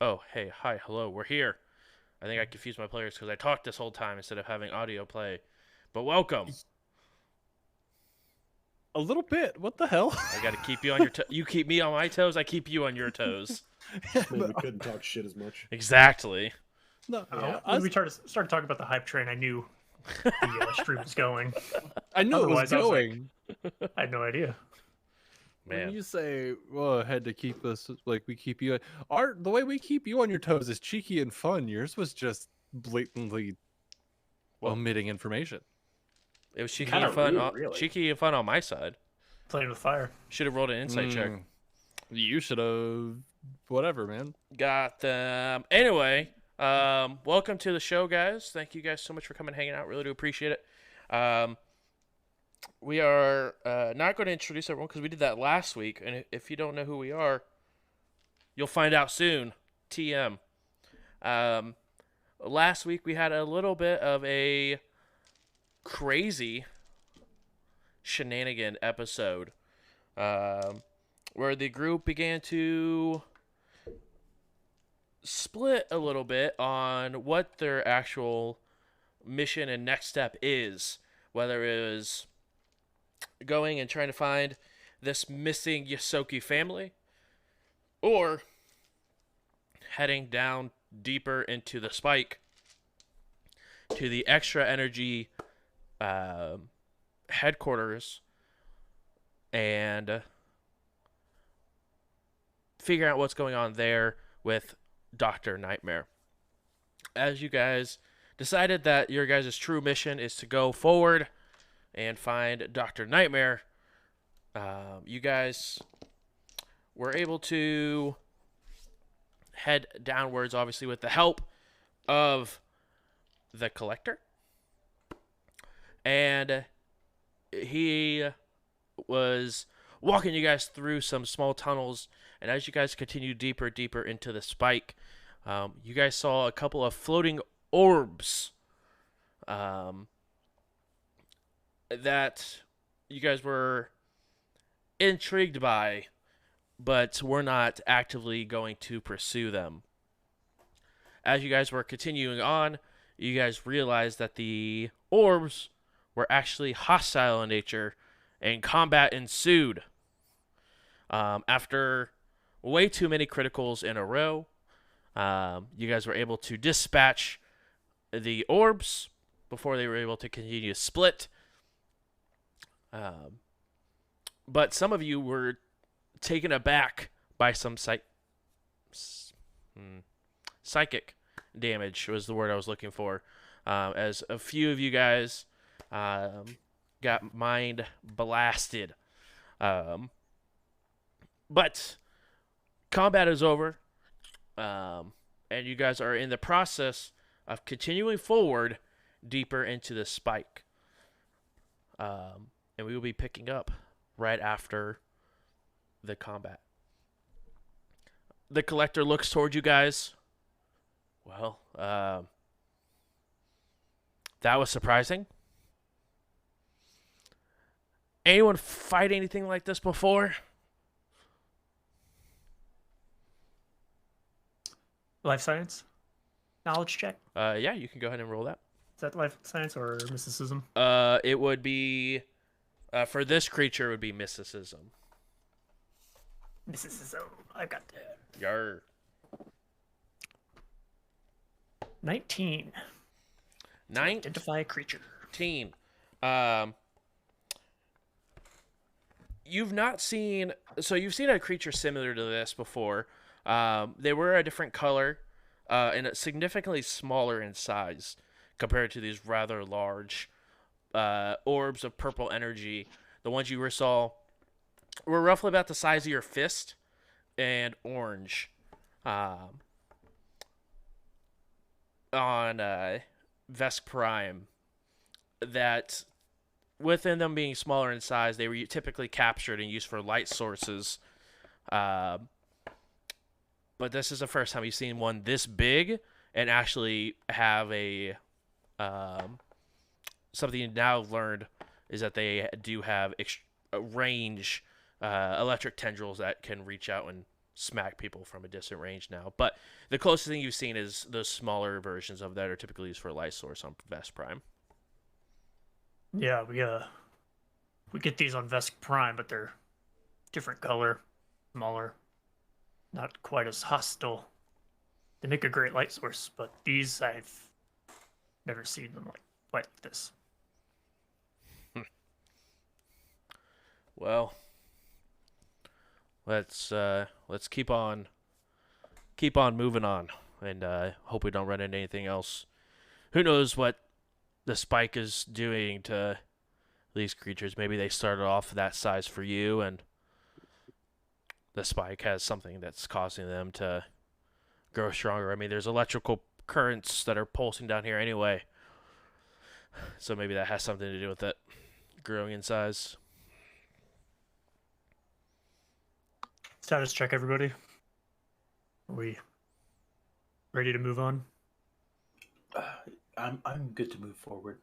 Oh, hey, hi, hello, we're here. I think I confused my players because I talked this whole time instead of having audio play. But welcome. A little bit. What the hell? I got to keep you on your you keep me on my toes, I keep you on your toes. Just meant we couldn't talk shit as much. Exactly. No, Yeah. When we started talking about the hype train, I knew the stream was going. I knew it was Otherwise, I was like, going. I had no idea. When Man. you say, "Well, I had to keep us like we keep you," the way we keep you on your toes is cheeky and fun. Yours was just blatantly Well, omitting information. it was cheeky Kinda and fun. rude, really. Cheeky and fun on my side. Playing with fire. Should have rolled an insight check. You should have. Whatever, man. Got them. Anyway, welcome to the show, guys. Thank you guys so much for coming and hanging out. Really do appreciate it. We are not going to introduce everyone because we did that last week, and if you don't know who we are, you'll find out soon. TM. Last week we had a little bit of a crazy shenanigan episode, where the group began to split a little bit on what their actual mission and next step is, whether it was going and trying to find this missing Yosoki family, or heading down deeper into the spike to the extra energy headquarters and figure out what's going on there with Dr. Nightmare. As you guys decided that your guys' true mission is to go forward and find Dr. Nightmare, you guys were able to head downwards, obviously with the help of the Collector. And he was walking you guys through some small tunnels, and as you guys continue deeper into the spike, you guys saw a couple of floating orbs that you guys were intrigued by, but were not actively going to pursue them. As you guys were continuing on, you guys realized that the orbs were actually hostile in nature, and combat ensued. After way too many criticals in a row, you guys were able to dispatch the orbs before they were able to continue to split. But some of you were taken aback by some psychic damage was the word I was looking for, as a few of you guys got mind blasted. But combat is over, and you guys are in the process of continuing forward deeper into the spike. And we will be picking up right after the combat. The Collector looks toward you guys. Well, that was surprising. Anyone fight anything like this before? Life science? Knowledge check? Yeah, you can go ahead and roll that. Is that life science or mysticism? It would be, for this creature, it would be mysticism. Mysticism. I've got that. Yar. 19. Identify a creature. 19. You've not seen... So you've seen a creature similar to this before. They were a different color and significantly smaller in size compared to these rather large orbs of purple energy. The ones you saw were roughly about the size of your fist and orange. On Vesk Prime, that within them being smaller in size, they were typically captured and used for light sources. But this is the first time you've seen one this big and actually have a something you now learned is that they do have range electric tendrils that can reach out and smack people from a distant range now. But the closest thing you've seen is the smaller versions of that are typically used for light source on Vest Prime. Yeah, we get these on Vesk Prime, but they're different color, smaller, not quite as hostile. They make a great light source, but these I've never seen them like this. Well, let's keep on moving on, and hope we don't run into anything else. Who knows what the spike is doing to these creatures? Maybe they started off that size for you, and the spike has something that's causing them to grow stronger. I mean, there's electrical currents that are pulsing down here anyway, so maybe that has something to do with it growing in size. Status check, everybody. Are we ready to move on? I'm good to move forward.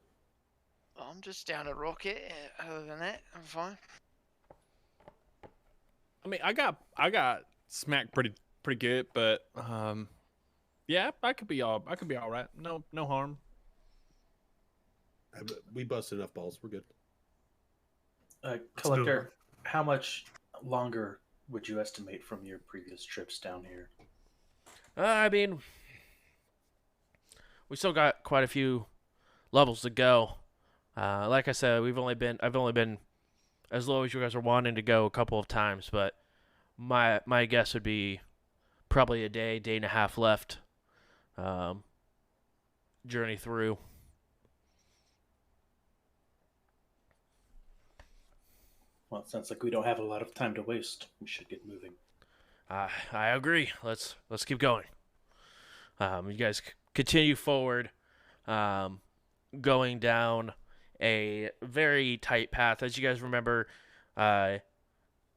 I'm just down a rocket. Other than that, I'm fine. I mean, I got smacked pretty good, but yeah, I could be all right. No harm. We busted enough balls. We're good. Collector, how much longer would you estimate from your previous trips down here? I mean, we still got quite a few levels to go. Like I said, I've only been as low as you guys are wanting to go a couple of times, but my guess would be probably a day and a half left. Journey through. Well, it sounds like we don't have a lot of time to waste. We should get moving. I agree. Let's keep going. You guys continue forward, going down a very tight path. As you guys remember,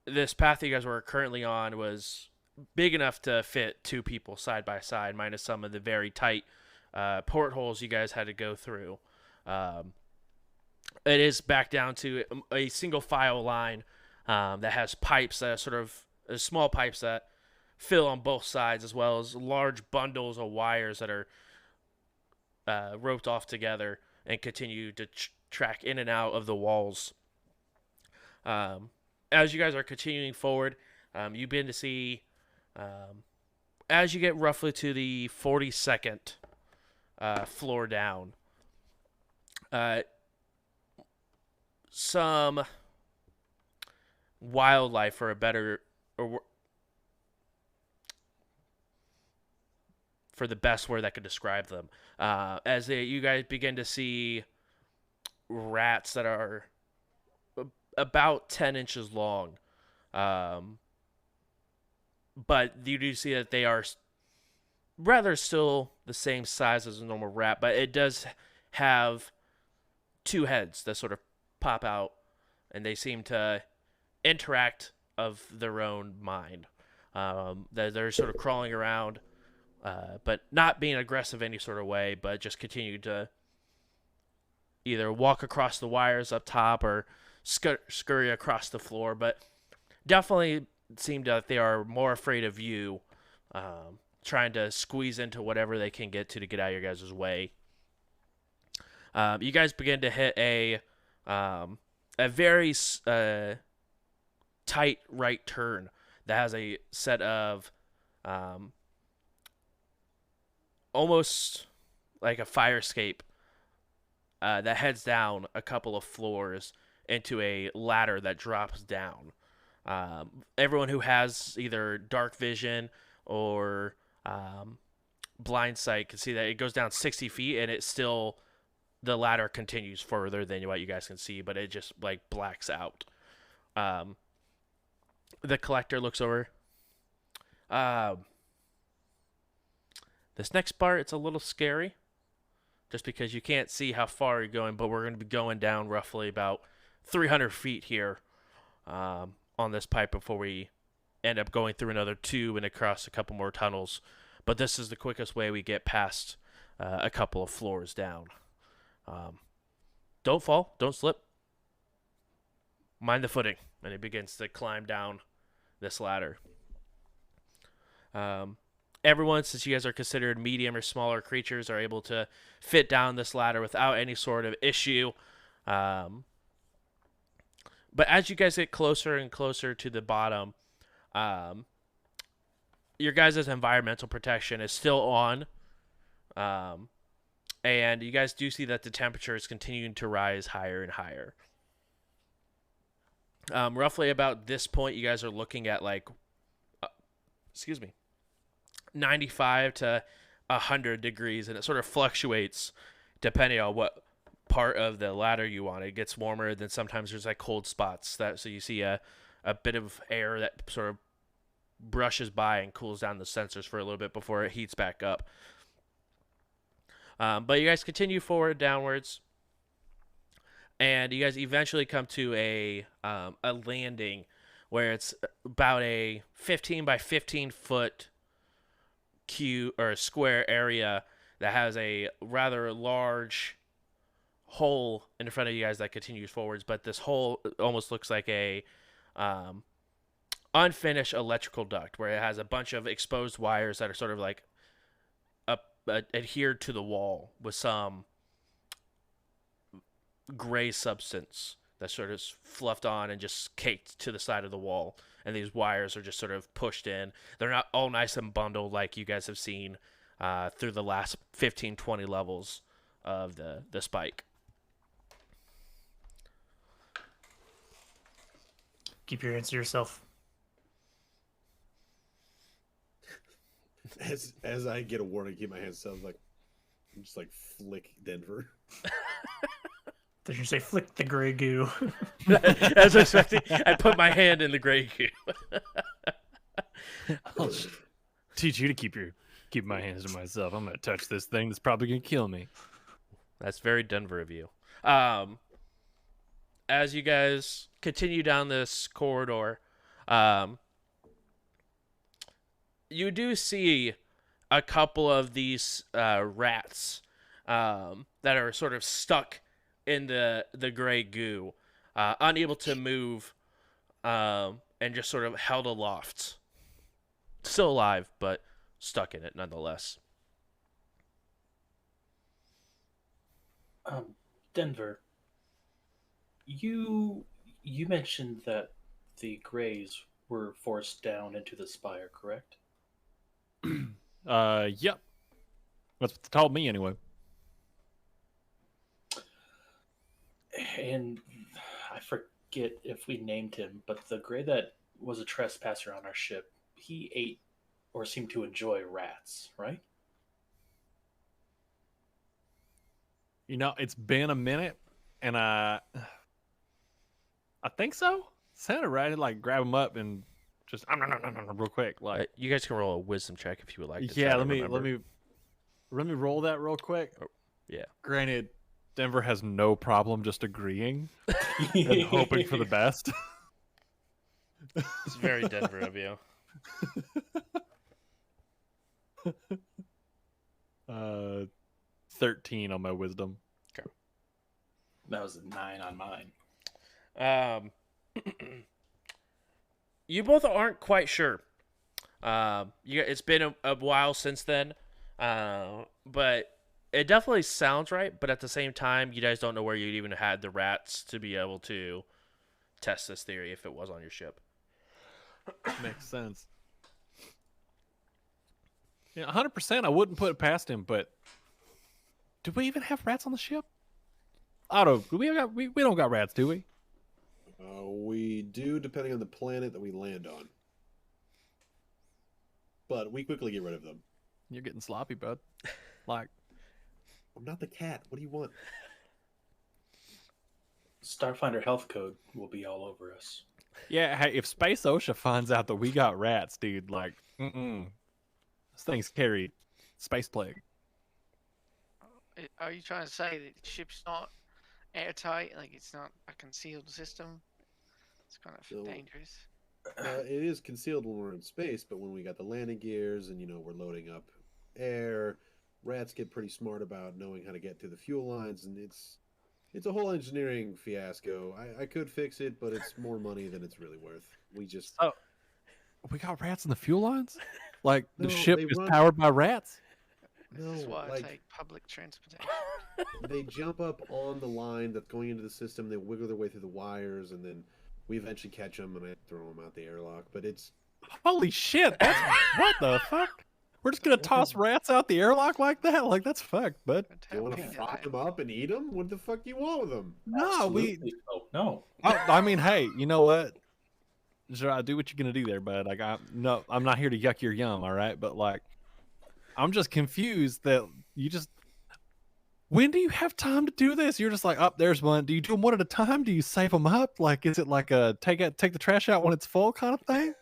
this path that you guys were currently on was big enough to fit two people side by side, minus some of the very tight portholes you guys had to go through. It is back down to a single file line that has pipes that are sort of small pipes that fill on both sides, as well as large bundles of wires that are roped off together and continue to track in and out of the walls. As you guys are continuing forward, you begin to see, as you get roughly to the 42nd floor down, some wildlife, for the best word that could describe them, as you guys begin to see rats that are about 10 inches long, but you do see that they are rather still the same size as a normal rat, but it does have two heads that sort of pop out, and they seem to interact of their own mind. They're sort of crawling around, but not being aggressive any sort of way, but just continue to either walk across the wires up top or scurry across the floor, but definitely seem that they are more afraid of you, trying to squeeze into whatever they can get to get out of your guys' way. You guys begin to hit a very tight right turn that has a set of almost like a fire escape that heads down a couple of floors into a ladder that drops down. Everyone who has either dark vision or blind sight can see that it goes down 60 feet, and it's still, the ladder continues further than what you guys can see, but it just like blacks out. The collector looks over. This next part, it's a little scary, just because you can't see how far you're going, but we're going to be going down roughly about 300 feet here on this pipe before we end up going through another tube and across a couple more tunnels. But this is the quickest way we get past a couple of floors down. Don't fall, don't slip. Mind the footing. And he begins to climb down this ladder. Everyone, since you guys are considered medium or smaller creatures, are able to fit down this ladder without any sort of issue. But as you guys get closer and closer to the bottom, your guys' environmental protection is still on. And you guys do see that the temperature is continuing to rise higher and higher. Roughly about this point, you guys are looking at 95 to 100 degrees, and it sort of fluctuates depending on what part of the ladder you want. It gets warmer, then sometimes there's cold spots. So you see a bit of air that sort of brushes by and cools down the sensors for a little bit before it heats back up. But you guys continue forward downwards, and you guys eventually come to a landing where it's about a 15 by 15 foot square area that has a rather large hole in front of you guys that continues forwards. But this hole almost looks like a unfinished electrical duct where it has a bunch of exposed wires that are sort of adhered to the wall with some gray substance that's sort of fluffed on and just caked to the side of the wall. And these wires are just sort of pushed in. They're not all nice and bundled like you guys have seen through the last 15, 20 levels of the spike. Keep your hands to yourself. As I get a warning, keep my hands up. I'm just flick Denver. Did you say flick the gray goo? As I was expecting, I put my hand in the gray goo. I'll teach you to keep my hands to myself. I'm gonna touch this thing that's probably gonna kill me. That's very Denver of you. As you guys continue down this corridor, you do see a couple of these rats that are sort of stuck in the gray goo, unable to move, and just sort of held aloft. Still alive, but stuck in it nonetheless. Denver, you mentioned that the Greys were forced down into the spire, correct? Yep. That's what they told me anyway. And I forget if we named him, but the Grey that was a trespasser on our ship, he ate or seemed to enjoy rats, right? It's been a minute, and I think so. Sounded right. I'd grab him up and just real quick. You guys can roll a wisdom check if you would like to. Yeah, try to let me roll that real quick. Yeah. Granted, Denver has no problem just agreeing and hoping for the best. It's very Denver of you. 13 on my wisdom. Okay. That was a 9 on mine. You both aren't quite sure. It's been a while since then, but it definitely sounds right. But at the same time, you guys don't know where you even had the rats to be able to test this theory if it was on your ship. Makes sense. 100%. I wouldn't put it past him, but do we even have rats on the ship? Otto, we don't got rats, do we? We do, depending on the planet that we land on. But we quickly get rid of them. You're getting sloppy, bud. I'm not the cat. What do you want? Starfinder health code will be all over us. Yeah, hey, if Space OSHA finds out that we got rats, dude, this thing's carried space plague. Are you trying to say that the ship's not airtight? It's not a concealed system? It's kind of dangerous. It is concealed when we're in space, but when we got the landing gears and, we're loading up air, rats get pretty smart about knowing how to get through the fuel lines, and it's a whole engineering fiasco. I could fix it, but it's more money than it's really worth. We got rats in the fuel lines? Like the No, ship they is run- powered by rats. This is No, why I like take public transportation. they jump up on the line that's going into the system. They wiggle their way through the wires, and then we eventually catch them and I throw them out the airlock. But it's Holy shit! That's what the fuck? We're just gonna toss rats out the airlock like that? Like that's fucked, bud. Don't you tell want to me fry that. them up and eat them? What the fuck do you want with them? No, we. Absolutely. Oh, no. I mean, hey, you know what? Gerard, do what you're gonna do there, bud. Like, I'm not here to yuck your yum, all right? But like, I'm just confused that you just. When do you have time to do this? You're just like, oh, there's one. Do you do them one at a time? Do you save them up? Like, is it like a take the trash out when it's full kind of thing?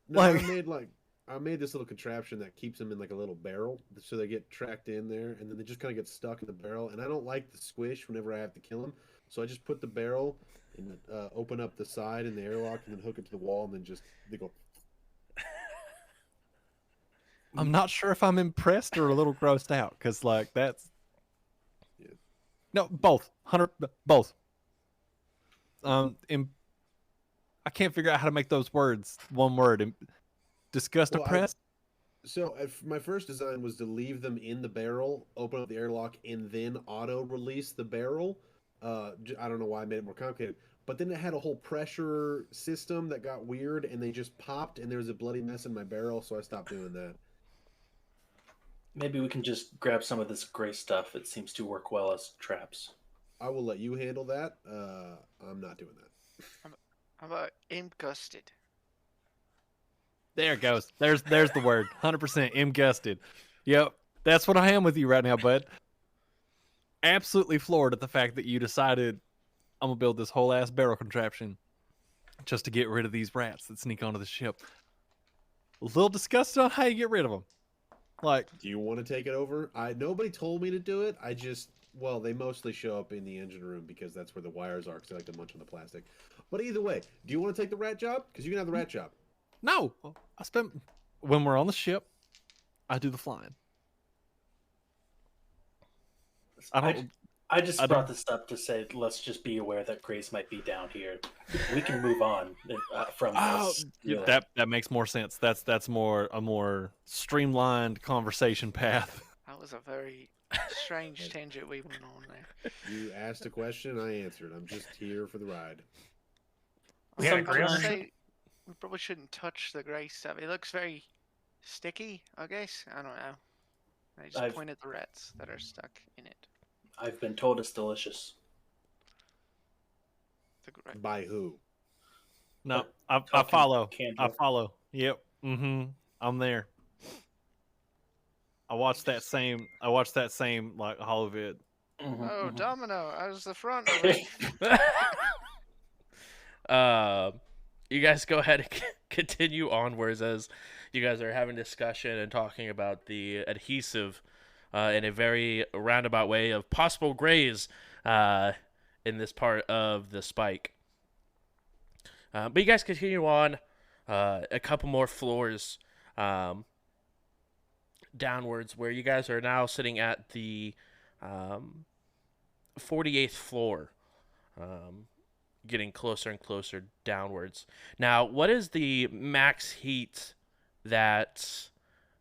No, Like- I made this little contraption that keeps them in like a little barrel, so they get tracked in there, and then they just kind of get stuck in the barrel. And I don't like the squish whenever I have to kill them, so I just put the barrel and open up the side in the airlock, and then hook it to the wall, and then just they go. I'm not sure if I'm impressed or a little grossed out because like that's. Yeah. No, both. Both. I can't figure out how to make those words one word. Disgust, Well, oppressed. So my first design was to leave them in the barrel, open up the airlock, and then auto release the barrel. I don't know why I made it more complicated, but then it had a whole pressure system that got weird, and they just popped, and there was a bloody mess in my barrel, so I stopped doing that. Maybe we can just grab some of this gray stuff. It seems to work well as traps. I will let you handle that. I'm not doing that. How about imgusted? There it goes. There's the word. 100% imgusted. Yep. That's what I am with you right now, bud. Absolutely floored at the fact that you decided I'm gonna build this whole ass barrel contraption just to get rid of these rats that sneak onto the ship. A little disgusted on how you get rid of them. Like, Do you want to take it over? Nobody told me to do it. Well, they mostly show up in the engine room because that's where the wires are, because they like to munch on the plastic. But either way, do you want to take the rat job? Because you can have the rat job. no. When we're on the ship, I do the flying. I just I brought don't- this up to say let's just be aware that Grace might be down here. We can move on from this. Yeah. That makes more sense. That's a more streamlined conversation path. That was a very strange tangent we went on there. You asked a question, I answered. I'm just here for the ride. We had a I gray would on our say we probably shouldn't touch the grey stuff. It looks very sticky, I guess. I don't know. I just I've- pointed the rats that are stuck in it. I've been told it's delicious. The grey. By who? No, I Talking follow. candle. I follow. Yep. I'm there. I watched that same like Hollow vid. Mhm, Oh, mhm. Domino, I was the front. You guys go ahead and continue onwards as you guys are having discussion and talking about the adhesive in a very roundabout way of possible grays in this part of the spike. But you guys continue on a couple more floors downwards where you guys are now sitting at the 48th floor. Getting closer and closer downwards. Now, what is the max heat that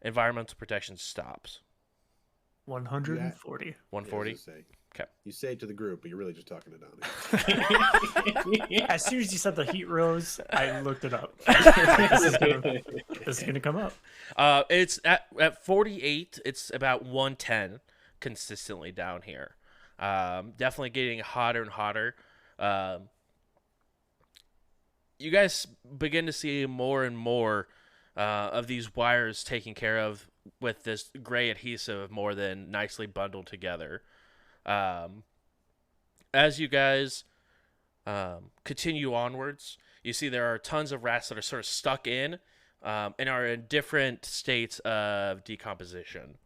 environmental protection stops? 140. Yeah, 140? as I say. Okay. You say it to the group, but you're really just talking to Donnie. As soon as you said the heat rose, I looked it up. This is gonna come up. It's at 48, it's about 110 consistently down here. Definitely getting hotter and hotter. You guys begin to see more and more of these wires taken care of with this gray adhesive more than nicely bundled together. As you guys continue onwards, you see there are tons of rats that are sort of stuck in and are in different states of decomposition.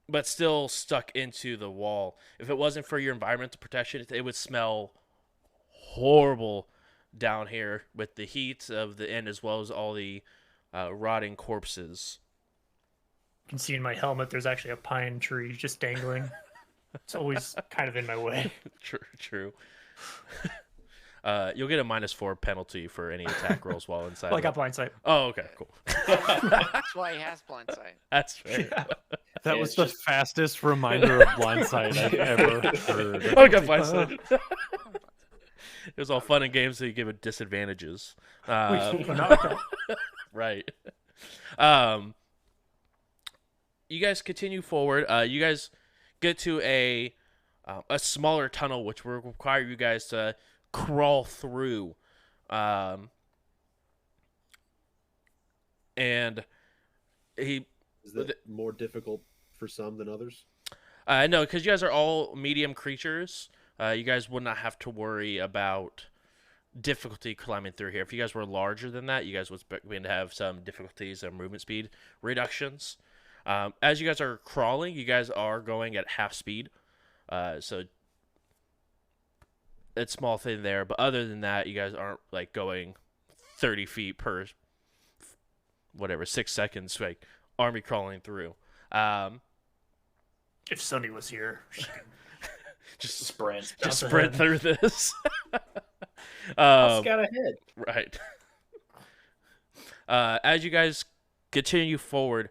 But still stuck into the wall. If it wasn't for your environmental protection, it would smell horrible down here with the heat of the inn as well as all the rotting corpses. You can see in my helmet there's actually a pine tree just dangling. It's always kind of in my way. True. You'll get a -4 penalty for any attack rolls while inside. Well, I got blindsight. Oh, okay, cool. That's why he has blind sight. That's fair. Yeah. That Yeah, was it's the just- fastest reminder of blindsight I've ever heard. Oh, I got blindsided. It was all fun and games, so you give it disadvantages. Well, now- Right. You guys continue forward. You guys get to a smaller tunnel, which will require you guys to crawl through. And he Is that more difficult for some than others? no, because you guys are all medium creatures. You guys would not have to worry about difficulty climbing through here. If you guys were larger than that, you guys would begin to have some difficulties and movement speed reductions. As you guys are crawling, you guys are going at half speed. So it's a small thing there. But other than that, you guys aren't like going 30 feet per 6 seconds, like army crawling through. if Sunny was here, she could Just Sprint. just Jump sprint ahead. through this. I'll scout ahead. Right. As you guys continue forward,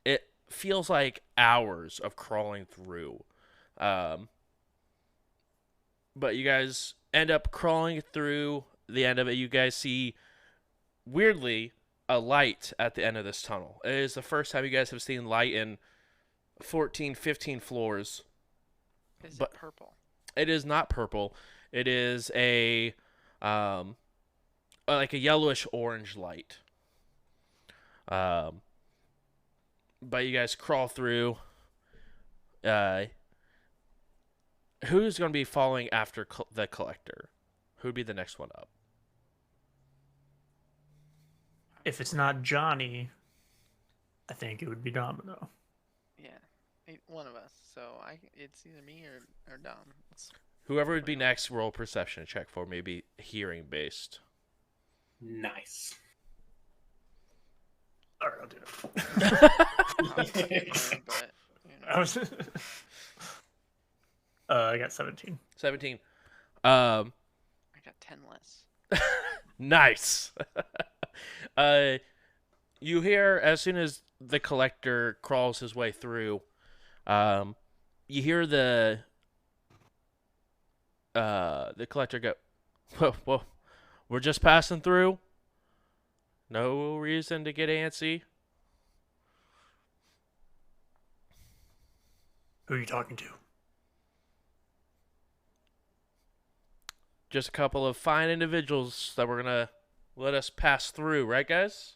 it feels like hours of crawling through. But you guys end up crawling through the end of it. You guys see, weirdly, a light at the end of this tunnel. It is the first time you guys have seen light in 14, 15 floors. Is But- it purple? It is not purple. It is a like a yellowish orange light. But you guys crawl through. Who's going to be following after the collector? Who'd be the next one up? If it's not Johnny, I think it would be Domino. Yeah, one of us. So it's either me or Dom. Whoever would be next, roll perception check for maybe hearing based. Nice. All right, I'll do it. I was ignorant, but you know. I was. I got 17. 17. I got 10 less. Nice. You hear as soon as the collector crawls his way through, you hear the collector go, whoa, we're just passing through. No reason to get antsy. Who are you talking to? Just a couple of fine individuals that were gonna let us pass through, right, guys?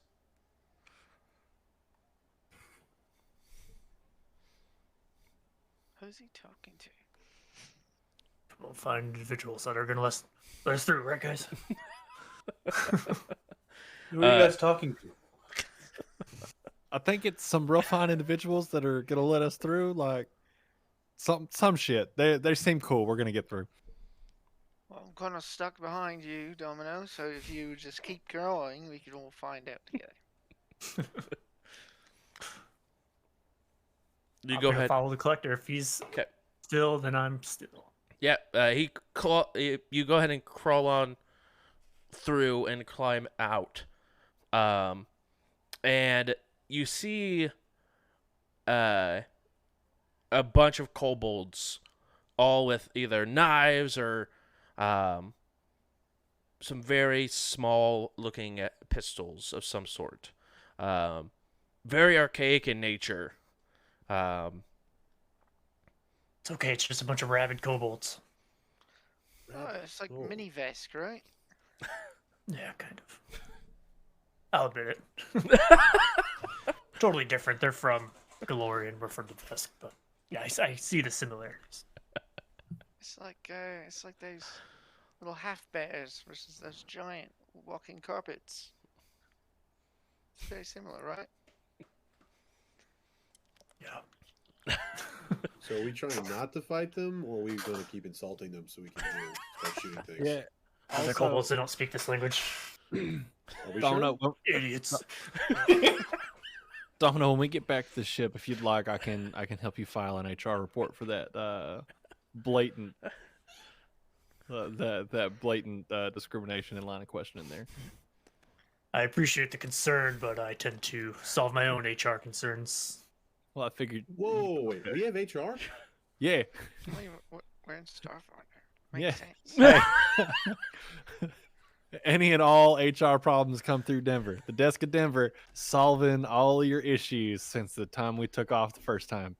Who's he talking to? We'll find individuals that are gonna let us through, right, guys? Who are you guys talking to? I think it's some real fine individuals that are gonna let us through. Like some shit. They seem cool. We're gonna get through. Well, I'm kind of stuck behind you, Domino. So if you just keep going, we can all find out together. You I'm go gonna ahead. Follow the collector. If he's 'Kay. still, then I'm still. Yeah, you go ahead and crawl on through and climb out. And you see a bunch of kobolds, all with either knives or some very small looking pistols of some sort. Very archaic in nature. It's okay. It's just a bunch of rabid kobolds. Oh, it's like Oh. mini Vesk, right? Yeah, kind of. I'll admit it. Totally different. They're from Galorian. We're from the Vesk, but yeah, I see the similarities. It's like those little half bears versus those giant walking carpets. It's very similar, right? Yeah. So are we trying not to fight them, or are we going to keep insulting them so we can start shooting things? Yeah. They're kobolds. They don't speak this language. Are we Domino, sure? Idiots. Domino, when we get back to the ship, if you'd like, I can help you file an HR report for that blatant that blatant discrimination in line of questioning there. I appreciate the concern, but I tend to solve my own HR concerns. Well, I figured. Whoa, wait, we have HR? Yeah. We're in Starfinder. Yeah. Makes sense. Hey. Any and all HR problems come through Denver. The desk of Denver, solving all your issues since the time we took off the first time.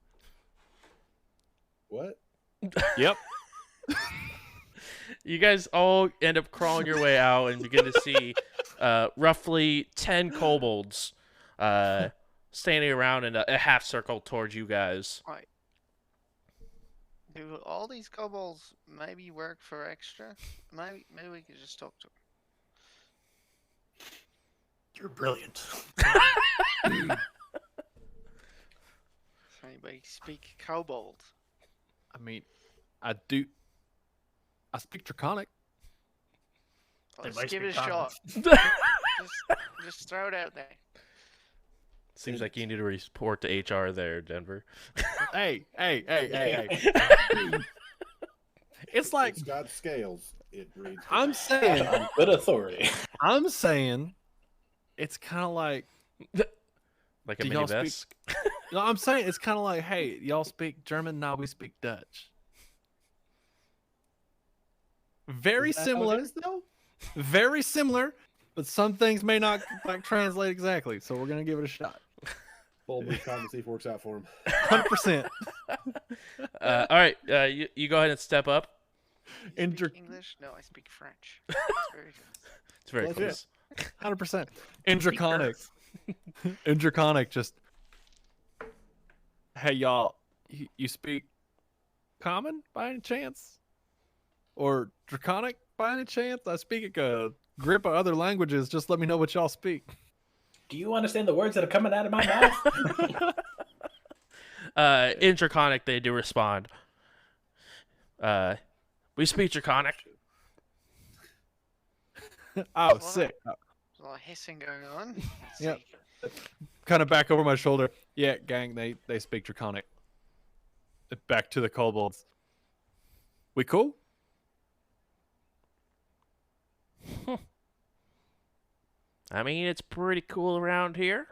What? Yep. You guys all end up crawling your way out and begin to see roughly 10 kobolds standing around in a half circle towards you guys. Right. Do all these kobolds maybe work for extra? Maybe we could just talk to them. You're brilliant. Does anybody speak kobold? I mean, I do. I speak Draconic. They Let's might give it a speak shot. common. Just throw it out there. Seems like you need to report to HR there, Denver. Hey. It's like It's got scales. It reads. I'm saying. On good authority. I'm saying. It's kind of like. Like a Do mini y'all speak- desk. No, I'm saying it's kind of like, hey, y'all speak German? No, we speak Dutch. Very Is that how it similar. is, though? Very similar, but some things may not like translate exactly. So we're gonna give it a shot. Bold move, Cotton, see if it works out for him. 100%. All right, you go ahead and step up. You In speak Dra- English? No, I speak French. It's very good. It's very Well, close. 100%. In Draconic. In Draconic, just. Hey, y'all, you speak Common by any chance? Or Draconic by any chance? I speak a grip of other languages. Just let me know what y'all speak. Do you understand the words that are coming out of my mouth? In Draconic, they do respond. We speak Draconic. Oh, sick. There's a lot of hissing going on. Let's Yep. see. Kind of back over my shoulder. Yeah, gang, they speak Draconic. Back to the kobolds. We cool? I mean, it's pretty cool around here.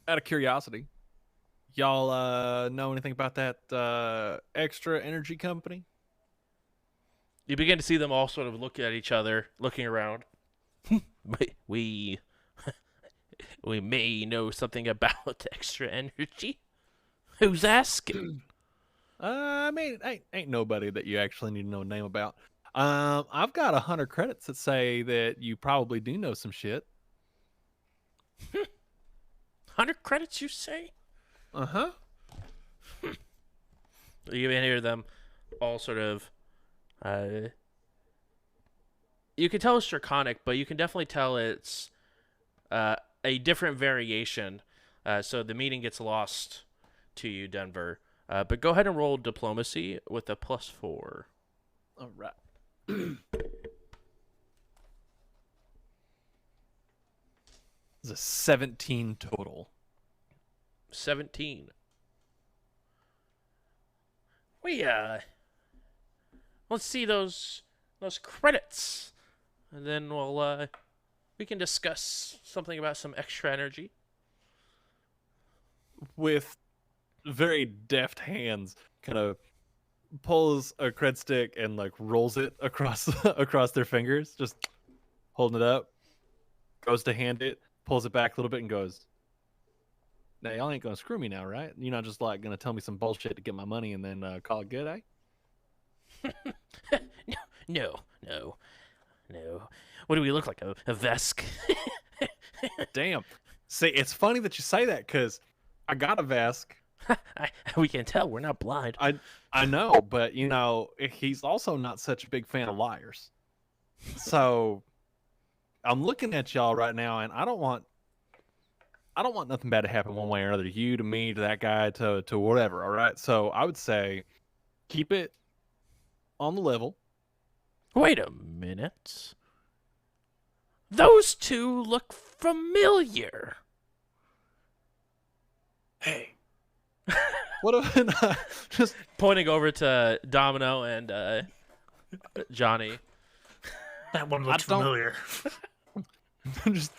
Out of curiosity, y'all know anything about that extra energy company? You begin to see them all sort of look at each other, looking around. we may know something about extra energy. Who's asking? I mean, ain't nobody that you actually need to know a name about. I've got 100 credits that say that you probably do know some shit. 100 credits, you say? Uh-huh. You can hear them all sort of. You can tell it's Draconic, but you can definitely tell it's a different variation. So the meaning gets lost to you, Denver. But go ahead and roll diplomacy with a +4. All right. It's a 17 total. 17. Let's see those credits, and then we can discuss something about some extra energy. With very deft hands, kind of pulls a cred stick and like rolls it across across their fingers, just holding it up. Goes to hand it, pulls it back a little bit, and goes, "Now y'all ain't gonna screw me now, right? You're not just like gonna tell me some bullshit to get my money and then call it good, eh?" No. What do we look like? A Vesk? Damn. See, it's funny that you say that because I got a Vesk. We can tell we're not blind. I know, but you know, he's also not such a big fan of liars. So I'm looking at y'all right now, and I don't want nothing bad to happen one way or another. You to me, to that guy, to whatever. All right. So I would say keep it on the level. Wait a minute. Those two look familiar. Hey, What if just Pointing over to Domino and Johnny. That one looks don't- familiar. just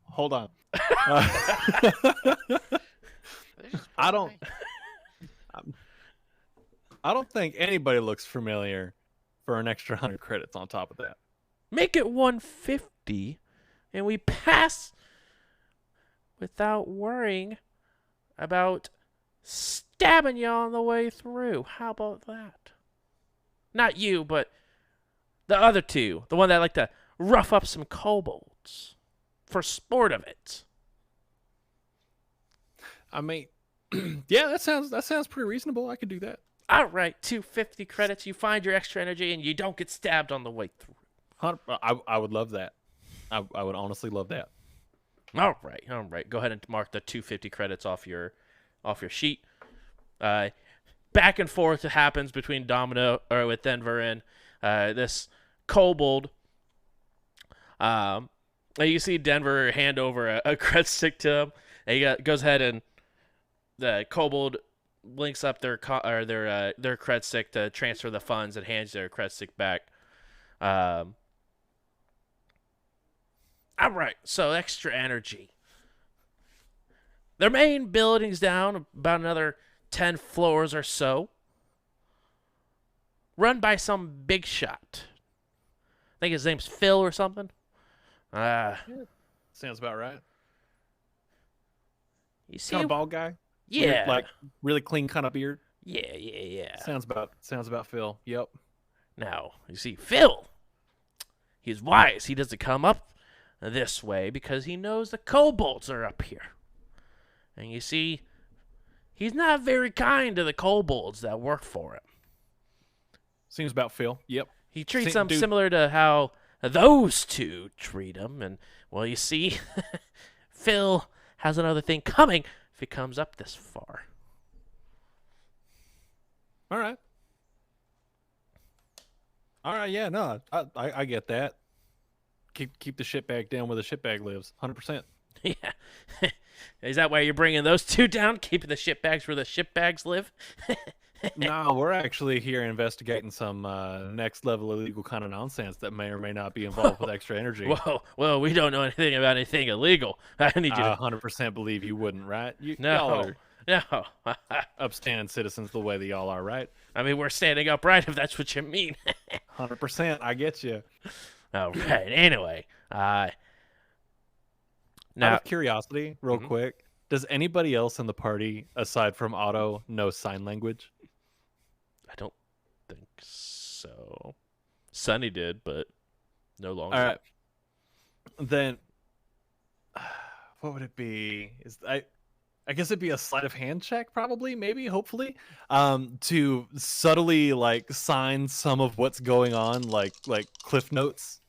hold on. They just I follow don't- me. I don't think anybody looks familiar for an extra 100 credits on top of that. Make it 150, and we pass without worrying about stabbing you on the way through. How about that? Not you, but the other two. The one that like to rough up some kobolds for sport of it. I mean, yeah, that sounds pretty reasonable. I could do that. All right, 250 credits. You find your extra energy, and you don't get stabbed on the way through. I would love that. I would honestly love that. All right. Go ahead and mark the 250 credits off your sheet. Back and forth it happens between Domino or with Denver and this kobold. And you see Denver hand over a cred stick to him. And he goes ahead and the kobold links up their cred stick to transfer the funds and hands their cred stick back. All right, so extra energy. Their main building's down about another 10 floors or so. Run by some big shot. I think his name's Phil or something. Sounds about right. You see, Kind of bald guy. yeah, Weird, like really clean kind of beard. yeah. Sounds about Phil. Yep. Now, you see, Phil, he's wise. He doesn't come up this way because he knows the kobolds are up here. And you see, he's not very kind to the kobolds that work for him. Seems about Phil. Yep. He treats Same them dude. similar to how those two treat him. And, well, you see, Phil has another thing coming if he comes up this far. All right. Yeah, no, I get that. Keep the shitbag down where the shitbag lives. 100%. Yeah. Is that why you're bringing those two down? Keeping the shitbags where the shitbags live? No, we're actually here investigating some next level illegal kind of nonsense that may or may not be involved with extra energy. Whoa, well, we don't know anything about anything illegal. I need you I to... 100% believe you wouldn't, right? Y'all No, are no. upstanding citizens the way that y'all are, right? I mean, we're standing upright if that's what you mean. 100%. I get you. All right. Anyway, Out now of curiosity, real Mhm. quick, does anybody else in the party, aside from Otto, know sign language? I don't think so. Sonny did, but no longer. All right. Then, what would it be? I guess it'd be a sleight of hand check, probably, maybe, hopefully, to subtly like sign some of what's going on, like cliff notes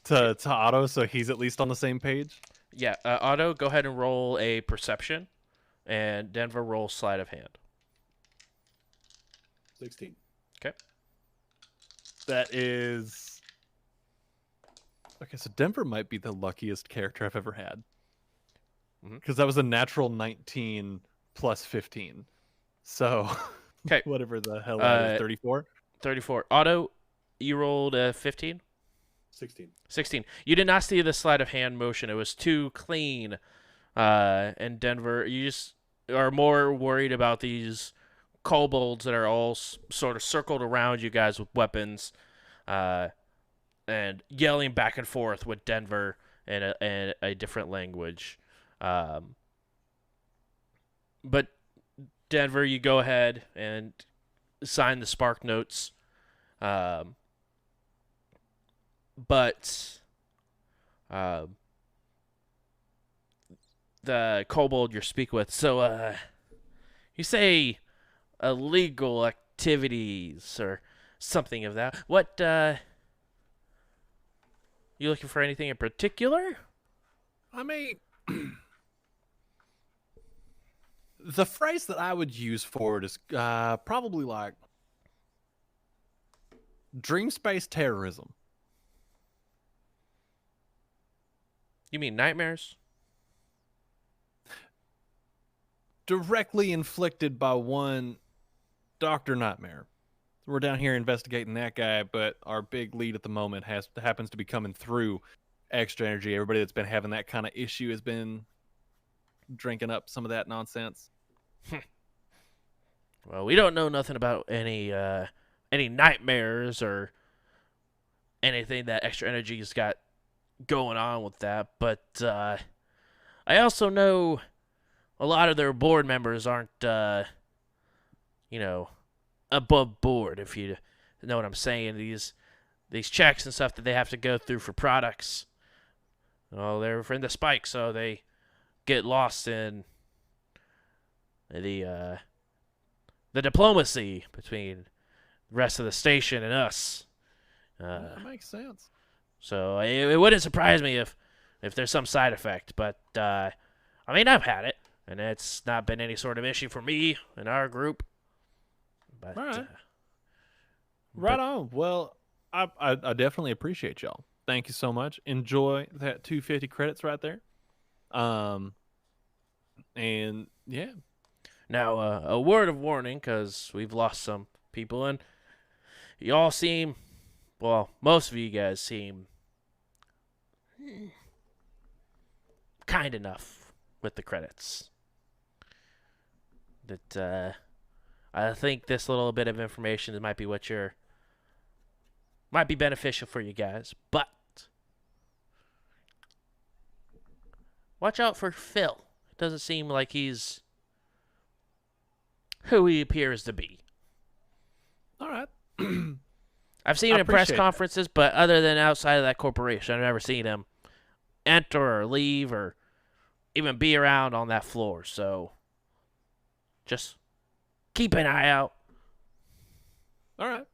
to Otto, so he's at least on the same page. Yeah, Otto, go ahead and roll a perception, and Denver roll sleight of hand. 16. That is okay. So Denver might be the luckiest character I've ever had, because that was a natural 19 plus 15. So, 'Kay. whatever the hell that is, 34. 34. Otto, you rolled a 15. 16. 16. You did not see the sleight of hand motion. It was too clean. And Denver, you just are more worried about these kobolds that are all sort of circled around you guys with weapons, and yelling back and forth with Denver in a different language. But Denver, you go ahead and sign the spark notes. But the kobold you're speaking with, so you say illegal activities or something of that. What you looking for anything in particular? I mean, the phrase that I would use for it is probably like dream space terrorism. You mean nightmares? directly inflicted by one Dr. Nightmare. So we're down here investigating that guy, but our big lead at the moment happens to be coming through extra energy. Everybody that's been having that kind of issue has been drinking up some of that nonsense. Well, we don't know nothing about any nightmares or anything that extra energy's got going on with that, but I also know a lot of their board members aren't above board, if you know what I'm saying. These checks and stuff that they have to go through for products. Well, they're in the spike, so they get lost in the diplomacy between the rest of the station and us. That makes sense. So it wouldn't surprise me if there's some side effect, but I mean, I've had it, and it's not been any sort of issue for me and our group. But, All right. Right on. Well, I definitely appreciate y'all. Thank you so much. Enjoy that 250 credits right there. And yeah. Now, a word of warning, because we've lost some people, and y'all seem, well, most of you guys seem kind enough with the credits. That I think this little bit of information might be might be beneficial for you guys, but watch out for Phil. It doesn't seem like he's who he appears to be. All right. I've seen him in press appreciate that. conferences, but other than outside of that corporation, I've never seen him enter or leave or even be around on that floor. So just keep an eye out. All right.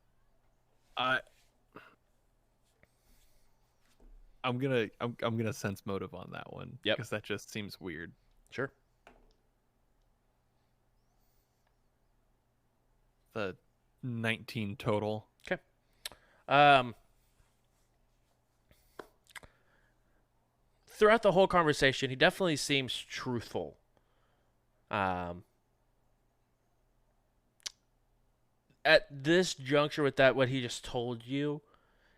I'm gonna sense motive on that one. Yep. Because that just seems weird. Sure. The 19 total. Throughout the whole conversation, he definitely seems truthful. At this juncture with what he just told you,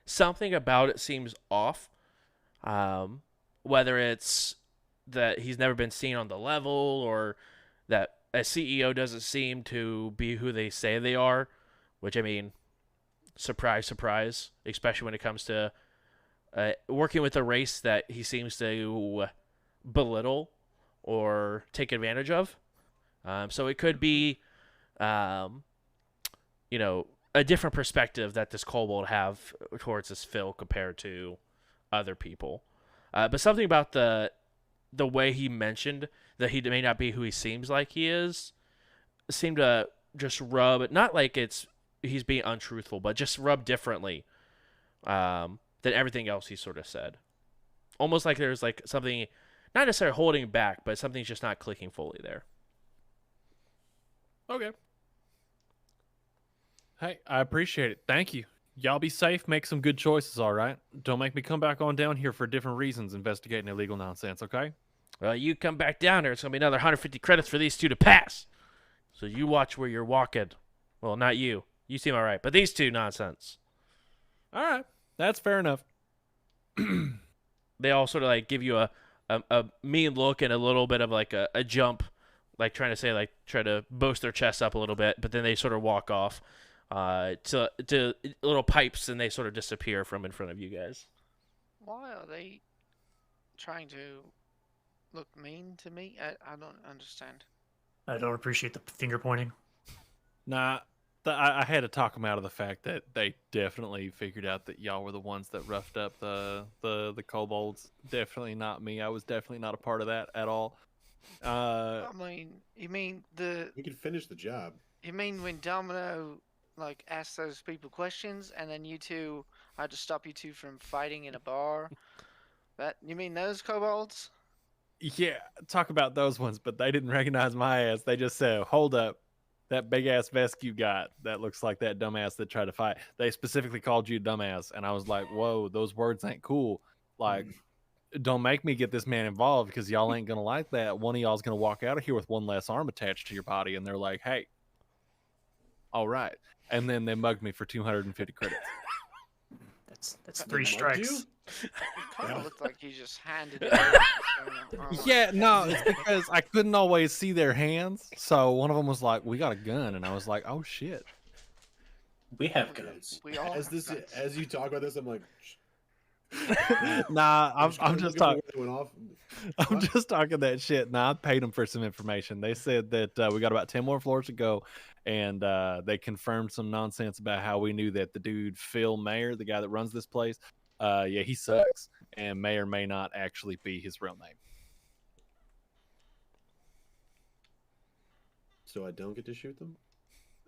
something about it seems off. Whether it's that he's never been seen on the level or that a CEO doesn't seem to be who they say they are, which, I mean, surprise, surprise, especially when it comes to working with a race that he seems to belittle or take advantage of. So it could be, a different perspective that this kobold have towards this Phil compared to other people. But something about the way he mentioned that he may not be who he seems like he is seemed to just rub, not like he's being untruthful, but just rub differently than everything else he sort of said. Almost like there's like something, not necessarily holding back, but something's just not clicking fully there. Okay. Hey, I appreciate it. Thank you. Y'all be safe. Make some good choices, all right? Don't make me come back on down here for different reasons investigating illegal nonsense, okay? Well, you come back down there, it's going to be another 150 credits for these two to pass. So you watch where you're walking. Well, not you. You seem all right. But these two, nonsense. All right. That's fair enough. They all sort of like give you a mean look and a little bit of like a jump, like trying to say, like, try to boast their chest up a little bit. But then they sort of walk off to little pipes, and they sort of disappear from in front of you guys. Why are they trying to look mean to me? I don't understand. I don't appreciate the finger pointing. Nah, I had to talk them out of the fact that they definitely figured out that y'all were the ones that roughed up the kobolds. Definitely not me. I was definitely not a part of that at all. I mean, you mean We can finish the job. you mean when Domino like asked those people questions, and then you two, I had to stop you two from fighting in a bar? That you mean those kobolds? Yeah, talk about those ones, but they didn't recognize my ass. They just said, "Hold up, that big ass vest you got, that looks like that dumbass that tried to fight." They specifically called you dumbass, and I was like, "Whoa, those words ain't cool." Like, don't make me get this man involved because y'all ain't gonna like that. One of y'all's gonna walk out of here with one less arm attached to your body, and they're like, "Hey, all right," and then they mugged me for 250 credits. That's They 3 mugged strikes. you? It kind Yeah. of looked like he just handed it over. So, I'm like, Yeah, no, it's because I couldn't always see their hands. So one of them was like, "We got a gun," and I was like, "Oh shit." We have guns. We all As have this, guns. as you talk about this, I'm like, Nah, I'm kinda just looking for talking. where they went off. I'm What? just talking that shit. Nah, I paid them for some information. They said that we got about 10 more floors to go, and they confirmed some nonsense about how we knew that the dude Phil Mayer, the guy that runs this place, yeah, he sucks, and may or may not actually be his real name. So I don't get to shoot them?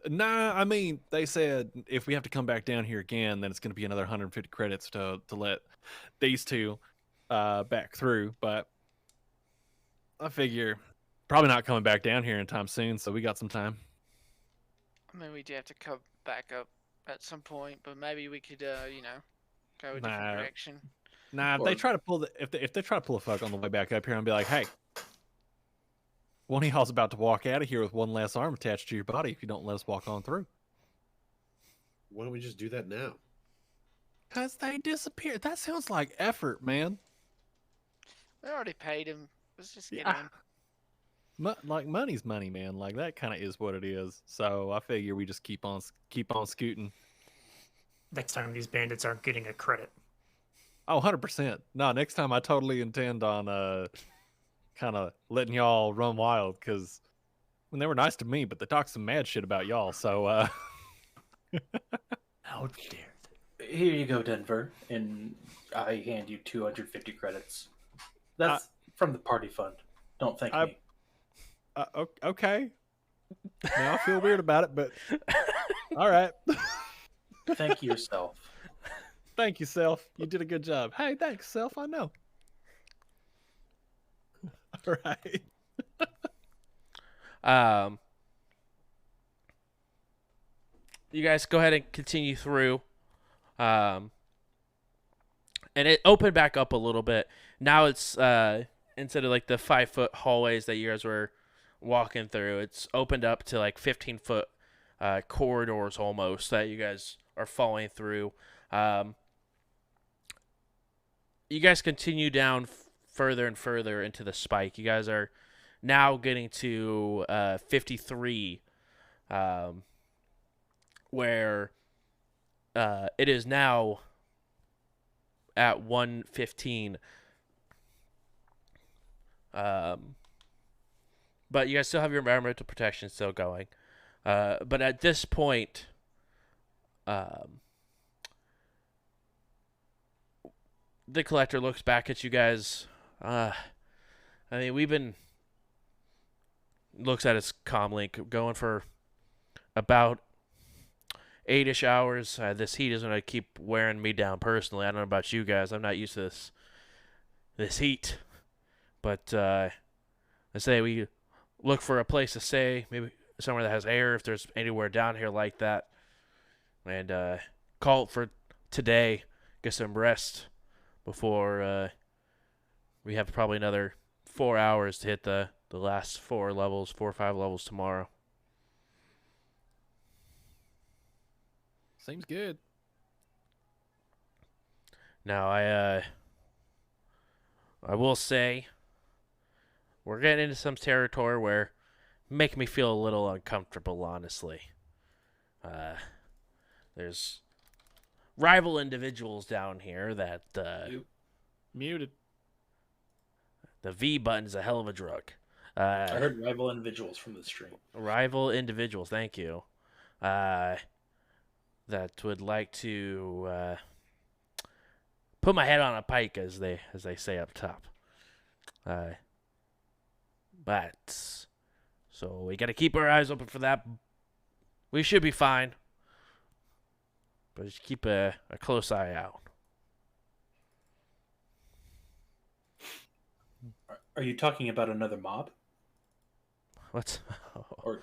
Nah, I mean, they said if we have to come back down here again, then it's going to be another 150 credits to let these two back through. But I figure probably not coming back down here anytime soon, so we got some time. I mean, we do have to come back up at some point, but maybe we could, go a different Nah. direction. Nah, if Or- they try to pull if they try to pull a fuck on the way back up here, I'll be like, hey, one of y'all's about to walk out of here with one less arm attached to your body if you don't let us walk on through. Why don't we just do that now? Cause they disappeared. That sounds like effort, man. We already paid him. Let's just get Yeah. him. Like money's money, man. Like that kind of is what it is. So I figure we just keep on scooting. Next time these bandits aren't getting a credit. Oh, 100%. No, next time I totally intend on kind of letting y'all run wild because when they were nice to me, but they talked some mad shit about y'all. So How dare they? Here you go, Denver, and I hand you 250 credits. That's from the party fund. Don't thank me. Okay. Now I feel weird about it, but all right. Thank yourself. Thank you, Self. You did a good job. Hey, thanks, Self. I know. All right. You guys go ahead and continue through. And it opened back up a little bit. Now it's instead of like the 5-foot hallways that you guys were walking through, it's opened up to like 15-foot corridors almost that you guys are falling through. You guys continue down further and further into the spike. You guys are now getting to 53, where it is now at 115. But you guys still have your environmental protection still going. But at this point, the collector looks back at you guys. I mean, we've been looks at us calmly, going for about 8-ish hours. This heat is going to keep wearing me down personally. I don't know about you guys. I'm not used to this heat. But I say we look for a place to stay, maybe somewhere that has air if there's anywhere down here like that. And call it for today. Get some rest before we have probably another 4 hours to hit the last 4 or 5 levels tomorrow. Seems good. Now I will say we're getting into some territory where make me feel a little uncomfortable, honestly. There's rival individuals down here that Muted. the V button's a hell of a drug. I heard rival individuals from the stream. Rival individuals, thank you. That would like to put my head on a pike, as they say up top. But so we got to keep our eyes open for that. We should be fine, but just keep a close eye out. Are you talking about another mob? What's Or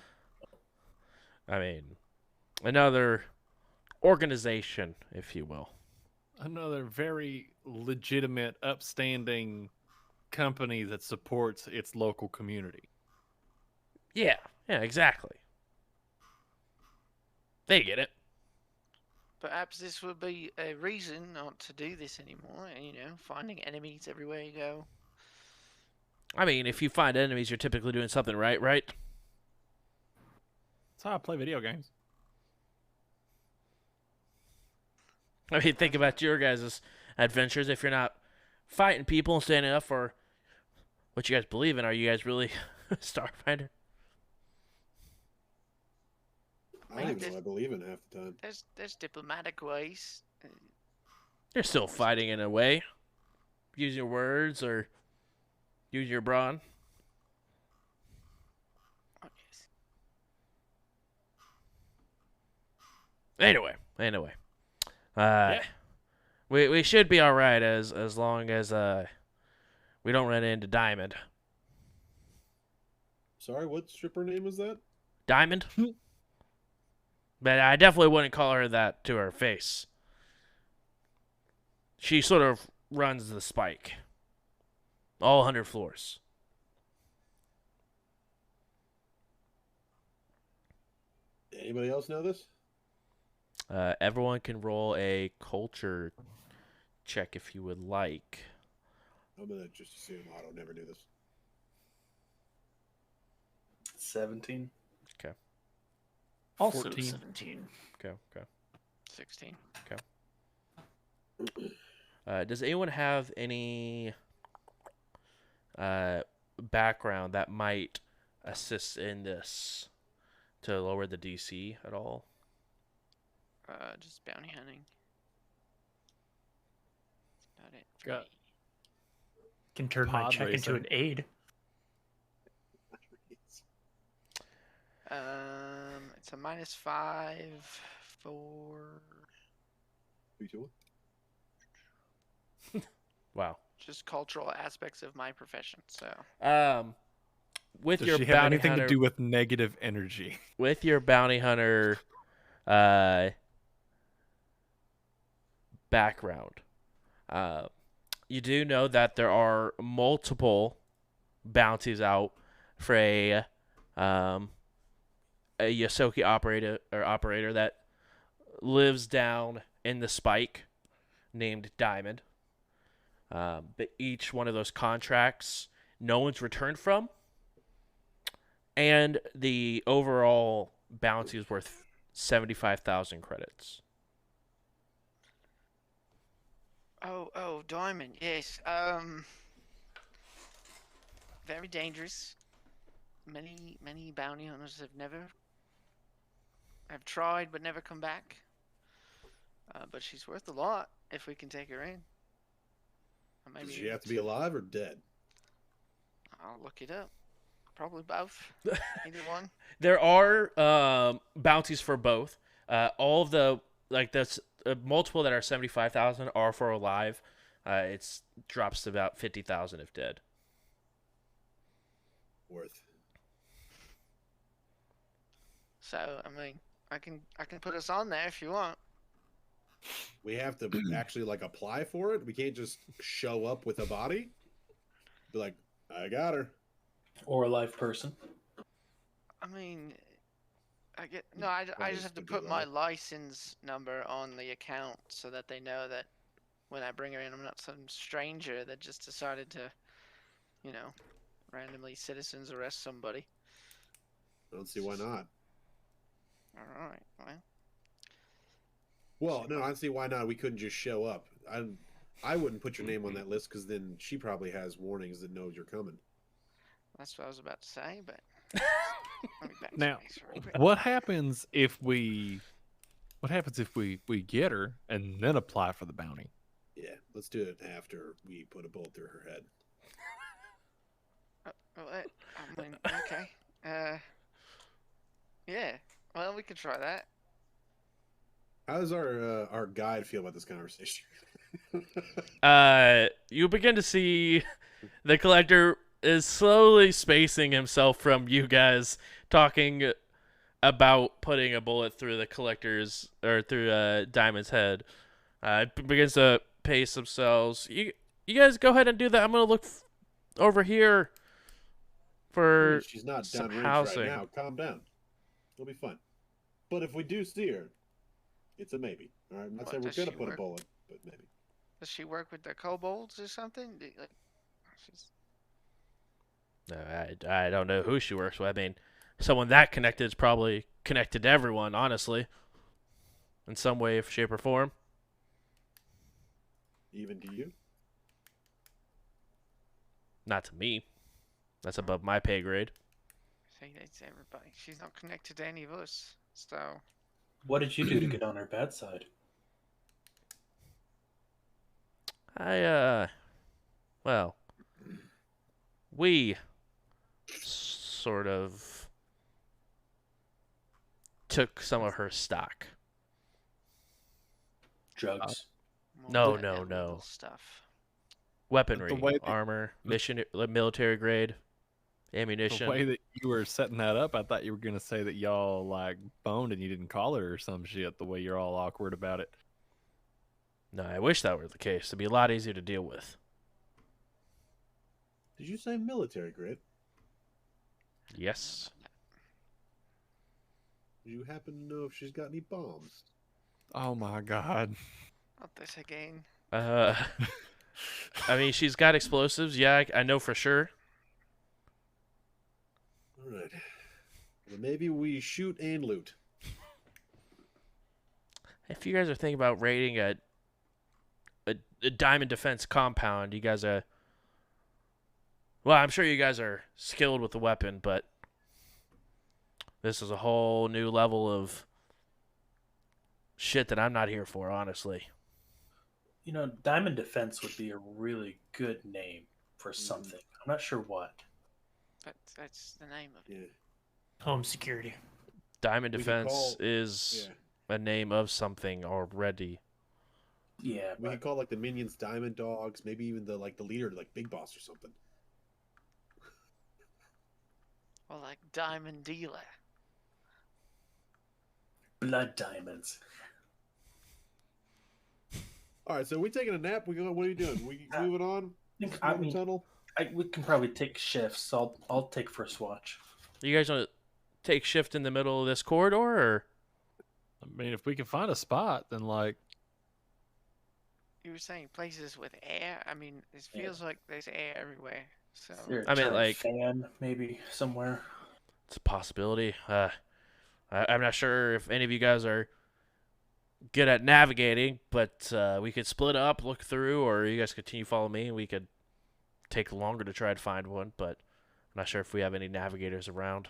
I mean, another organization, if you will. another very legitimate, upstanding company that supports its local community. Yeah, exactly. They get it. Perhaps this would be a reason not to do this anymore. You know, finding enemies everywhere you go. I mean, if you find enemies, you're typically doing something right, right? That's how I play video games. I mean, think about your guys' adventures. If you're not fighting people and standing up for what you guys believe in, are you guys really Starfinder? I don't even know what I believe in half the time. There's diplomatic ways. You're still fighting in a way. Use your words or use your brawn. Oh, yes. Anyway. We should be all right as long as we don't run into Diamond. Sorry, what stripper name was that? Diamond? But I definitely wouldn't call her that to her face. She sort of runs the spike. All 100 floors. Anybody else know this? Everyone can roll a culture check if you would like. I'm gonna just assume Otto never knew this. 17. Also 14. 17. Okay. 16. Does anyone have any background that might assist in this to lower the DC at all? Just bounty hunting. That's about it. for Got- me. Can turn my Pod check into an racing. aid. It's a -5 for Three, two, one. Wow. just cultural aspects of my profession. So With Does your she have bounty anything hunter, to do with negative energy? with your bounty hunter, background, you do know that there are multiple bounties out for a Yosoki operator that lives down in the spike named Diamond. But each one of those contracts, no one's returned from, and the overall bounty is worth 75,000 credits. oh, Diamond, yes. Very dangerous. Many bounty hunters have tried but never come back. But she's worth a lot if we can take her in. Or Does maybe she have to be alive or dead? I'll look it up. Probably both. Either one. There are bounties for both. All of the that's multiple that are 75,000 are for alive. It drops to about 50,000 if dead. Worth. So I mean, I can put us on there if you want. We have to actually like apply for it. We can't just show up with a body. Be like, I got her. Or a live person. I mean, I Probably just have to still do put my that. license number on the account so that they know that when I bring her in, I'm not some stranger that just decided to, randomly citizens arrest somebody. I don't see why not. All right, well, Well, no, I don't see why not. We couldn't just show up. I wouldn't put your name on that list because then she probably has warnings that knows you're coming. that's what I was about to say, but let me backspace Now, real quick. what happens if we get her and then apply for the bounty? Yeah, let's do it after we put a bullet through her head. I mean, okay. Yeah. Well, we could try that. How does our guide feel about this conversation? You begin to see the collector is slowly spacing himself from you guys talking about putting a bullet through the collector's or through Diamond's head. Begins to pace themselves. You guys go ahead and do that. I'm gonna look over here for She's not some downrange housing. right now. Calm down. It'll be fun. But if we do steer, it's a maybe. All right, I'm not What, saying we're does gonna she put a work? bullet, but maybe. Does she work with the kobolds or something? Like, she's... No, I don't know who she works with. I mean, someone that connected is probably connected to everyone, honestly, in some way, shape, or form. Even to you? Not to me. That's above my pay grade. I think that's everybody. She's not connected to any of us, so... What did you do to get on her bad side? Well, we sort of took some of her stock. Drugs. more No, of that no, illegal no. Stuff. Weaponry, way that- armor, military grade, The ammunition. way that you were setting that up, I thought you were gonna say that y'all like boned and you didn't call her or some shit. The way you're all awkward about it. No, I wish that were the case. It'd be a lot easier to deal with. Did you say military grade? Yes. Do you happen to know if she's got any bombs? Oh my god. Not this again. I mean, she's got explosives. Yeah, I know for sure. All right. Well, maybe we shoot and loot. If you guys are thinking about raiding a diamond defense compound, you guys are... Well, I'm sure you guys are skilled with the weapon, but this is a whole new level of shit that I'm not here for, honestly. You know, Diamond Defense would be a really good name for something. I'm not sure what. But that's the name of it. Yeah. Home security. Diamond We could defense call- is Yeah. a name of something already. Yeah, We could but call like the minions diamond dogs, maybe even the leader, like Big Boss or something. Or like Diamond Dealer. Blood Diamonds. All right, so we taking a nap? We going? What are you doing? We moving on? I Through the mean, tunnel. we can probably take shifts. I'll take first watch. You guys want to take shift in the middle of this corridor, or I mean, if we can find a spot, then like, You were saying places with air? I mean, it Yeah. feels like there's air everywhere. So There a I mean, giant like- fan maybe somewhere. it's a possibility. I'm not sure if any of you guys are good at navigating, but we could split up, look through, or you guys continue follow me, and we could take longer to try to find one. But I'm not sure if we have any navigators around.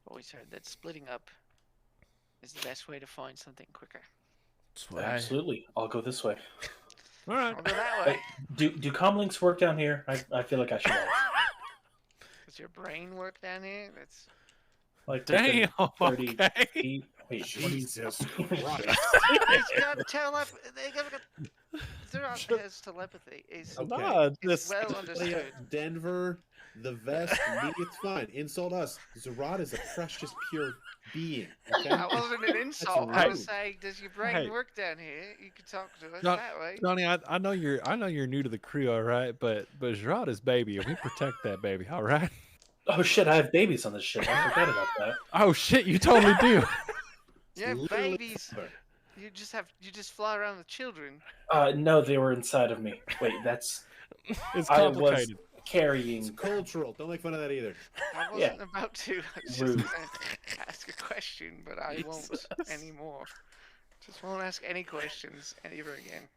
always heard that splitting up is the best way to find something quicker. That's what Absolutely. I'll go this way. all right. I'll go that way. Do comlinks work down here? I feel like I should ask. Does your brain work down here? That's Like Damn. 30 Okay. feet. Wait, Jesus what Christ. it's got telepathy. Zero has telepathy. Is Okay. Nah, it's this- well Leah, understood. Denver, the vest, me, it's fine. Insult us. Zarad is a precious, pure being. Okay? That wasn't an insult. I was rude. saying, does your brain Hey. work down here? You can talk to us No, that way. Johnny, I know you're new to the crew, all right, but Gerard is baby, and we protect that baby, all right. Oh shit! I have babies on this ship. I forgot about that. Oh shit, you totally do. Yeah, Literally babies. clever. You just fly around with children. No, they were inside of me. Wait, that's It's I was complicated. It's carrying. cultural. Don't make fun of that either. I Yeah. wasn't about to. I was just Rude. gonna ask a question, but I won't anymore. Just won't ask any questions ever again.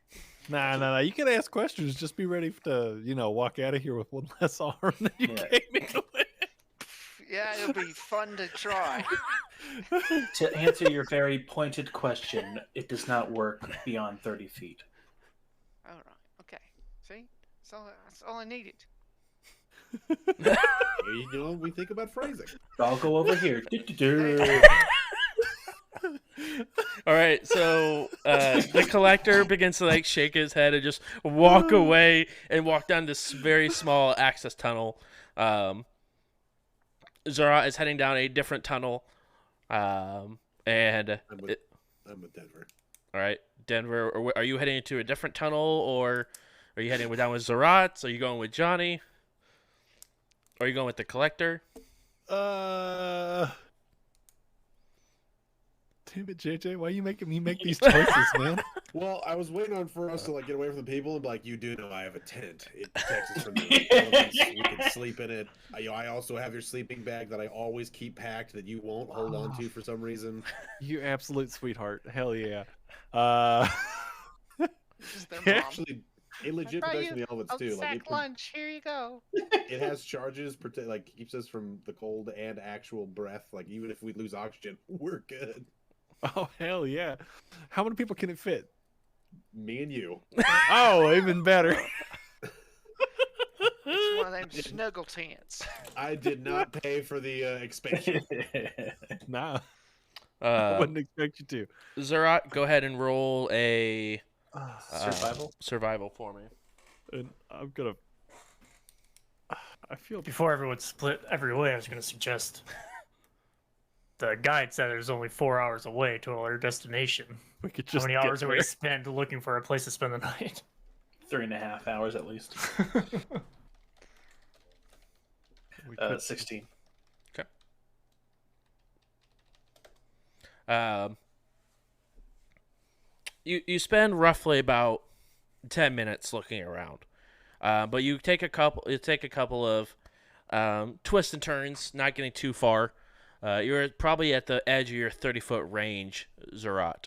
Nah. You can ask questions. Just be ready to, walk out of here with one less arm than you Yeah. came in with. Yeah, it'll be fun to try. To answer your very pointed question, it does not work beyond 30 feet. All right. Okay. See, that's all I needed. We think about phrasing. I'll go over here. All right, so the collector begins to like shake his head and just walk away and walk down this very small access tunnel. Zara is heading down a different tunnel, and I'm with Denver. All right, Denver. Are you heading into a different tunnel, or are you heading down with Zerat? Are you going with Johnny? Or are you going with the collector? Damn it, JJ, why are you making me make these choices, man? Well, I was waiting for us to like get away from the people and be like, you do know I have a tent. It protects us from the elements. We can sleep in it. I also have your sleeping bag that I always keep packed that you won't hold on to for some reason. You absolute sweetheart. Hell yeah. Just their Yeah, mom. Actually, it legit brought protects you from the elements a too. Like sack lunch. Here you go. it has charges, like keeps us from the cold and actual breath. Like even if we lose oxygen, we're good. Oh, hell yeah. How many people can it fit? Me and you. Oh, even better. It's one of them snuggle tents. I did not pay for the expansion. Nah, I Uh, wouldn't expect you to. Zerat, go ahead and roll a Survival? survival for me. And I'm gonna. I feel. Before everyone split every way, I was going to suggest the guide said there's only 4 hours away to our destination. We could How just. many get hours do we there. spend looking for a place to spend the night? 3.5 hours at least. We could- 16. You spend roughly about 10 minutes looking around, but you take a couple of twists and turns, not getting too far. You're probably at the edge of your 30-foot range, Zerat.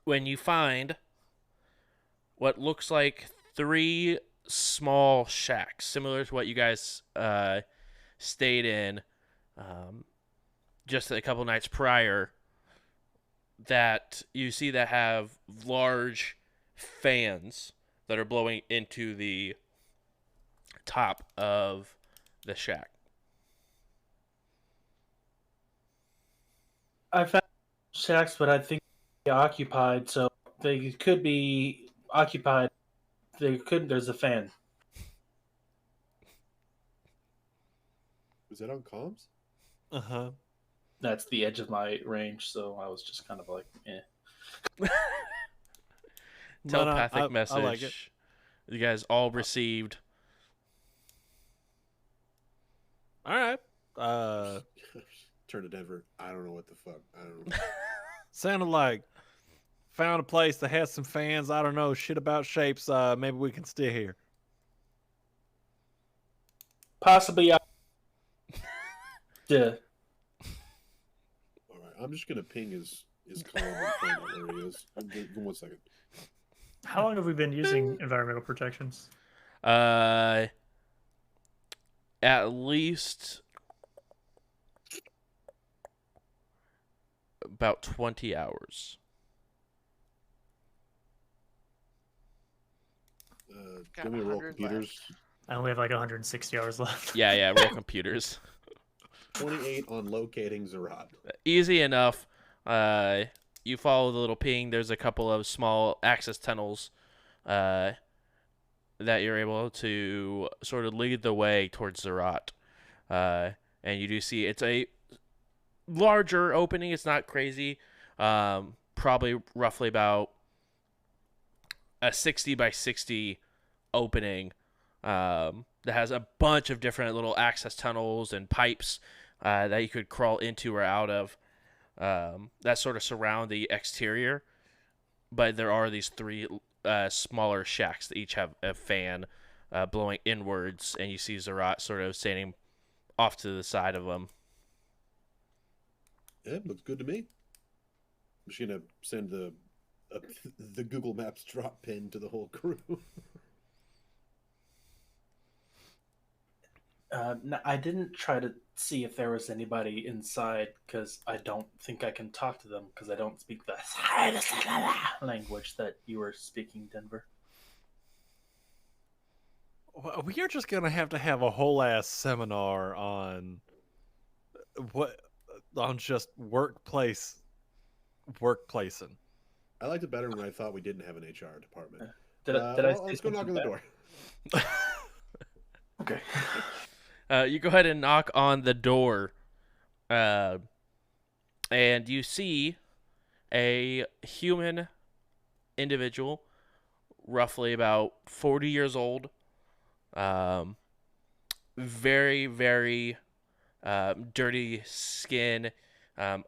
When you find what looks like 3 small shacks, similar to what you guys stayed in just a couple nights prior, that you see that have large fans that are blowing into the top of the shack. I found shacks, but I think they're occupied, so they could be occupied. They could. There's a fan. Was that on comms? Uh-huh. That's the edge of my range, so I was just kind of like, eh. Telepathic I message. like it. You guys all received. All right. Turn to Denver. I don't know what the fuck. I don't know. Sounded like found a place that has some fans. I don't know shit about shapes. Maybe we can stay here. Possibly. Yeah. All right, I'm just gonna ping his column and find out where he is. Give him 1 second. How long have we been using environmental protections? At least about 20 hours. Got Give me a roll 100 computers. I only have like 160 hours left. Yeah, roll computers. 28 on locating Zerat. Easy enough. You follow the little ping. There's a couple of small access tunnels that you're able to sort of lead the way towards Zerat. And you do see it's a larger opening. It's not crazy. Probably roughly about a 60 by 60 opening that has a bunch of different little access tunnels and pipes that you could crawl into or out of that sort of surround the exterior. But there are these 3 smaller shacks that each have a fan blowing inwards, and you see Zerat sort of standing off to the side of them. Yeah, looks good to me. I'm just gonna send the Google Maps drop pin to the whole crew. No, I didn't try to see if there was anybody inside because I don't think I can talk to them because I don't speak the language that you were speaking, Denver. Well, we are just gonna have to have a whole ass seminar on just workplacing. I liked it better when I thought we didn't have an HR department. Did I say Let's go knock on something the bad? door. Okay. You go ahead and knock on the door, and you see a human individual, roughly about 40 years old. Very, very dirty skin.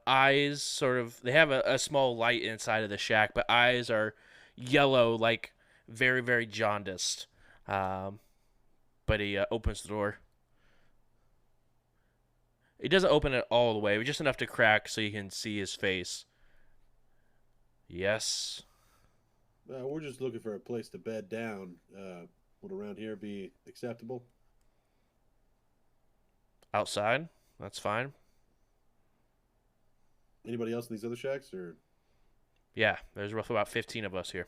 Eyes sort of, they have a small light inside of the shack, but eyes are yellow, like very, very jaundiced. But he opens the door. He doesn't open it all the way, but just enough to crack so you can see his face. Yes. We're just looking for a place to bed down. Would around here be acceptable? Outside? That's fine. Anybody else in these other shacks, or? Yeah, there's roughly about 15 of us here.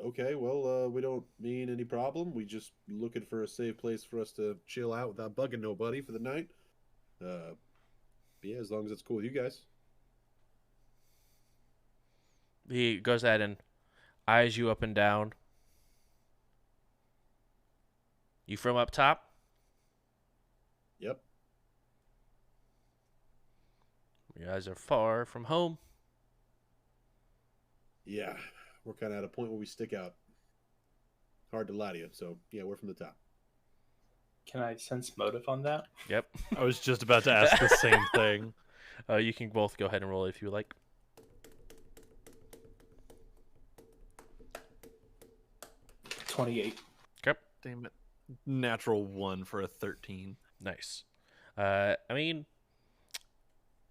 Okay, well, we don't mean any problem. We just looking for a safe place for us to chill out without bugging nobody for the night. Yeah, as long as it's cool with you guys. He goes ahead and eyes you up and down. You from up top? Yep. You guys are far from home. Yeah, we're kind of at a point where we stick out. Hard to lie to you. So, yeah, we're from the top. Can I sense motive on that? Yep. I was just about to ask the same thing. You can both go ahead and roll if you like. 28. Okay. Damn it. Natural 1 for a 13. Nice. I mean,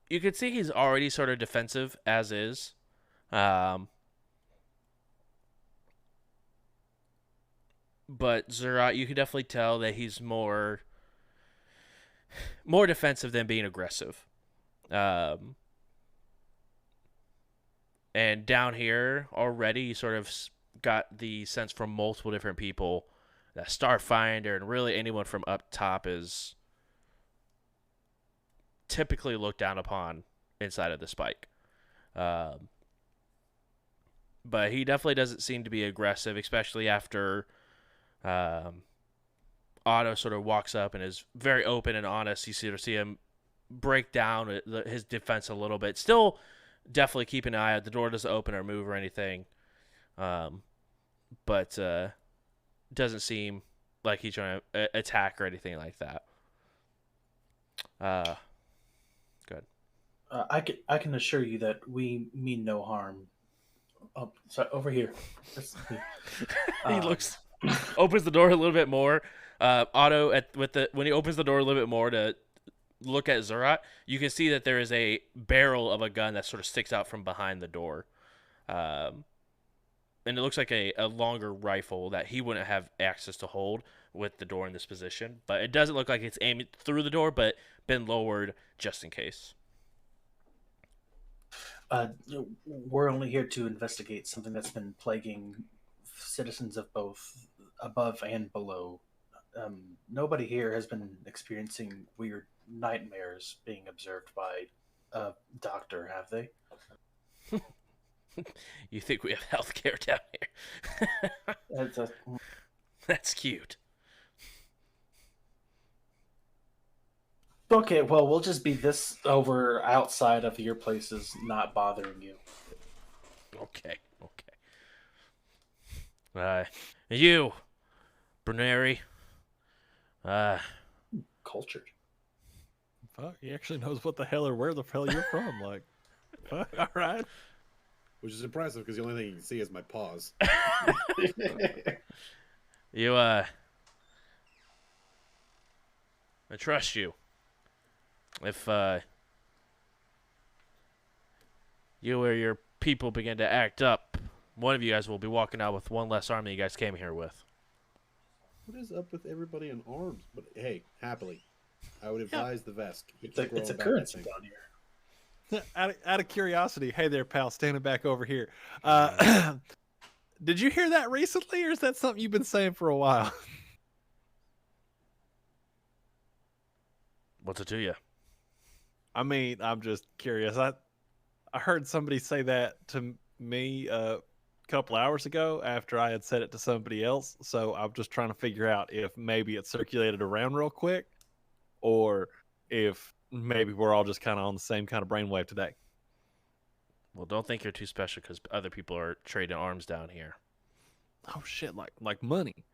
you could see he's already sort of defensive as is. But Zerat, you can definitely tell that he's more defensive than being aggressive. And down here already, you sort of got the sense from multiple different people that Starfinder and really anyone from up top is typically looked down upon inside of the Spike. But he definitely doesn't seem to be aggressive, especially after Otto sort of walks up and is very open and honest. You sort of see him break down his defense a little bit. Still definitely keep an eye out. The door doesn't open or move or anything. But doesn't seem like he's trying to attack or anything like that. Good. I can assure you that we mean no harm. Oh, sorry, over here. He opens the door a little bit more. Otto when he opens the door a little bit more to look at Zerat, you can see that there is a barrel of a gun that sort of sticks out from behind the door. And it looks like a longer rifle that he wouldn't have access to hold with the door in this position. But it doesn't look like it's aimed through the door, but been lowered just in case. We're only here to investigate something that's been plaguing citizens of both above and below. Nobody here has been experiencing weird nightmares being observed by a doctor, have they? You think we have healthcare down here? That's cute. Okay, well, we'll just be this over outside of your places, not bothering you. Okay. You, Bruneri. Cultured. Fuck, he actually knows what the hell or where the hell you're from. Like, fuck, all right. Which is impressive because the only thing you can see is my paws. You, I trust you. If, you or your people begin to act up, one of you guys will be walking out with one less arm than you guys came here with. What is up with everybody in arms? But hey, happily, I would advise the Vesk. It's a currency down here. Out of curiosity, hey there, pal, standing back over here. Did you hear that recently, or is that something you've been saying for a while? What's it to you? I mean, I'm just curious. I heard somebody say that to me a couple hours ago after I had said it to somebody else. So I'm just trying to figure out if maybe it circulated around real quick, or if maybe we're all just kind of on the same kind of brainwave today. Well, don't think you're too special because other people are trading arms down here. Oh shit, like money.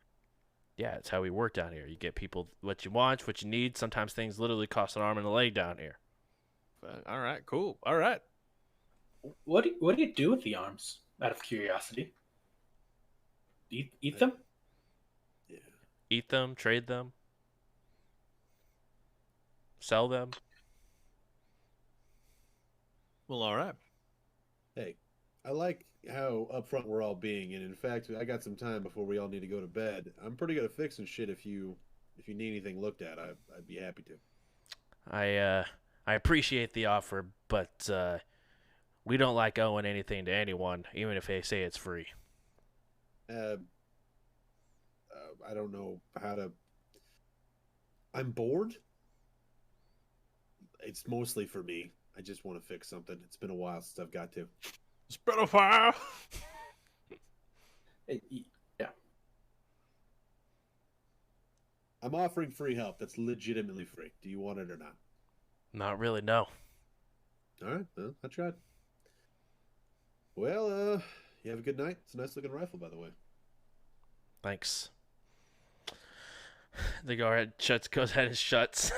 Yeah, it's how we work down here. You get people what you want, what you need. Sometimes things literally cost an arm and a leg down here. All right, cool. All right. What do you do with the arms? Out of curiosity, eat them? Yeah. Eat them, trade them, sell them. Well, all right. Hey, I like how upfront we're all being, and in fact, I got some time before we all need to go to bed. I'm pretty good at fixing shit. If you need anything looked at, I'd be happy to. I appreciate the offer, but we don't like owing anything to anyone, even if they say it's free. I don't know how to. I'm bored. It's mostly for me. I just want to fix something. It's been a while since I've got to. Spread a fire. Yeah. I'm offering free help. That's legitimately free. Do you want it or not? Not really, no. All right, well, I tried. Well, you have a good night. It's a nice looking rifle, by the way. Thanks. The guard goes ahead and shuts.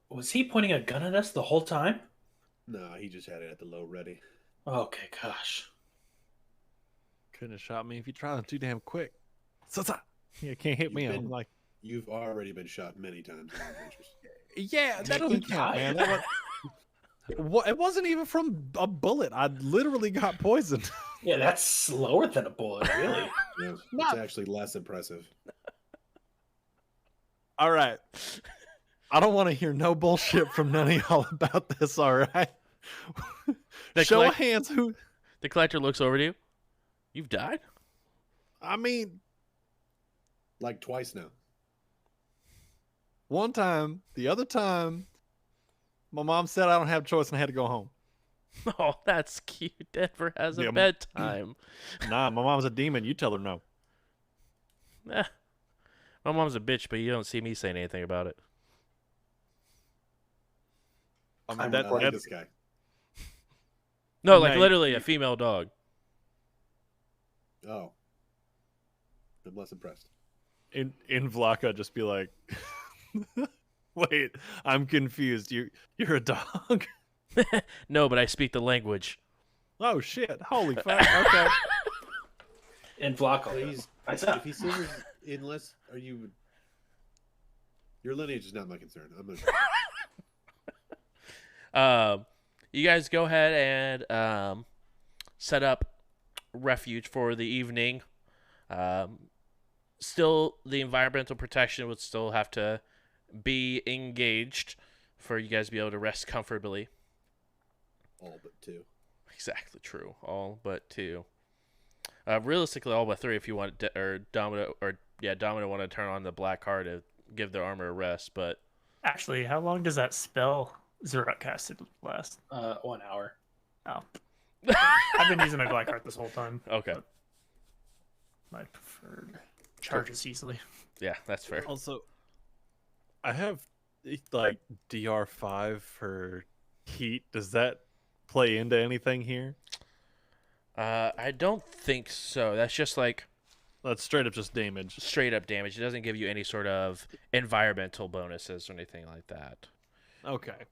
Was he pointing a gun at us the whole time? No, he just had it at the low ready. Okay, gosh. Couldn't have shot me if you tried too damn quick. You can't hit You've me. been- I'm like, You've already been shot many times in adventures. yeah, that Did doesn't you count, die? man. That it wasn't even from a bullet. I literally got poisoned. Yeah, that's slower than a bullet, really. Yeah, it's Not- actually less impressive. All right. I don't want to hear no bullshit from none of y'all about this, all right? Show of hands who... The collector looks over to you. You've died? I mean, Like twice now. one time, the other time, my mom said I don't have a choice and I had to go home. Oh, that's cute. Denver has a Yeah, bedtime. Nah, my mom's a demon. You tell her no. Eh. My mom's a bitch, but you don't see me saying anything about it. I mean, I'm that, I like that's this guy. No, like Mate, literally a female dog. Oh. I'm less impressed. in Vlaka just be like, wait, I'm confused. You're a dog? No, but I speak the language. Oh shit! Holy fuck! Okay. In Vlaco. Please, What's if up? he says unless are you your lineage is not my concern. I'm gonna You guys go ahead and set up refuge for the evening. Still, the environmental protection would still have to be engaged for you guys to be able to rest comfortably. all but two. Exactly true. All but two. Realistically, all but three if you want, Domino want to turn on the black card to give their armor a rest, but Actually, how long does that spell Zurot casted last? 1 hour. Oh. I've been using my black card this whole time. okay. My preferred charges easily. Yeah, that's fair. Also, I have like DR5 for heat. Does that play into anything here? I don't think so. That's just like That's straight up just damage. straight up damage. It doesn't give you any sort of environmental bonuses or anything like that. Okay.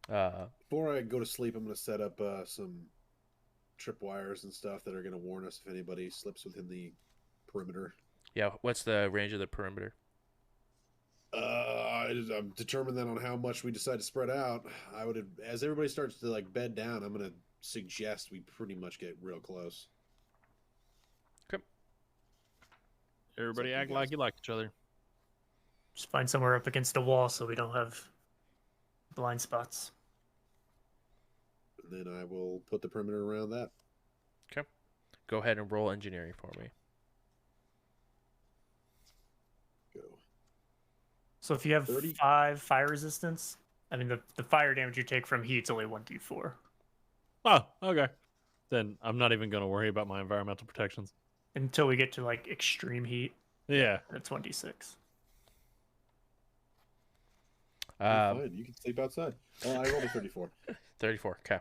Before I go to sleep, I'm gonna set up some tripwires and stuff that are gonna warn us if anybody slips within the perimeter. Yeah, what's the range of the perimeter? I'm determined that on how much we decide to spread out. I would, as everybody starts to like bed down, I'm gonna suggest we pretty much get real close. Everybody Something act goes. like you like each other. Just find somewhere up against a wall so we don't have blind spots. And then I will put the perimeter around that. Go ahead and roll engineering for me. Go. So if you have 30? 5 fire resistance, I mean the fire damage you take from heat's only 1d4. Oh, okay. Then I'm not even going to worry about my environmental protections. Until we get to like extreme heat, Yeah. and it's 1d6. Fine. You can sleep outside. I rolled a 34. 34. Okay.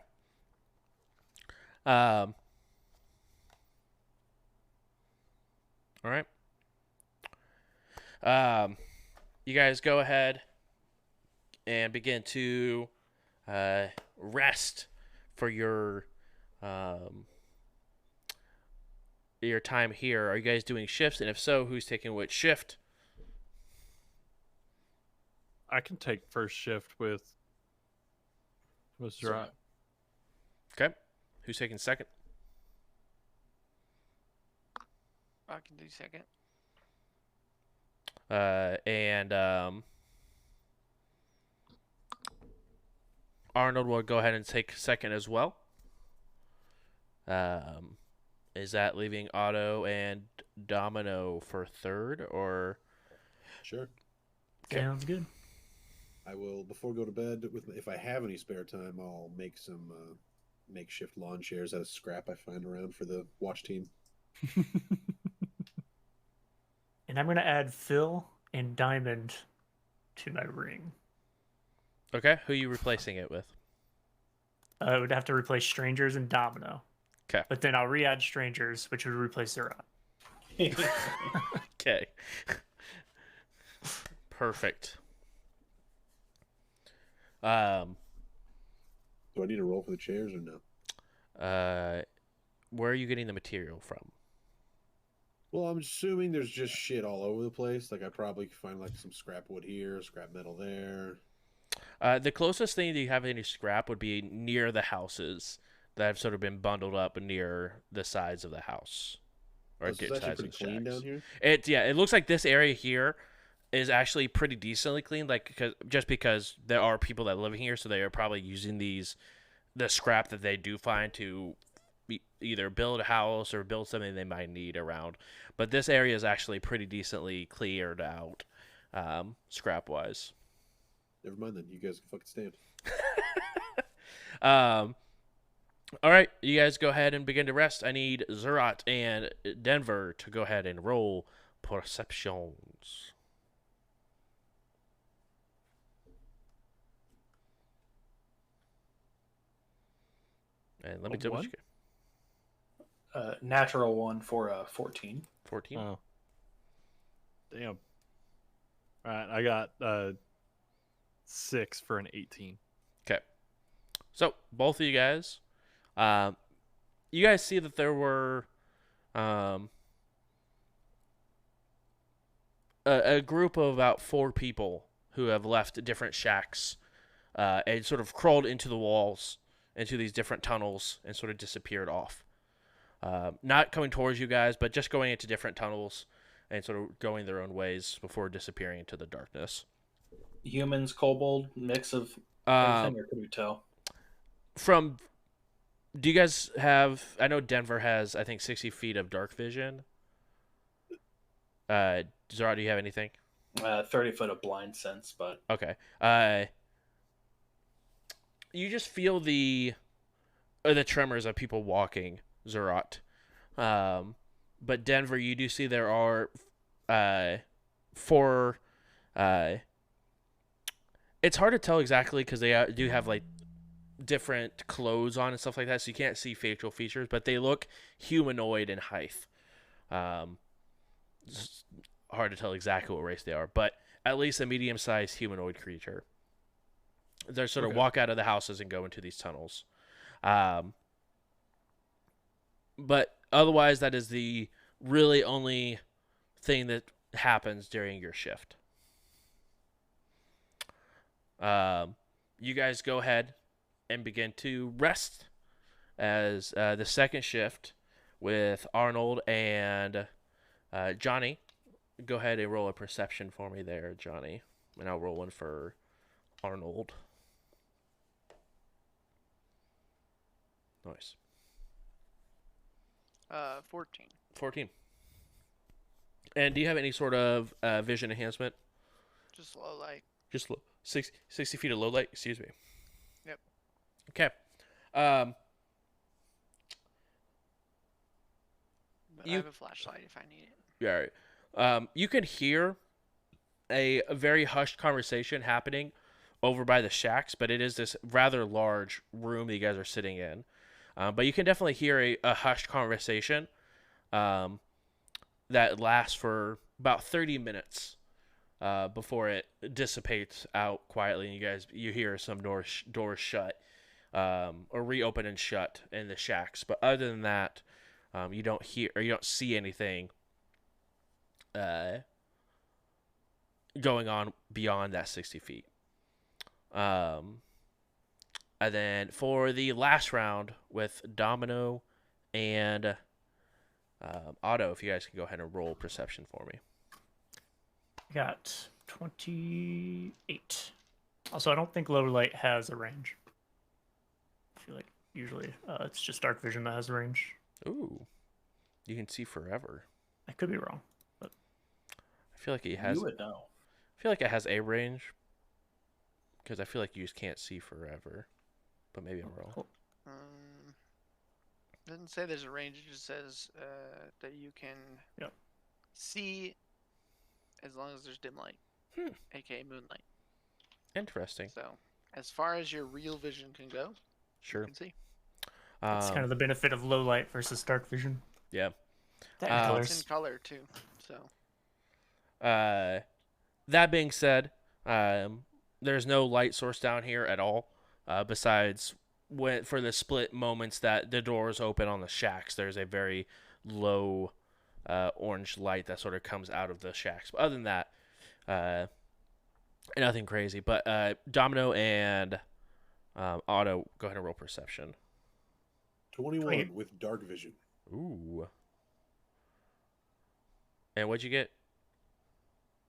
All right. You guys go ahead and begin to rest for your time here. Are you guys doing shifts? And if so, who's taking which shift? I can take first shift with Zerat. Okay. Who's taking second? I can do second. And Arnold will go ahead and take second as well. Is that leaving Otto and Domino for third, or? Sure. Okay. Sounds good. I will, before I go to bed, if I have any spare time, I'll make some makeshift lawn chairs out of scrap I find around for the watch team. And I'm going to add Phil and Diamond to my ring. Okay. Who are you replacing it with? I would have to replace Strangers and Domino. Okay. But then I'll re-add Strangers, which would replace Zerat. Okay. Perfect. Do I need to roll for the chairs or no? Where are you getting the material from? Well, I'm assuming there's just shit all over the place. Like I probably could find like some scrap wood here, scrap metal there. The closest thing that you have any scrap would be near the houses that have sort of been bundled up near the sides of the house. Or It's actually sides pretty of the clean shacks. down here. It looks like this area here is actually pretty decently clean, like because there are people that live here, so they are probably using the scrap that they do find to either build a house or build something they might need around. But this area is actually pretty decently cleared out, scrap wise. Never mind then. You guys can fucking stand. All right, you guys go ahead and begin to rest. I need Zerat and Denver to go ahead and roll perceptions. And let me double check. Natural one for 14. 14. Oh. Damn. All right, I got 6 for an 18. Okay. So both of you guys see that there were a group of about 4 people who have left different shacks and sort of crawled into the walls, into these different tunnels, and sort of disappeared off. Not coming towards you guys, but just going into different tunnels and sort of going their own ways before disappearing into the darkness. Humans, kobold, mix of everything, or could we tell? Do you guys have? I know Denver has, I think, 60 feet of dark vision. Zara, do you have anything? 30 foot of blind sense, but Okay. You just feel the tremors of people walking, Zerat. But Denver, you do see there are 4. It's hard to tell exactly because they do have like different clothes on and stuff like that, so you can't see facial features, but they look humanoid in height. It's hard to tell exactly what race they are, but at least a medium-sized humanoid creature. They sort of walk out of the houses and go into these tunnels. But otherwise, that is the really only thing that happens during your shift. You guys go ahead and begin to rest as the second shift with Arnold and Johnny. Go ahead and roll a perception for me there, Johnny. And I'll roll one for Arnold. Nice. 14. 14. And do you have any sort of vision enhancement? Just low light. Just 60 feet of low light? Excuse me. Yep. Okay. But I have a flashlight if I need it. Yeah, all right. You can hear a very hushed conversation happening over by the shacks, but it is this rather large room that you guys are sitting in. But you can definitely hear a hushed conversation that lasts for about 30 minutes before it dissipates out quietly, and you hear some doors shut or reopen and shut in the shacks. But other than that, you don't hear or you don't see anything going on beyond that 60 feet. And then for the last round with Domino and Otto, if you guys can go ahead and roll perception for me. Got 28. Also, I don't think low light has a range. I feel like usually it's just dark vision that has a range. Ooh, you can see forever. I could be wrong, but I feel like it has. You would know. I feel like it has a range because I feel like you just can't see forever. But maybe I'm wrong. Doesn't say there's a range. It just says that you can see as long as there's dim light, aka moonlight. Interesting. So, as far as your real vision can go, Sure. you can see. it's kind of the benefit of low light versus dark vision. Yeah. It's in color too. So. That being said, there's no light source down here at all. Besides for the split moments that the doors open on the shacks, there's a very low orange light that sort of comes out of the shacks. But other than that, nothing crazy. But Domino and Otto, go ahead and roll perception. 21 with dark vision. Ooh. And what'd you get?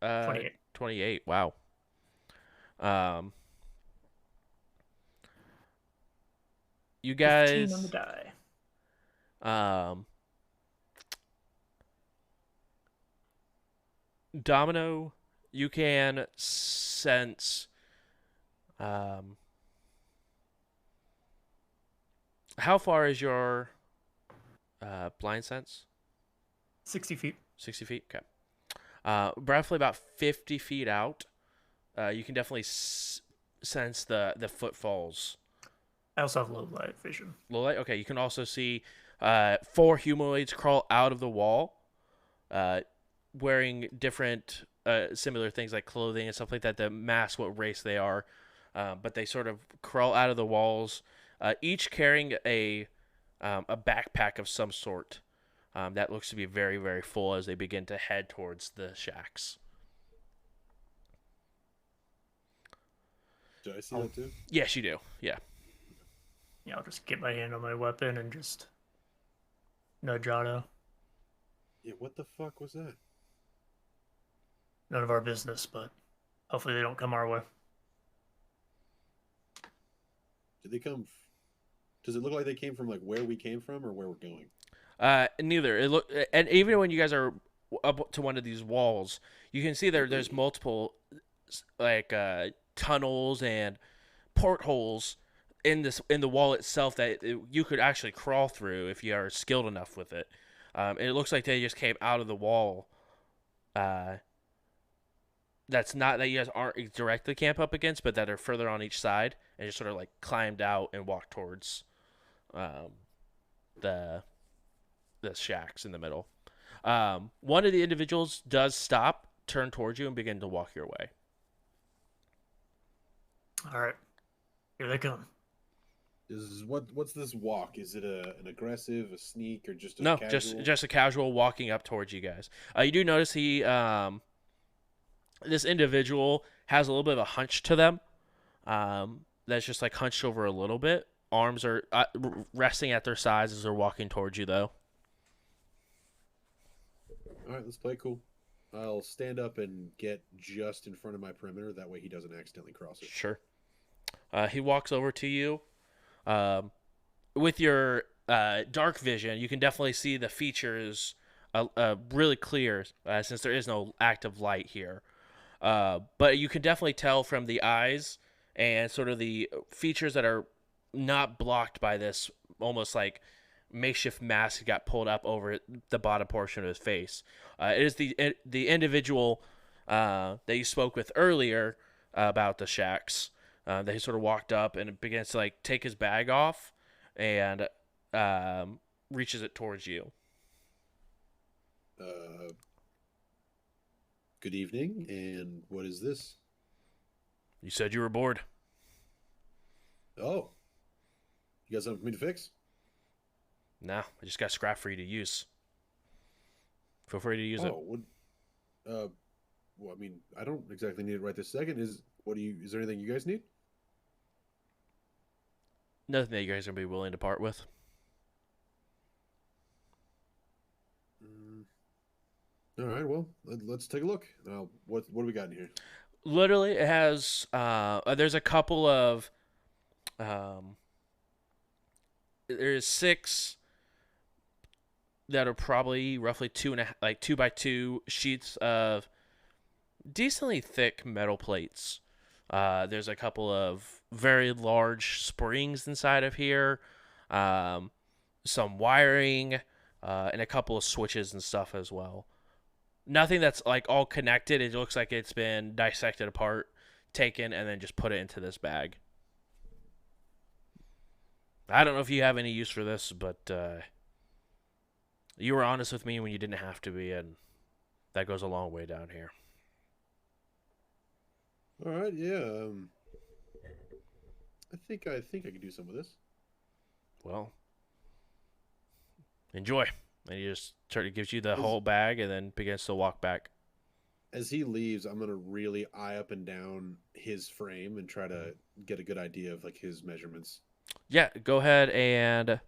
28. 28. Wow. You 15 guys, on the die. Domino, you can sense, how far is your blind sense? 60 feet. 60 feet? Okay. Roughly about 50 feet out, you can definitely sense the footfalls. I also have low light vision. Low light? Okay, you can also see 4 humanoids crawl out of the wall, wearing different similar things like clothing and stuff like that that mask what race they are. But they sort of crawl out of the walls, each carrying a backpack of some sort that looks to be very, very full as they begin to head towards the shacks. Do I see that too? Yes, you do. Yeah. Yeah, I'll just get my hand on my weapon and just nudge Otto. Yeah, what the fuck was that? None of our business, but hopefully they don't come our way. Did they come? Does it look like they came from like where we came from or where we're going? Neither. And even when you guys are up to one of these walls, you can see there's multiple like tunnels and portholes in the wall itself that you could actually crawl through if you are skilled enough with it. And it looks like they just came out of the wall. That's not that you guys aren't directly camp up against, but that are further on each side and just sort of like climbed out and walked towards the shacks in the middle. One of the individuals does stop, turn towards you, and begin to walk your way. All right, here they come. What's this walk? Is it an aggressive, a sneak, or just a No, casual? just a casual walking up towards you guys. You do notice this individual has a little bit of a hunch to them. That's just like hunched over a little bit. Arms are resting at their sides as they're walking towards you, though. All right, let's play it cool. I'll stand up and get just in front of my perimeter. That way he doesn't accidentally cross it. Sure. He walks over to you. With your dark vision, you can definitely see the features really clear since there is no active light here. But you can definitely tell from the eyes and sort of the features that are not blocked by this almost like makeshift mask that got pulled up over the bottom portion of his face. It is the individual that you spoke with earlier about the shacks. That he sort of walked up and begins to like take his bag off, and reaches it towards you. Good evening, and what is this? You said you were bored. Oh, you got something for me to fix? No, I just got scrap for you to use. Feel free to use it. Oh, what? Well, I mean, I don't exactly need it right this second. Is there anything you guys need? Nothing that you guys are gonna be willing to part with. All right, well, let's take a look. What do we got in here? Literally, it has. There's a couple of. There's 6 that are probably roughly 2 by 2 sheets of decently thick metal plates. There's a couple of very large springs inside of here, some wiring, and a couple of switches and stuff as well. Nothing that's like all connected. It looks like it's been dissected apart, taken, and then just put it into this bag. I don't know if you have any use for this, but you were honest with me when you didn't have to be, and that goes a long way down here. All right, yeah. I think I could do some of this. Well, enjoy. And he just gives you the whole bag and then begins to walk back. As he leaves, I'm gonna really eye up and down his frame and try to get a good idea of like his measurements. Yeah, go ahead and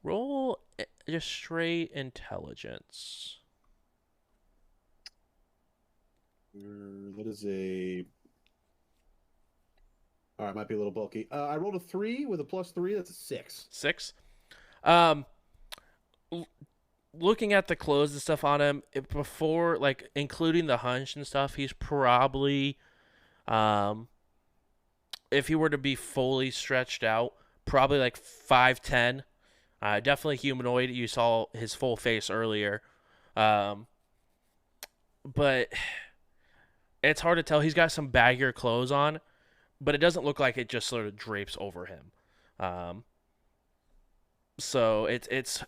roll just straight intelligence. That is a. All right, might be a little bulky. I rolled a 3 with a +3. That's a 6. 6. Looking at the clothes and stuff on him before, like including the hunch and stuff, he's probably, if he were to be fully stretched out, probably like 5'10". Definitely humanoid. You saw his full face earlier, but it's hard to tell. He's got some baggier clothes on, but it doesn't look like it just sort of drapes over him. So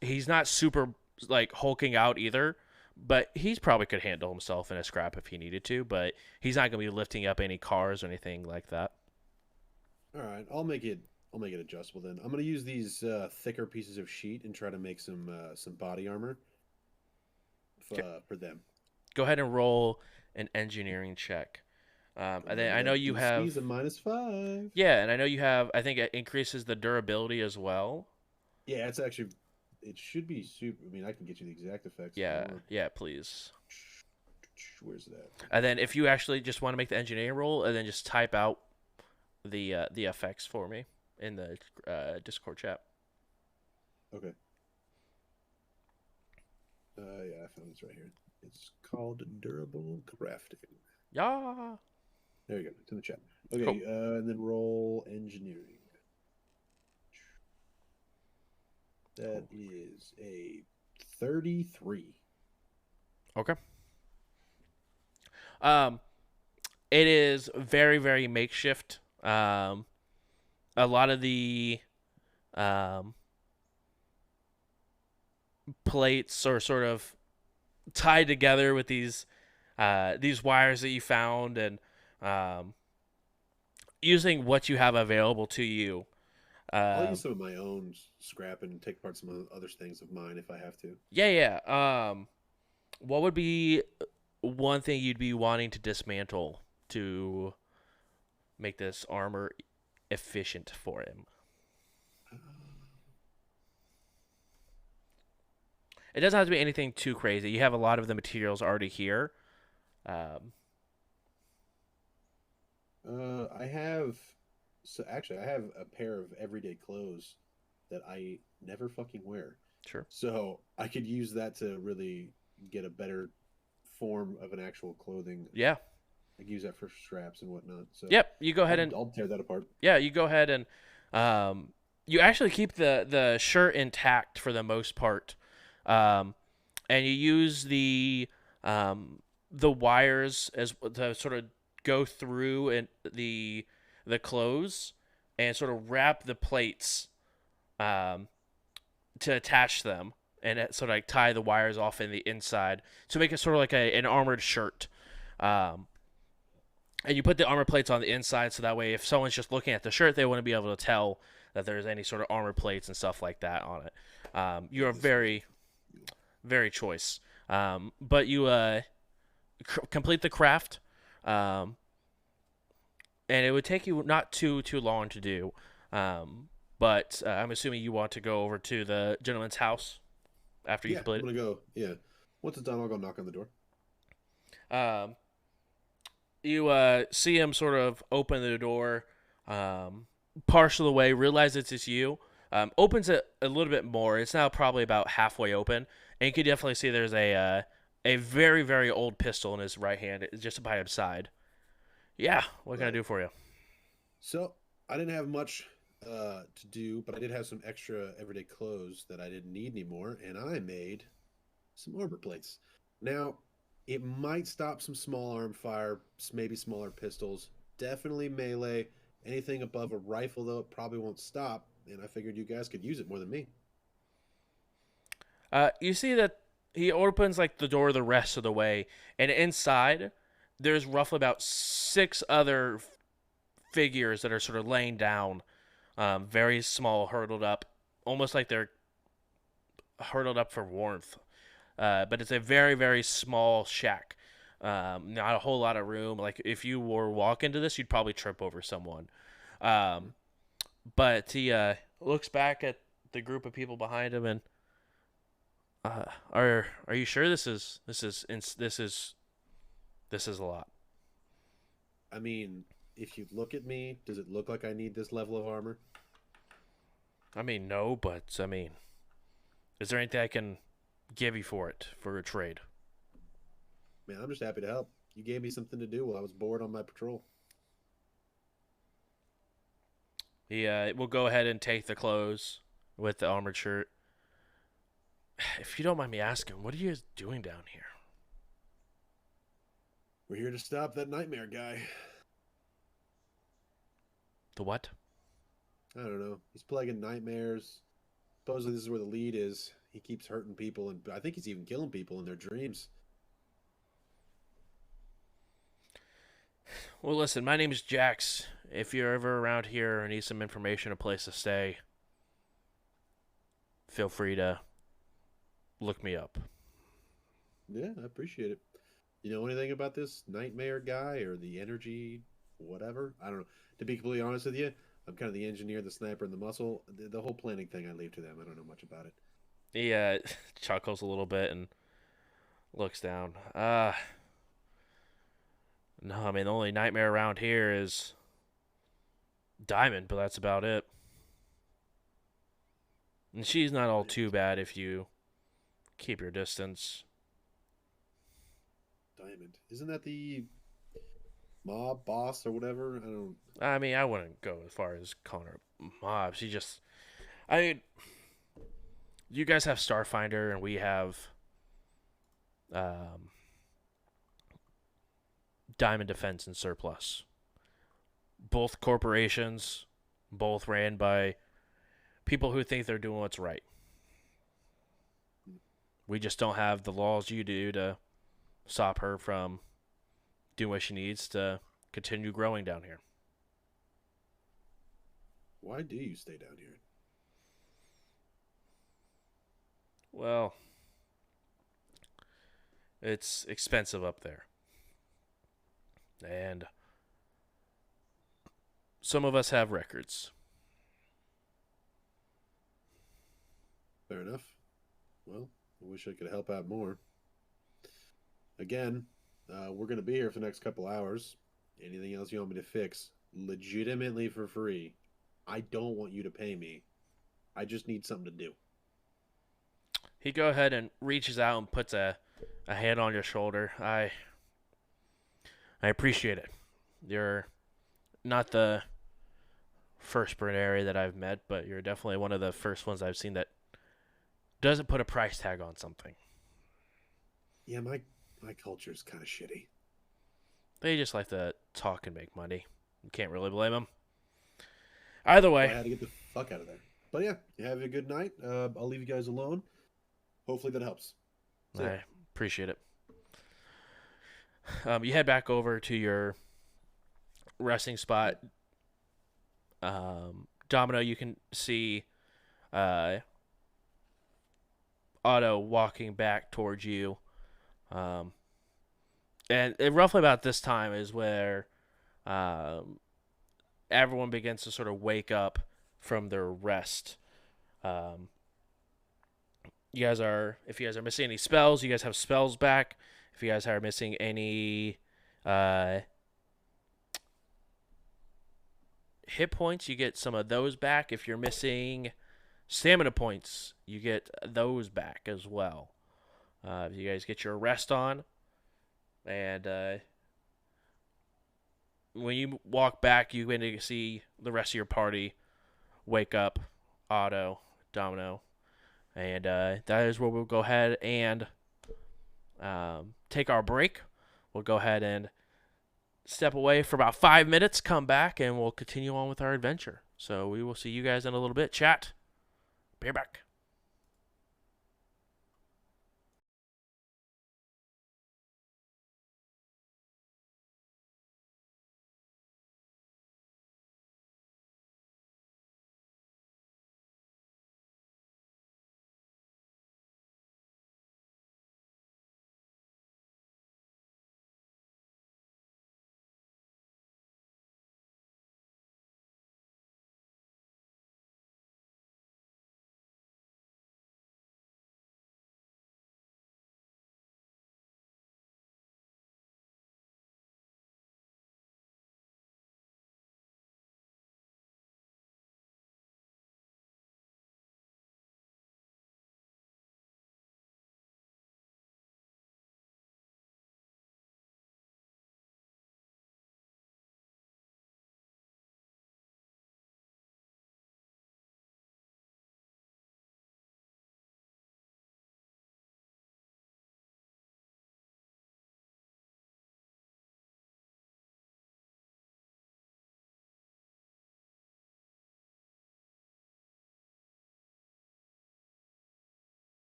he's not super like hulking out either, but he's probably could handle himself in a scrap if he needed to, but he's not going to be lifting up any cars or anything like that. All right, I'll make it adjustable then. I'm gonna use these thicker pieces of sheet and try to make some body armor for them. Go ahead and roll an engineering check. And then I know you have a -5. Yeah, and I know you have. I think it increases the durability as well. Yeah, it should be super. I mean, I can get you the exact effects. Yeah, please. Where's that? And then if you actually just want to make the engineering roll, and then just type out the effects for me in the Discord chat. Okay. Yeah, I found this right here. It's called durable crafting. Yeah. There you go. It's in the chat. Okay, Cool. And then roll engineering. That is a 33. Okay. It is very, very makeshift. A lot of the plates are sort of tied together with these wires that you found, and using what you have available to you. I'll use some of my own scrap and take apart some other things of mine if I have to. Yeah. What would be one thing you'd be wanting to dismantle to make this armor efficient for him? It doesn't have to be anything too crazy. You have a lot of the materials already here. I have a pair of everyday clothes that I never fucking wear. Sure. So I could use that to really get a better form of an actual clothing. Yeah. I could use that for straps and whatnot. So Yep. You go ahead I'll tear that apart. Yeah, you go ahead and you actually keep the shirt intact for the most part. And you use the the wires as to sort of go through and the clothes and sort of wrap the plates um, to attach them and sort of like tie the wires off in the inside to make it sort of like an armored shirt. Um, and you put the armor plates on the inside so that way if someone's just looking at the shirt, they wouldn't be able to tell that there's any sort of armor plates and stuff like that on it. You're very, very choice. But you complete the craft, and it would take you not too long to do. But I'm assuming you want to go over to the gentleman's house after you Yeah, complete I'm gonna go. Yeah, once it's done, I'll go knock on the door. it. You see him sort of open the door, partial of the way, realize it's you. Opens it a little bit more. It's now probably about halfway open, and you can definitely see there's a very, very old pistol in his right hand, just by his side. Yeah, what can I Right. do for you? So I didn't have much to do, but I did have some extra everyday clothes that I didn't need anymore, and I made some armor plates. Now, it might stop some small arm fire, maybe smaller pistols, definitely melee. Anything above a rifle, though, it probably won't stop, and I figured you guys could use it more than me. You see that he opens like the door the rest of the way, and inside there's roughly about 6 other figures that are sort of laying down, very small, hurdled up, almost like they're hurdled up for warmth. But it's a very, very small shack. Not a whole lot of room. Like if you were walk into this, you'd probably trip over someone. But he looks back at the group of people behind him and are you sure this is a lot? I mean, if you look at me, does it look like I need this level of armor? I mean, no, but I mean, is there anything I can give you for it for a trade? Man, I'm just happy to help. You gave me something to do while I was bored on my patrol. He will go ahead and take the clothes with the armored shirt. If you don't mind me asking, what are you guys doing down here? We're here to stop that nightmare guy. The what? I don't know. He's plaguing nightmares. Supposedly this is where the lead is. He keeps hurting people, and I think he's even killing people in their dreams. Well, listen, my name is Jax. If you're ever around here or need some information, a place to stay, feel free to look me up. Yeah, I appreciate it. You know anything about this nightmare guy or the energy, whatever? I don't know. To be completely honest with you, I'm kind of the engineer, the sniper, and the muscle. The whole planning thing I leave to them. I don't know much about it. He chuckles a little bit and looks down. No, I mean, the only nightmare around here is Diamond, but that's about it. And she's not all too bad if you keep your distance. Diamond. Isn't that the mob boss or whatever? I don't. I mean, I wouldn't go as far as calling her mob. She just, I mean, you guys have Starfinder and we have Diamond Defense and Surplus. Both corporations, both ran by people who think they're doing what's right. We just don't have the laws you do to stop her from doing what she needs to continue growing down here. Why do you stay down here? Well, it's expensive up there. And some of us have records. Fair enough. Well, I wish I could help out more. Again, we're going to be here for the next couple hours. Anything else you want me to fix, legitimately for free. I don't want you to pay me. I just need something to do. He go ahead and reaches out and puts a hand on your shoulder. I appreciate it. You're not the first Bernary that I've met, but you're definitely one of the first ones I've seen that doesn't put a price tag on something. Yeah, my My culture's kind of shitty. They just like to talk and make money. You can't really blame them. Either So I way, had to get the fuck out of there. But yeah, you have a good night. I'll leave you guys alone. Hopefully that helps. See ya. I appreciate it. You head back over to your resting spot. Domino, you can see Otto walking back towards you. And roughly about this time is where everyone begins to sort of wake up from their rest. If you guys are missing any spells, you guys have spells back. If you guys are missing any hit points, you get some of those back. If you're missing stamina points, you get those back as well. You guys get your rest on, and when you walk back, you begin to see the rest of your party wake up, Otto, Domino, and that is where we'll go ahead and take our break. We'll go ahead and step away for about 5 minutes, come back, and we'll continue on with our adventure. So we will see you guys in a little bit. Chat. Be right back.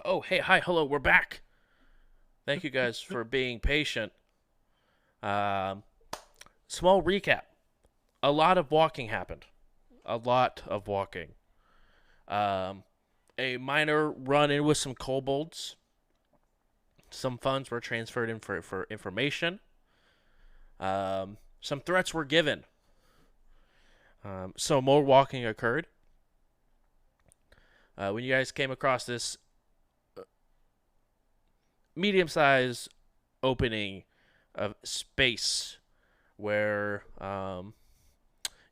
Oh, hey, hi, hello, we're back. Thank you guys for being patient. Um, Small recap. A lot of walking happened. A lot of walking. Um, a minor run-in with some kobolds. Some funds were transferred in for information. Some threats were given. So more walking occurred. When you guys came across this medium-sized opening of space where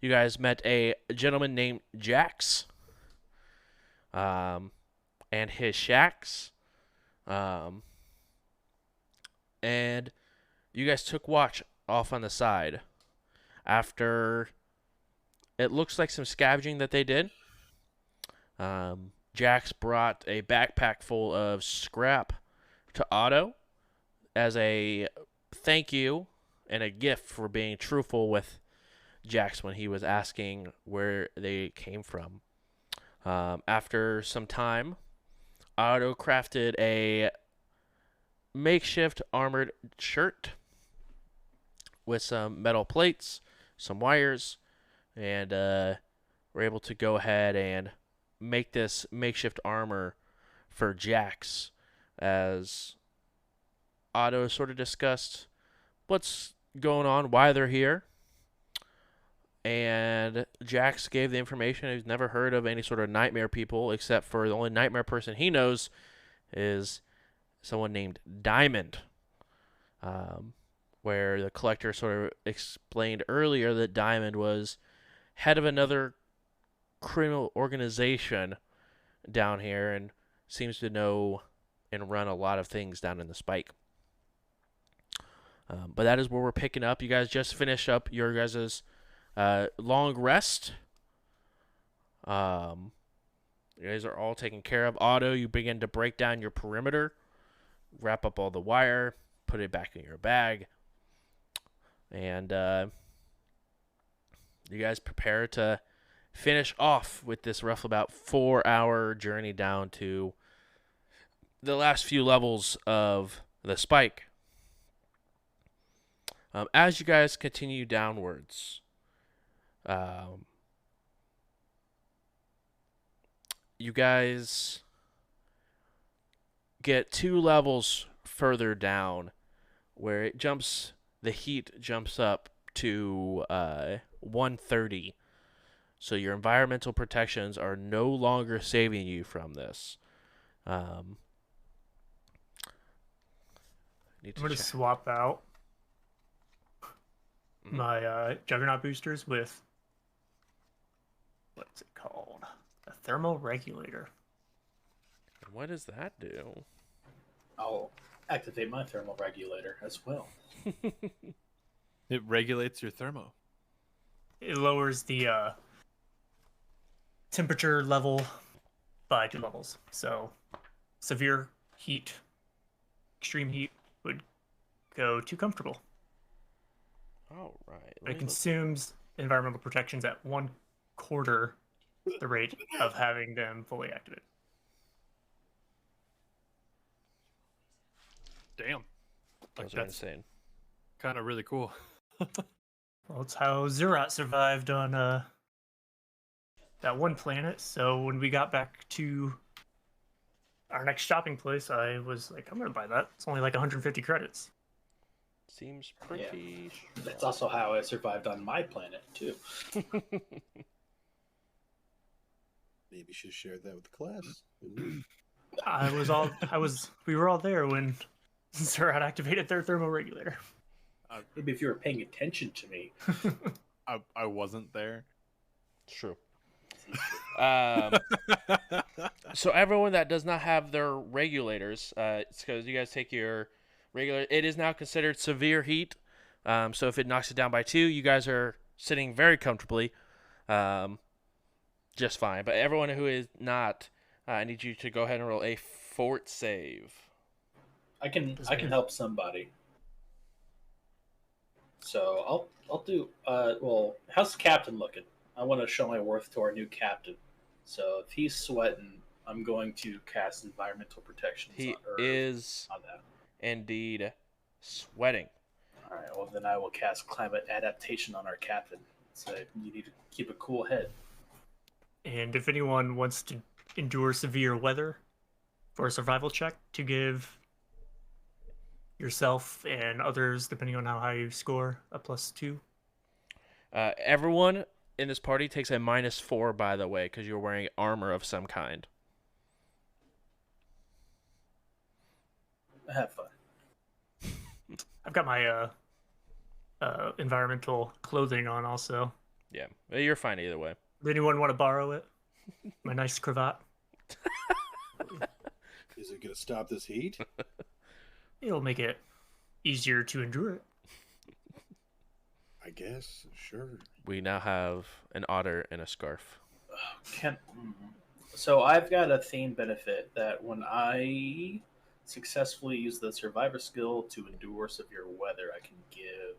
you guys met a gentleman named Jax and his shacks. And you guys took watch off on the side after it looks like some scavenging that they did. Jax brought a backpack full of scrap to Otto as a thank you and a gift for being truthful with Jax when he was asking where they came from. After some time, Otto crafted a makeshift armored shirt with some metal plates, some wires, and we're able to go ahead and make this makeshift armor for Jax as Otto sort of discussed what's going on, why they're here. And Jax gave the information. He's never heard of any sort of nightmare people, except for the only nightmare person he knows is someone named Diamond. Where the collector sort of explained earlier that Diamond was head of another criminal organization down here and seems to know and run a lot of things down in the Spike. But that is where we're picking up. You guys just finished up your guys' long rest. You guys are all taken care of. Otto, you begin to break down your perimeter, wrap up all the wire, put it back in your bag, and you guys prepare to finish off with this roughly about 4-hour journey down to the last few levels of the Spike. As you guys continue downwards, you guys get 2 levels further down where the heat jumps up to 130. So your environmental protections are no longer saving you from this. I'm going to swap out my Juggernaut boosters with, what's it called? A thermal regulator. What does that do? I'll activate my thermal regulator as well. It regulates your thermo. It lowers the temperature level by 2 levels. So severe heat, extreme heat would go too comfortable. All right. It consumes environmental protections at 1/4 the rate of having them fully activated. Damn. Those are insane. Kind of really cool. Well, it's how Zerat survived on that one planet. So when we got back to our next shopping place, I was like, I'm going to buy that. It's only like 150 credits. Seems pretty. Yeah. That's also how I survived on my planet, too. Maybe you should have shared that with the class. We were all there when Zerat activated their thermoregulator. Maybe if you were paying attention to me. I wasn't there. It's true. So everyone that does not have their regulators, it's because you guys take your regular. It is now considered severe heat. So if it knocks it down by 2, you guys are sitting very comfortably, just fine. But everyone who is not, I need you to go ahead and roll a fort save. I can help somebody. So I'll do. Well, how's the captain looking? I want to show my worth to our new captain. So if he's sweating, I'm going to cast environmental protections He on Irv is on that. indeed sweating. All right. Well, then I will cast climate adaptation on our captain. So you need to keep a cool head. And if anyone wants to endure severe weather for a survival check, to give yourself and others, depending on how high you score, a +2. Everyone in this party takes a -4, by the way, because you're wearing armor of some kind. Have fun. I've got my environmental clothing on also. Yeah, you're fine either way. Does anyone want to borrow it? My nice cravat. Is it going to stop this heat? It'll make it easier to endure it. I guess. Sure. We now have an otter and a scarf. So I've got a theme benefit that when I successfully use the survivor skill to endure severe weather, I can give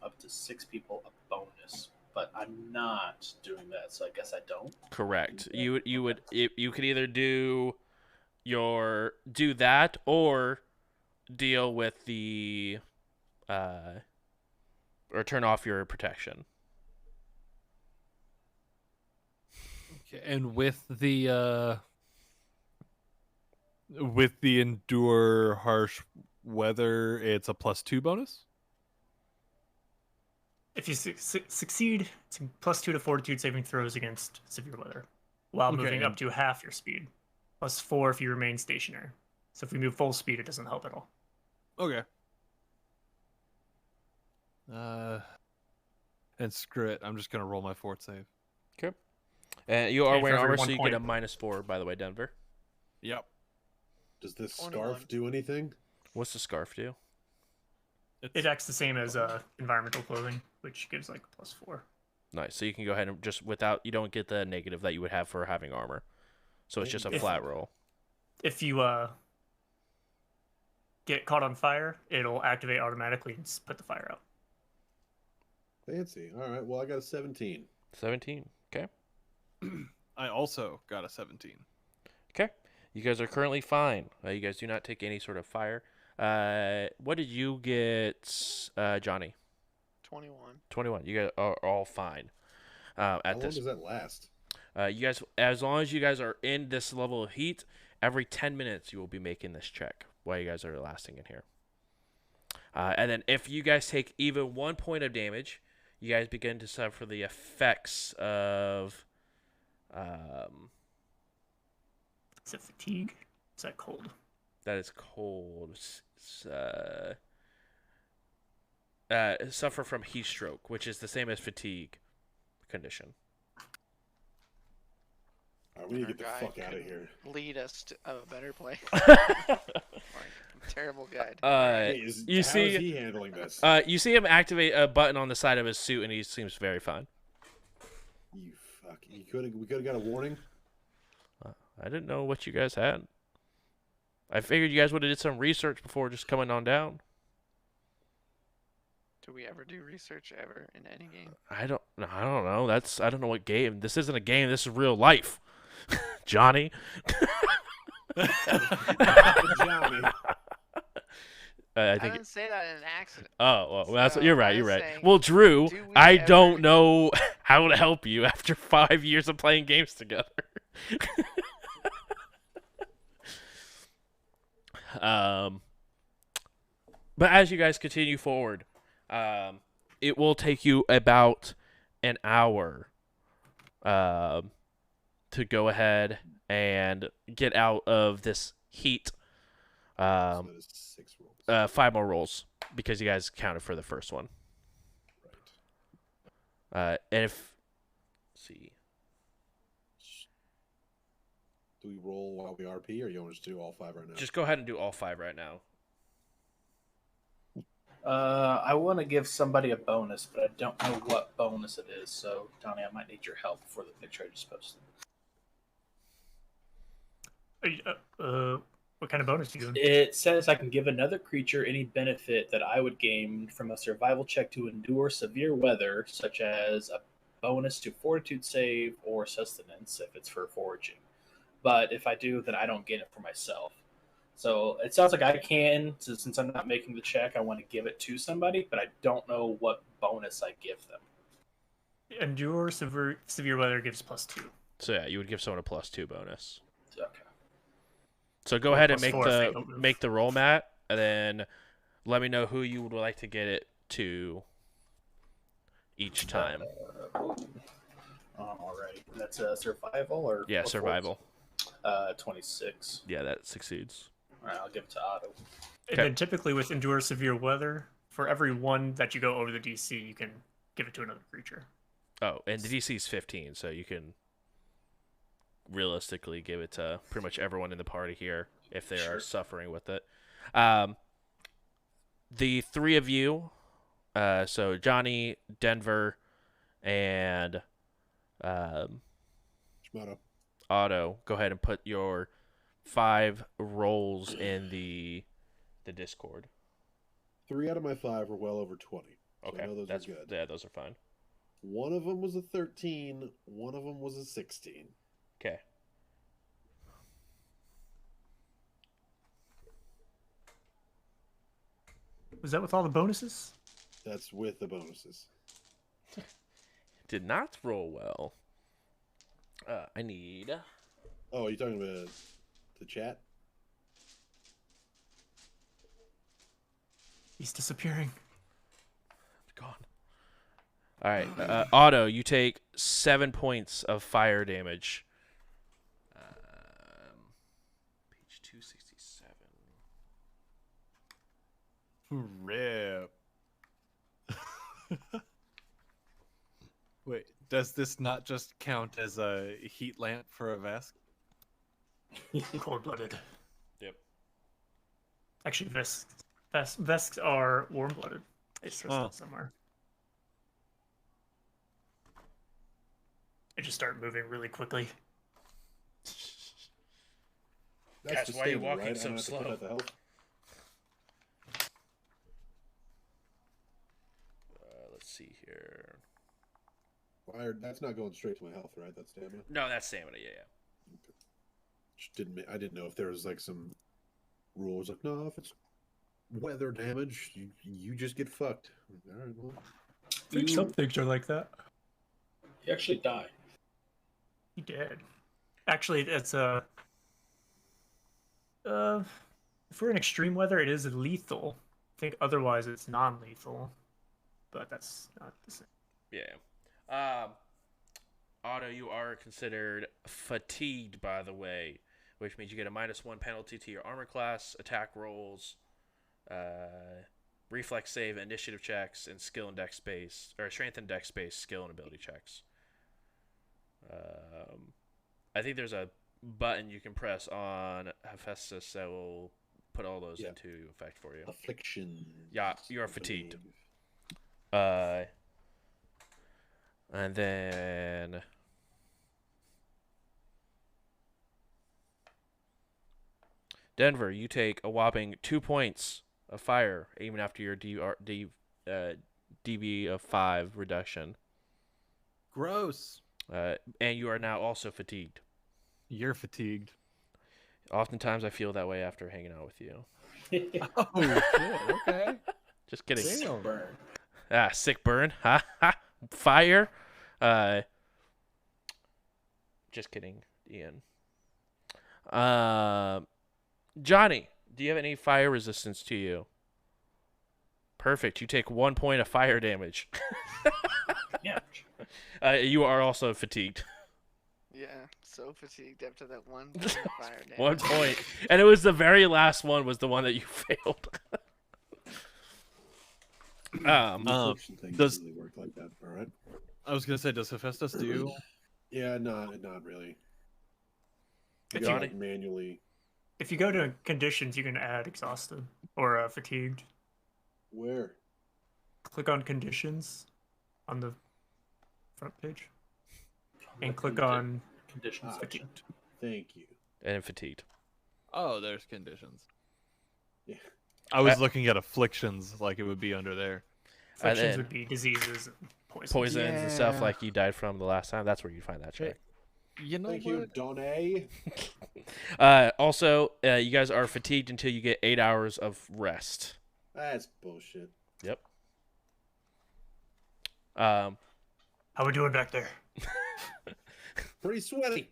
up to 6 people a bonus. But I'm not doing that, so I guess I don't. Correct. You could either do that or deal with the or turn off your protection. Okay, and with the endure harsh weather, it's a +2 bonus. If you succeed, it's +2 to fortitude saving throws against severe weather, while Okay, moving up and- to half your speed. +4 if you remain stationary. So if we move full speed, it doesn't help at all. Okay. And screw it. I'm just gonna roll my fort save. You are And for wearing every armor, 1 so you get a point- -4. By the way, Denver. Yep. Does this 21. scarf do anything? What's the scarf do? It acts the same as environmental clothing, which gives like +4. Nice. So you can go ahead and just you don't get the negative that you would have for having armor. So it's just a If- flat roll. If you get caught on fire, it'll activate automatically and put the fire out. Fancy. All right. Well, I got a 17. 17. Okay. I also got a 17. Okay. You guys are currently fine. You guys do not take any sort of fire. What did you get, Johnny? 21. 21. You guys are all fine. How At long this, does that last? you guys, as long as you guys are in this level of heat, every 10 minutes you will be making this check while you guys are lasting in here. And then if you guys take even 1 point of damage, you guys begin to suffer the effects of Is it fatigue? Is that cold? that is cold. Suffer from heat stroke, which is the same as fatigue condition. All right, we need to Our get the guide fuck out of can here. Lead us to a better place. Like, terrible guide. Hey, you how see- is he handling this? You see him activate a button on the side of his suit, and he seems very fine. You fuck. We could have got a warning. I didn't know what you guys had. I figured you guys would have did some research before just coming on down. Do we ever do research ever in any game? I don't know. I don't know what game. This isn't a game. This is real life, Johnny. Johnny. I I think. didn't say that in an accident. Oh, well, that's So, you're right. I You're was right. saying, Well, Drew, do we I ever- don't know how to help you after 5 years of playing games together. But as you guys continue forward, it will take you about an hour to go ahead and get out of this heat. So that is 6 rolls. 5 more rolls because you guys counted for the first one. Right. And if let's see, Do we roll while we RP, or you want us to do all 5 right now? just go ahead and do all 5 right now. I want to give somebody a bonus, but I don't know what bonus it is. So, Donnie, I might need your help for the picture I just posted. What kind of bonus are you doing? It says I can give another creature any benefit that I would gain from a survival check to endure severe weather, such as a bonus to fortitude save or sustenance if it's for foraging. but if I do, then I don't get it for myself. So it sounds like I can, since I'm not making the check, I want to give it to somebody, but I don't know what bonus I give them. Endure severe weather gives +2. So yeah, you would give someone a +2 bonus. Okay. So go Or ahead and +4 if they don't move. make the roll, Matt, and then let me know who you would like to get it to each time. Alright. That's survival or Yeah, or survival. force? 26. Yeah, that succeeds. Alright, I'll give it to Otto. And then typically with endure severe weather, for every one that you go over the DC, you can give it to another creature. Oh, and the DC is 15, so you can realistically give it to pretty much everyone in the party here if they are suffering with it. The three of you, so Johnny, Denver, and Shimoda. Otto, go ahead and put your 5 rolls in the Discord. 3 out of my 5 were well over 20. So Okay, I know those that's are good. Yeah, those are fine. One of them was a 13. One of them was a 16. Okay. Was that with all the bonuses? That's with the bonuses. Did not roll well. I need. Oh, are you talking about the chat? He's disappearing. Gone. All right, Otto, you take 7 points of fire damage. Page 267. Rip. Wait, does this not just count as a heat lamp for a Vesk? Cold-blooded. Yep. Actually, Vesks are warm-blooded. It's listed somewhere. They just start moving really quickly. That's the why you're stamina, walking right? I so don't have to put slow. out the health. Let's see here. Fire. That's not going straight to my health, right? That's stamina. No, that's stamina. Yeah. I didn't know if there was like some rules like, no, if it's weather damage, you just get fucked. All right, well. I think some things are like that. You actually die. He did. Actually, it's if we're in extreme weather, it is lethal. I think otherwise it's non-lethal, but that's not the same. Yeah. Otto, you are considered fatigued, by the way, which means you get a -1 penalty to your armor class, attack rolls, reflex save, initiative checks, and skill and dex space, or strength and dex space, skill and ability checks. I think there's a button you can press on Hephaestus that will put all those into effect for you. Affliction. Yeah, you are fatigued. And then Denver, you take a whopping 2 points of fire even after your DB of 5 reduction. Gross. And you are now also fatigued. You're fatigued. Oftentimes I feel that way after hanging out with you. Oh, shit. Okay. Just kidding. Damn. Burn. Sick burn. Ha ha. Fire. Just kidding, Ian. Johnny, do you have any fire resistance to you? Perfect. You take 1 point of fire damage. Yeah. You are also fatigued. Yeah, so fatigued after that one point of fire damage. 1 point. And it was the very last one was the one that you failed. The affliction thing does- doesn't really work like that. All right. I was gonna say, does Hephaestus do? Yeah, not really. You If gotta, you- like, manually. If you go to conditions, you can add exhausted or fatigued. Where? Click on conditions on the front page and click on Conditions. Ah, section. Thank you. And fatigued. Oh, there's conditions. Yeah. I was looking at afflictions, like it would be under there. afflictions then would be diseases and poisons. Poisons and stuff Yeah. like you died from the last time. That's where you find that check. You know Thank what? you, Donnie. Also, you guys are fatigued until you get 8 hours of rest. That's bullshit. Yep. Um, How we doing back there? Pretty sweaty.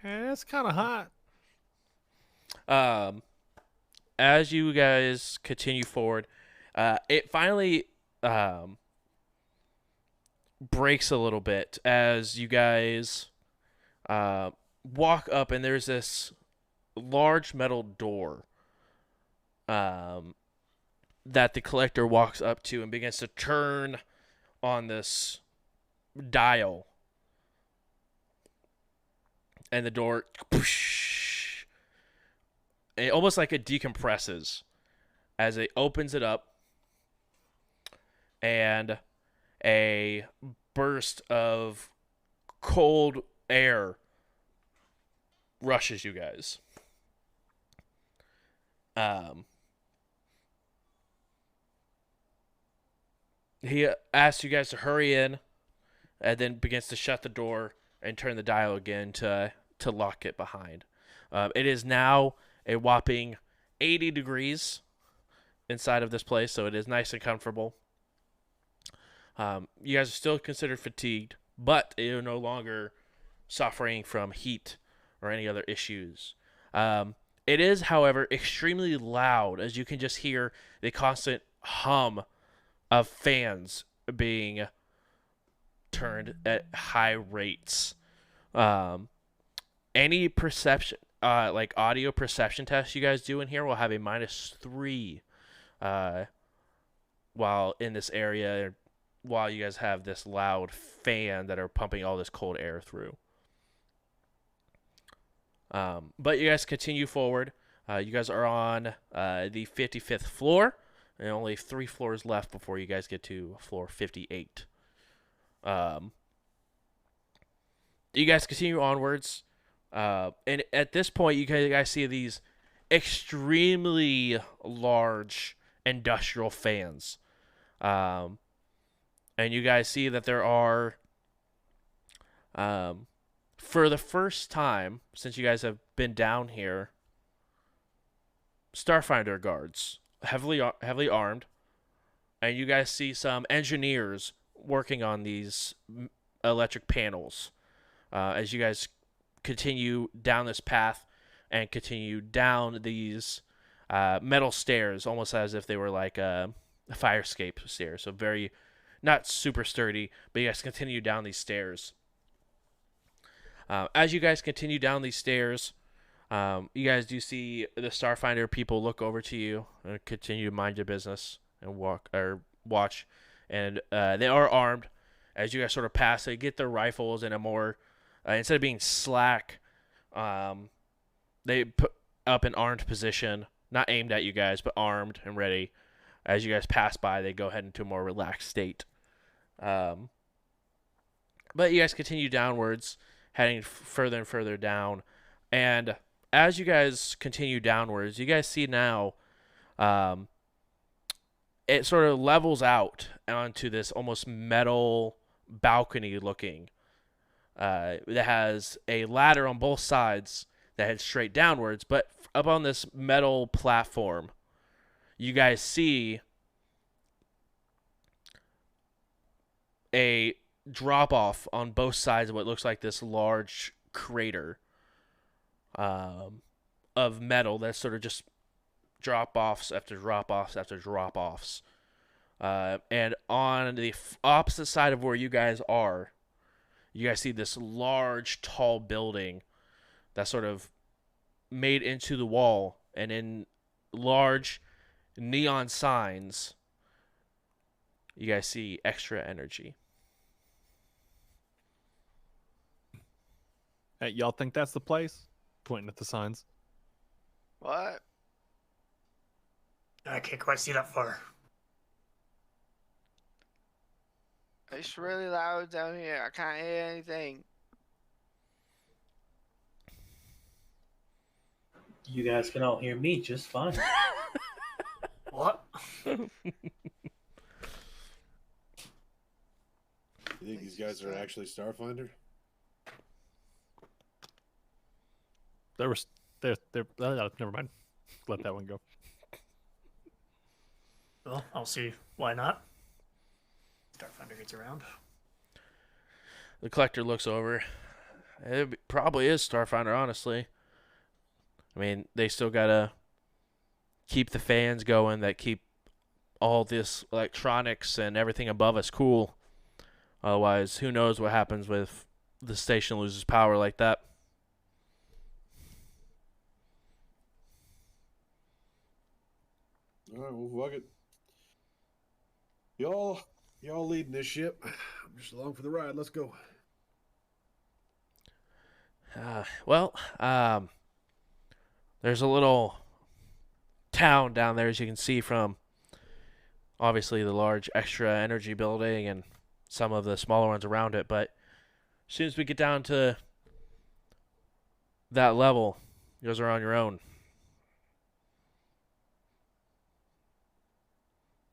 It's kind of hot. as you guys continue forward, it finally breaks a little bit as you guys walk up, and there's this large metal door that the collector walks up to and begins to turn on this dial. And the door, it almost like it decompresses as it opens it up, and a burst of cold air rushes you guys. He asks you guys to hurry in, and then begins to shut the door and turn the dial again to lock it behind. It is now a whopping 80 degrees inside of this place, so it is nice and comfortable. You guys are still considered fatigued, but you're no longer suffering from heat or any other issues. It is, however, extremely loud, as you can just hear the constant hum of fans being turned at high rates. Any perception, like audio perception tests you guys do in here will have a -3 while in this area, while you guys have this loud fan that are pumping all this cold air through. But you guys continue forward. You guys are on the 55th floor, and only 3 floors left before you guys get to floor 58. You guys continue onwards, and at this point, you guys see these extremely large industrial fans, and you guys see that there are, for the first time since you guys have been down here, Starfinder guards, heavily armed, and you guys see some engineers working on these electric panels. As you guys continue down this path and continue down these metal stairs, almost as if they were like a fire escape stairs. So very, not super sturdy, but you guys continue down these stairs. As you guys continue down these stairs, you guys do see the Starfinder people look over to you and continue to mind your business and watch. And they are armed. As you guys sort of pass, they get their rifles in a more, instead of being slack, they put up an armed position, not aimed at you guys, but armed and ready. As you guys pass by, they go ahead into a more relaxed state. But you guys continue downwards, heading further and further down. And as you guys continue downwards, you guys see now it sort of levels out onto this almost metal balcony looking that has a ladder on both sides that heads straight downwards. But up on this metal platform, you guys see a drop off on both sides of what looks like this large crater of metal that's sort of just drop offs after drop offs after drop offs. And on the opposite side of where you guys are, you guys see this large, tall building that's sort of made into the wall, and in large neon signs, you guys see extra energy. Hey, y'all think that's the place? Pointing at the signs. What? I can't quite see that far. It's really loud down here. I can't hear anything. You guys can all hear me just fine. What? You think these guys are actually Starfinder? There was never mind. Let that one go. Well, I'll see. Why not? Starfinder gets around. The collector looks over. Probably is Starfinder, honestly. I mean, they still gotta keep the fans going that keep all this electronics and everything above us cool. Otherwise, who knows what happens with the station loses power like that. All right, well, fuck it. Y'all leading this ship. I'm just along for the ride. Let's go. There's a little town down there, as you can see from obviously the large extra energy building and some of the smaller ones around it. But as soon as we get down to that level, you guys are on your own.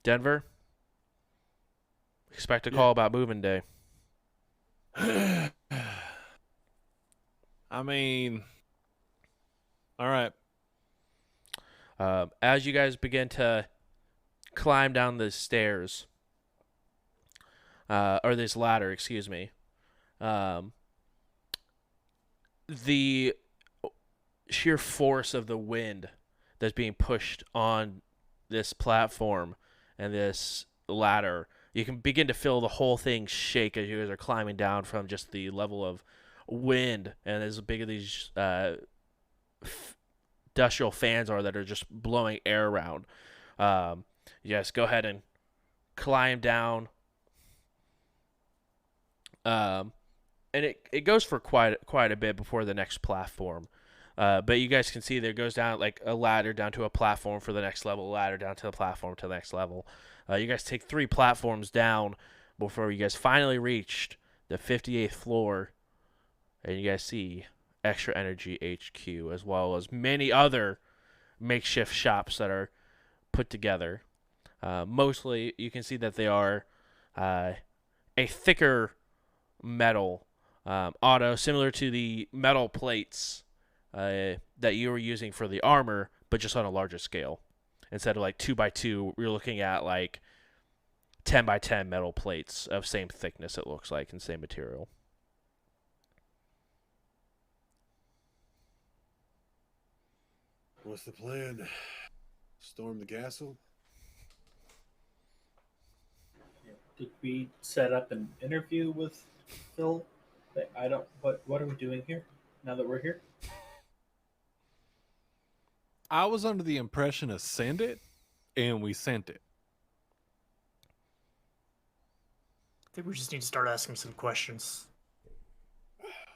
Denver, expect a call about moving day. I mean, all right. As you guys begin to climb down the stairs, or this ladder, excuse me, the sheer force of the wind that's being pushed on this platform and this ladder, you can begin to feel the whole thing shake as you guys are climbing down from just the level of wind and as big as these industrial fans are that are just blowing air around. Yes, go ahead and climb down. And it goes for quite a bit before the next platform. But you guys can see there goes down like a ladder down to a platform for the next level, ladder down to the platform to the next level. You guys take 3 platforms down before you guys finally reached the 58th floor, and you guys see Extra Energy HQ as well as many other makeshift shops that are put together. Mostly, you can see that they are a thicker metal auto, similar to the metal plates that you were using for the armor, but just on a larger scale. Instead of like 2x2, we're looking at like 10x10 metal plates of same thickness, it looks like, and same material. What's the plan? Storm the castle? Did we set up an interview with Phil? I don't. What are we doing here? Now that we're here, I was under the impression of send it, and we sent it. I think we just need to start asking some questions.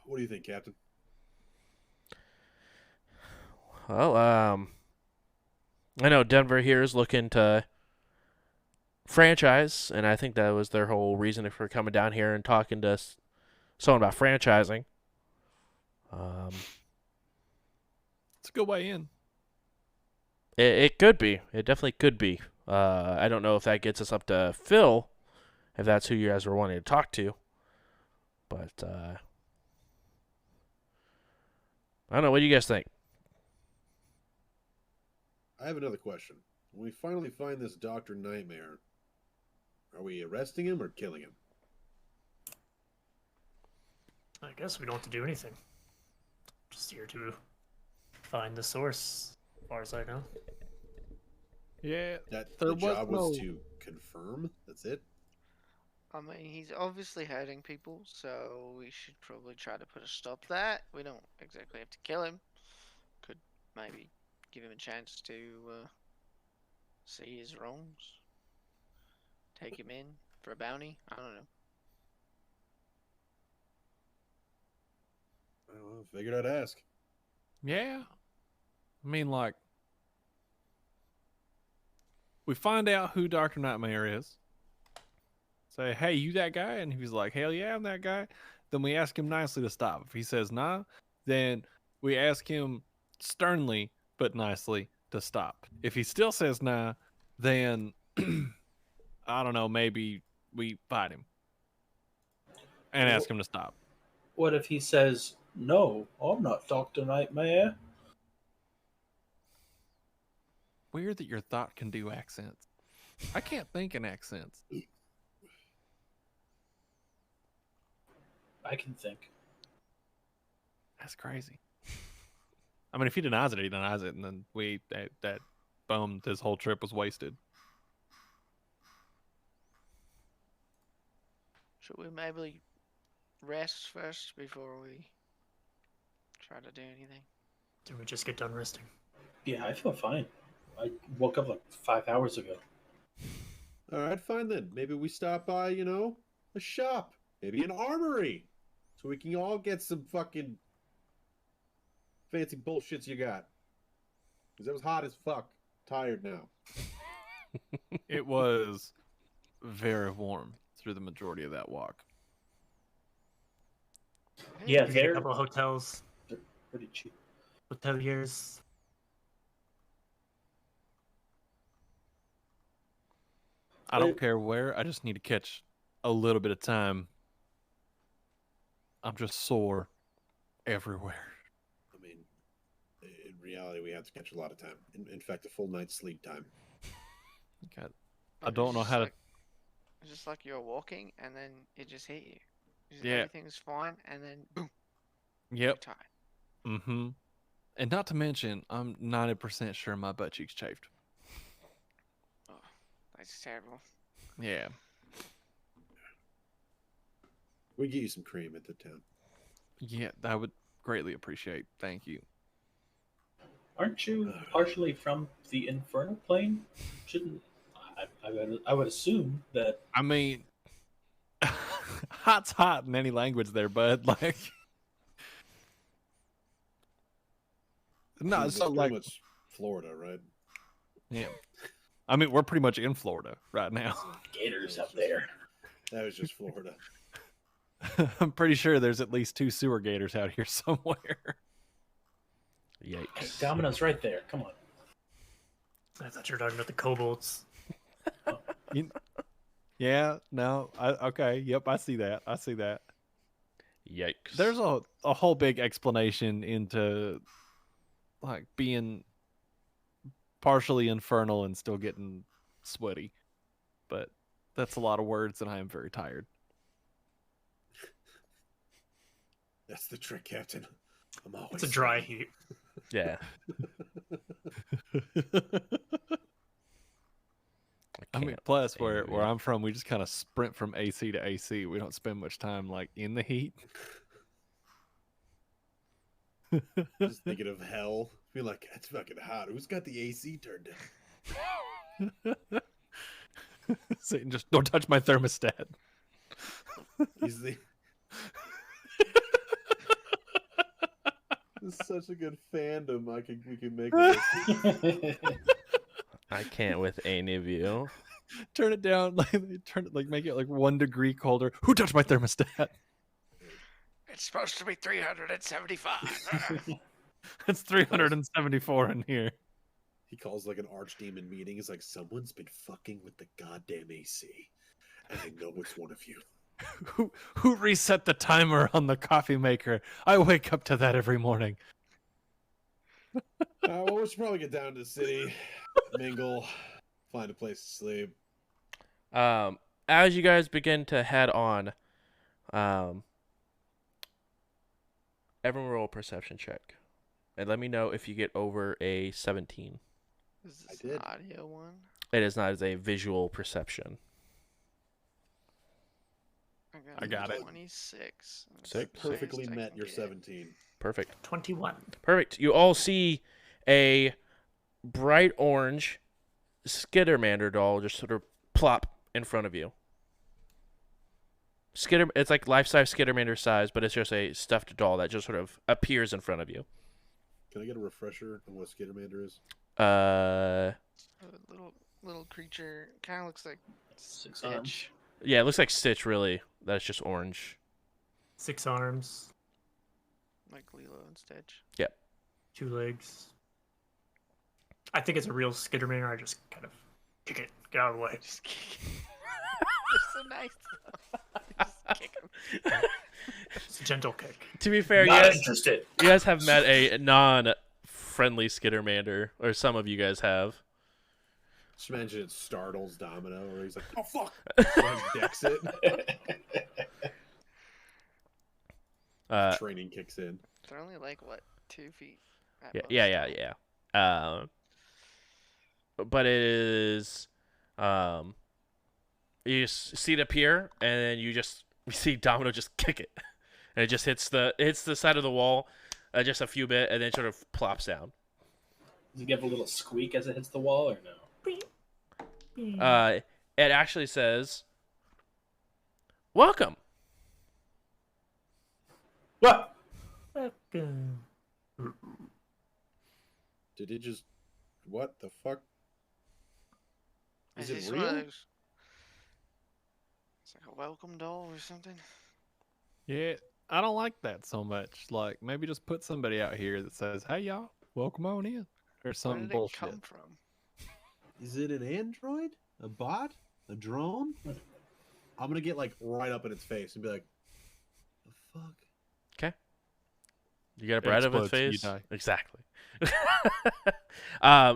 What do you think, Captain? Well, I know Denver here is looking to franchise, and I think that was their whole reason for coming down here and talking to someone about franchising. It's a good way in. It could be. It definitely could be. I don't know if that gets us up to Phil, if that's who you guys were wanting to talk to. But, I don't know. What do you guys think? I have another question. When we finally find this Dr. Nightmare, are we arresting him or killing him? I guess we don't have to do anything. Just here to find the source, as far as I know. Yeah, That there the was job was no- to confirm? That's it? I mean, he's obviously hurting people, so we should probably try to put a stop to that. We don't exactly have to kill him. Could maybe give him a chance to see his wrongs. Take him in for a bounty. I don't know. Well, I figured I'd ask. Yeah. I mean, like, we find out who Dr. Nightmare is. Say, hey, you that guy? And he's like, hell yeah, I'm that guy. Then we ask him nicely to stop. If he says nah, then we ask him sternly but nicely to stop. If he still says nah, then I don't know, maybe we fight him and ask him to stop. what if he says No, I'm not Dr. Nightmare. Weird that your thought can do accents. I can't think in accents. I can think. That's crazy. I mean, if he denies it, he denies it, and then that boom, this whole trip was wasted. Should we maybe rest first before we try to do anything? Did we just get done resting? Yeah, I feel fine. I woke up like 5 hours ago. All right, fine then. Maybe we stop by, a shop, maybe an armory, so we can all get some fucking fancy bullshits you got. Because it was hot as fuck. Tired now. It was very warm through the majority of that walk. Yeah, We get a they're couple of hotels, pretty cheap. hoteliers. I don't care where. I just need to catch a little bit of time. I'm just sore everywhere. I mean, in reality, we have to catch a lot of time. In fact, a full night's sleep time. God, I don't know how to. It's just like you're walking and then it just hit you. Yeah. Everything's fine and then boom, you're Yep. tired. Mm-hmm. And not to mention, I'm 90% sure my butt cheeks chafed. Oh, that's terrible. Yeah. We get you some cream at the town. Yeah, I would greatly appreciate. Thank you. Aren't you partially from the infernal plane? Shouldn't I would assume that. I mean, hot's hot in any language there, bud. Like, no, That's so pretty like, much Florida, right? yeah. I mean, we're pretty much in Florida right now. Gators up there. That was just Florida. I'm pretty sure there's at least 2 sewer gators out here somewhere. Hey, Yikes. Domino's right there. Come on. I thought you were talking about the kobolds. Yeah, no, okay, yep, I see that. I see that. Yikes. There's a whole big explanation into like being partially infernal and still getting sweaty, but that's a lot of words, and I am very tired. That's the trick, Captain. I'm always It's a dry sweaty. heat. Yeah. I mean, can't plus stand where you. I'm from, we just kind of sprint from AC to AC. We don't spend much time like in the heat. Just thinking of hell. Feel like it's fucking hot. Who's got the AC turned down? Satan, just don't touch my thermostat. He's the. This is such a good fandom. We can make this. I can't with any of you. Turn it down, make it like 1 degree colder. Who touched my thermostat? It's supposed to be 375. It's 374 in here. He calls like an archdemon meeting. He's like, someone's been fucking with the goddamn AC, and I know it's one of you. Who reset the timer on the coffee maker? I wake up to that every morning. Well, we should probably get down to the city, mingle, find a place to sleep. As you guys begin to head on, everyone roll a perception check, and let me know if you get over a 17. Is I this did. an audio one? It is not as a visual perception. I got it. 26. That's Six. the highest Perfectly I met can your get. 17. Perfect. 21. Perfect. You all see a bright orange Skittermander doll just sort of plop in front of you. It's like life-size Skittermander size, but it's just a stuffed doll that just sort of appears in front of you. Can I get a refresher on what Skittermander is? Uh, A little creature. Kind of looks like 6 arms. Stitch. yeah, it looks like Stitch, really. That's just orange. 6 arms, Like Lilo and Stitch. 2 legs. I think it's a real Skittermander. I just kind of kick it, get out of the way. Just kick. They're so nice. Just kick 'em. It's Gentle kick. To be fair, Not interested. you guys have met a non-friendly Skittermander, or some of you guys have. Just imagine it startles Domino, or he's like, "Oh fuck!" So he decks it. Training kicks in. They're only like what, 2 feet? at most? Yeah. But it is, you just see it appear, and then you see Domino just kick it, and it just hits the side of the wall, just a few bit, and then sort of plops down. Does it give a little squeak as it hits the wall, or no? It actually says, "Welcome." What? Welcome. Did it just? What the fuck? Is this it one of real? those- It's like a welcome doll or something. Yeah, I don't like that so much. Like, maybe just put somebody out here that says, "Hey, y'all, welcome on in," or Where something did it bullshit. come from? Is it an android? A bot? A drone? I'm gonna get like right up in its face and be like, "The fuck?" You get up It right up its explodes, you face. die. Exactly.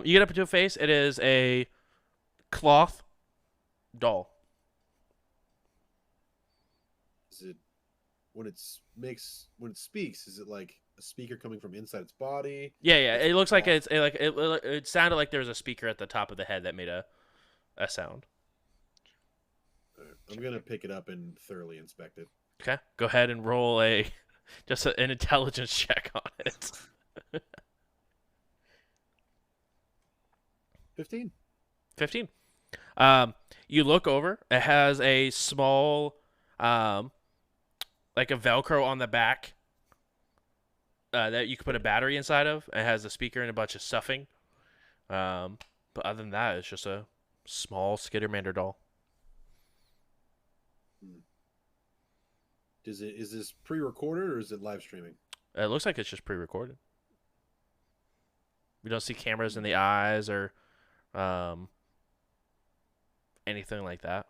You get up into a face. It is a cloth doll. Is it when it speaks? Is it like a speaker coming from inside its body? Yeah. It's It looks like cloth. it sounded like there was a speaker at the top of the head that made a sound. Alright, I'm gonna pick it up and thoroughly inspect it. Okay. Go ahead and roll an intelligence check on it. 15. 15. You look over. It has a small, like a Velcro on the back that you can put a battery inside of. It has a speaker and a bunch of stuffing. But other than that, it's just a small Skittermander doll. Is this pre-recorded or is it live streaming? It looks like it's just pre-recorded. We don't see cameras in the eyes or anything like that.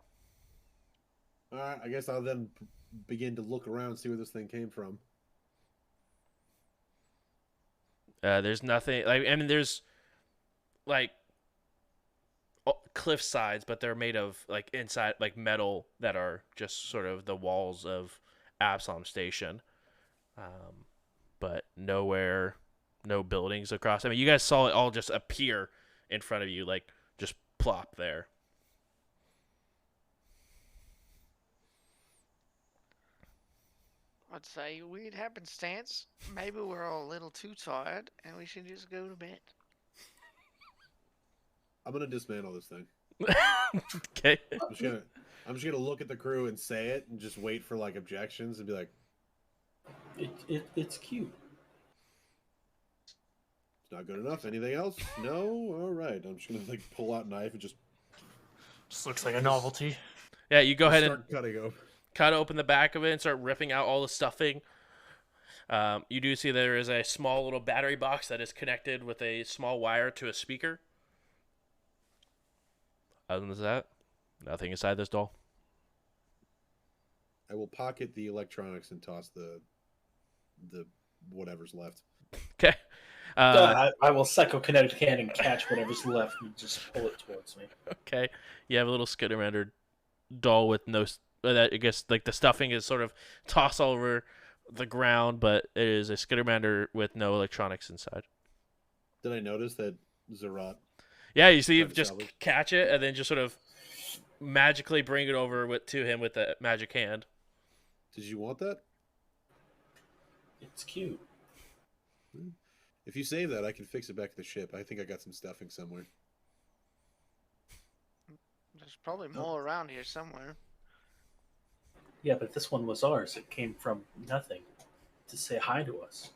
All right, I guess I'll then begin to look around and see where this thing came from. There's nothing like, I mean, there's like cliff sides, but they're made of like inside like metal that are just sort of the walls of Absalom Station. But nowhere, no buildings across. I mean, you guys saw it all just appear in front of you, like just plop there. I'd say weird happenstance. Maybe we're all a little too tired and we should just go to bed. I'm gonna dismantle this thing. Okay. I'm just gonna look at the crew and say it, and just wait for like objections and be like, It's cute. "It's not good enough. Anything else? No. All right." I'm just gonna like pull out a knife and just Just looks like a novelty. Yeah, you go ahead and start cutting open. cut open the back of it and start ripping out all the stuffing. You do see there is a small little battery box that is connected with a small wire to a speaker. Other than that, nothing inside this doll. I will pocket the electronics and toss the whatever's left. Okay. I will psychokinetic hand and catch whatever's left and just pull it towards me. Okay. You have a little Skittermander doll with no. That I guess like the stuffing is sort of tossed all over the ground, but it is a Skittermander with no electronics inside. Did I notice that Zerat? Yeah, you see, Try to just salvage. catch it and then just sort of magically bring it over to him with the magic hand. Did you want that? It's cute. If you save that, I can fix it back to the ship. I think I got some stuffing somewhere. There's probably more around here somewhere. Yeah, but this one was ours. It came from nothing to say hi to us.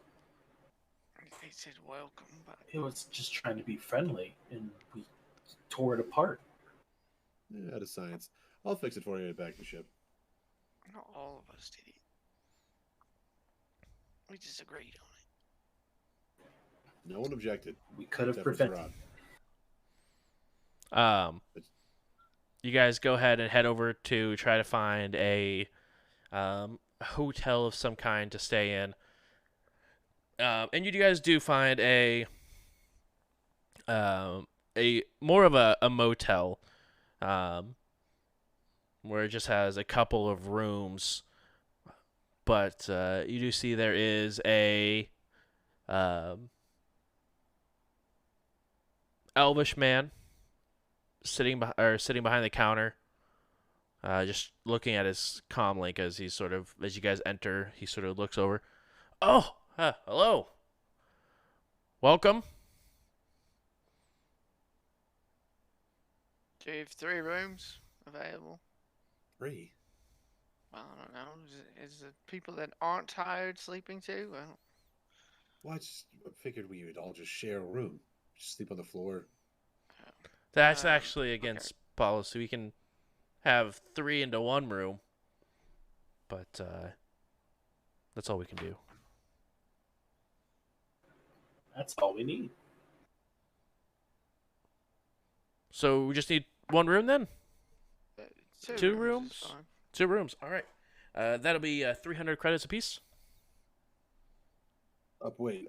They said welcome, but It was just trying to be friendly, and we tore it apart. Yeah, out of science. I'll fix it for you back to the ship. not all of us did it. We just agreed on it. No one objected. We could have except for prevented. Zerat. You guys go ahead and head over to try to find a hotel of some kind to stay in. And you guys do find a more of a motel, where it just has a couple of rooms, but you do see there is a elvish man sitting behind the counter, just looking at his comm link as as you guys enter. He sort of looks over. Oh, hello, welcome. Do you have 3 rooms available? 3. I don't know. Is the people that aren't tired sleeping too? Well, Well, I just figured we would all just share a room. Just sleep on the floor. That's Um, actually okay. against policy. We can have 3 into 1 room, but that's all we can do. That's all we need. So we just need 1 room then? uh, 2 is rooms? fine. 2 rooms. All right. That'll be 300 credits apiece. Wait.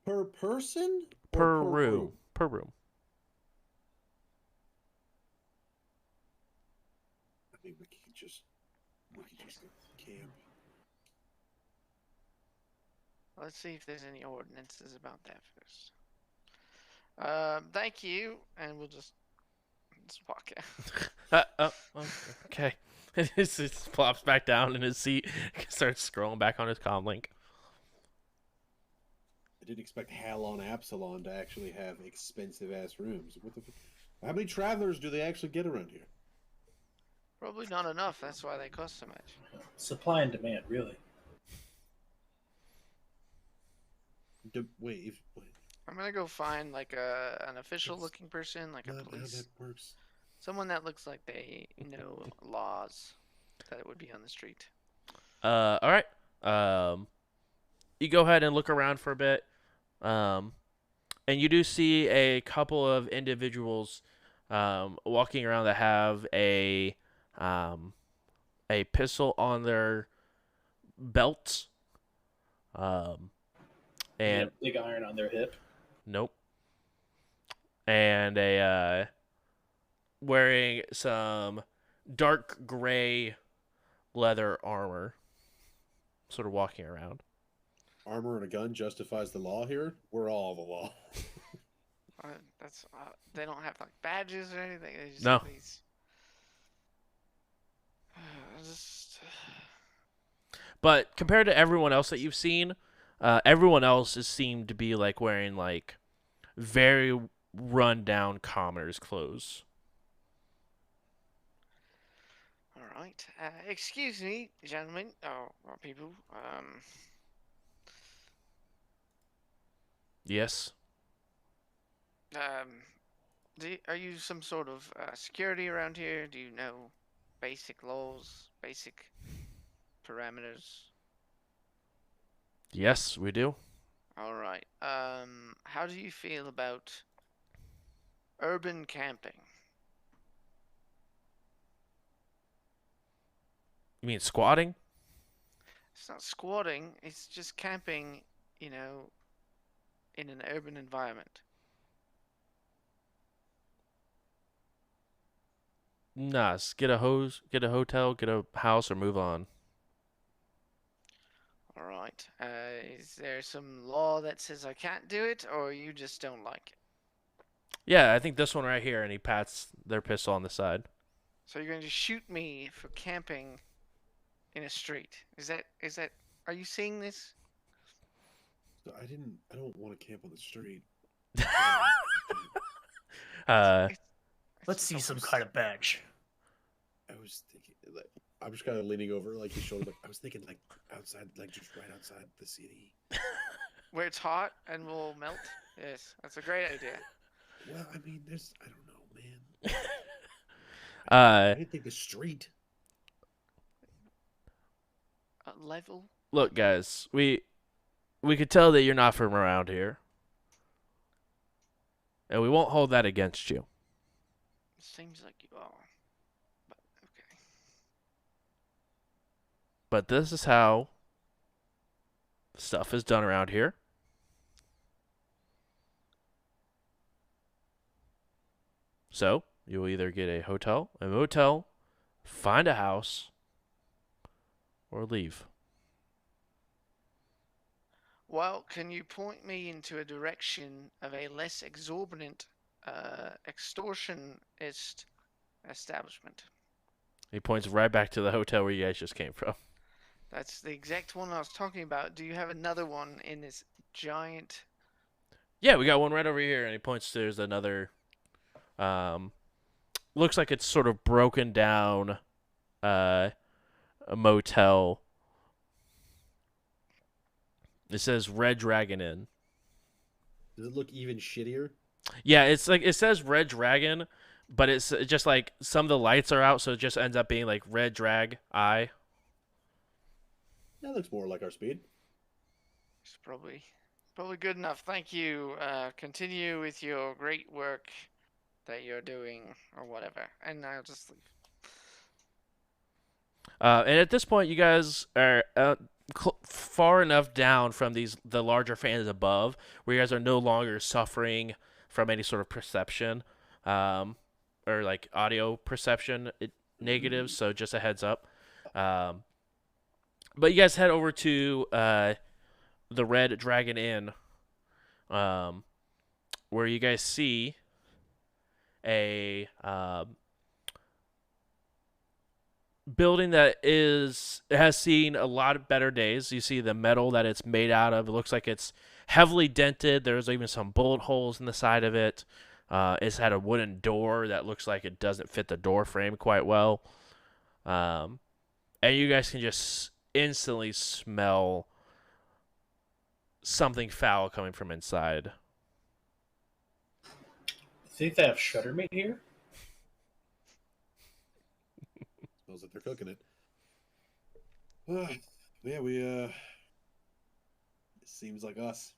Per person? Or Per room. Per room. I think we could just camp. Let's see if there's any ordinances about that first. Thank you, and we'll just walk out. Okay. He just plops back down in his seat, starts scrolling back on his comm link. I didn't expect Halon Absalon to actually have expensive ass rooms. How many travelers do they actually get around here? Probably not enough. That's why they cost so much. Supply and demand, really. Wait. I'm gonna go find like an official-looking person, like a Not how police, that works. someone that looks like they know laws that would be on the street. All right. You go ahead and look around for a bit, and you do see a couple of individuals walking around that have a pistol on their belts. And Big iron on their hip. nope. And a wearing some dark gray leather armor, sort of walking around. Armor and a gun justifies the law here? We're all the law. That's they don't have like badges or anything. They just No. have these. Just... But compared to everyone else that you've seen, everyone else has seemed to be like wearing like very run down commoner's clothes. All right. Excuse me, gentlemen, or people. Yes. Are you some sort of security around here? Do you know basic laws, basic parameters? Yes, we do. All right. How do you feel about urban camping? You mean squatting? It's not squatting. It's just camping. You know, in an urban environment. Nah, get a hotel, get a house, or move on. All right. Is there some law that says I can't do it, or you just don't like it? Yeah, I think this one right here, and he pats their pistol on the side. So you're going to shoot me for camping in a street? Is that? Are you seeing this? I don't want to camp on the street. Let's see some kind of badge. I was thinking, like, I'm just kind of leaning over, like his shoulder. I was thinking, like, outside, like, just right outside the city. Where it's hot and will melt? Yes, that's a great idea. Well, I mean, I don't know, man. I didn't think the street. Level? Look, guys, we could tell that you're not from around here, and we won't hold that against you. Seems like you are. But okay. but this is how stuff is done around here. So, you'll either get a hotel, a motel, find a house, or leave. Well, can you point me into a direction of a less exorbitant extortionist establishment? He points right back to the hotel where you guys just came from. That's the exact one I was talking about. Do you have another one in this giant? Yeah, we got one right over here, and he points to there's another. Looks like it's sort of broken down, a motel. It says Red Dragon Inn. Does it look even shittier? Yeah, it's like it says Red Dragon, but it's just like some of the lights are out, so it just ends up being like Red Drag Eye. That looks more like our speed. It's probably good enough. Thank you. Continue with your great work that you're doing, or whatever. And I'll just leave. And at this point, you guys are far enough down from the larger fans above, where you guys are no longer suffering from any sort of perception, or like audio perception negatives. So just a heads up. But you guys head over to the Red Dragon Inn, where you guys see a building that has seen a lot of better days. You see the metal that it's made out of. It looks like it's heavily dented. There's even some bullet holes in the side of it. It's had a wooden door that looks like it doesn't fit the door frame quite well. And you guys can just instantly smell something foul coming from inside. Think they have shutter meat here? Smells like they're cooking it. Yeah, it seems like us.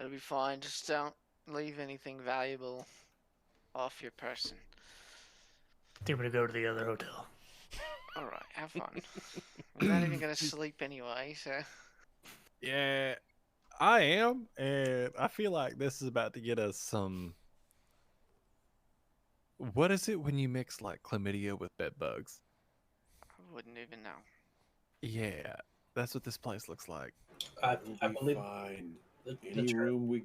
It'll be fine. Just don't leave anything valuable off your person. I think I'm gonna go to the other hotel. All right, have fun. We're not even gonna sleep anyway, so. Yeah, I am, and I feel like this is about to get us some. What is it when you mix like chlamydia with bed bugs? I wouldn't even know. Yeah, that's what this place looks like. I We'll be believe fine. the Any term, room we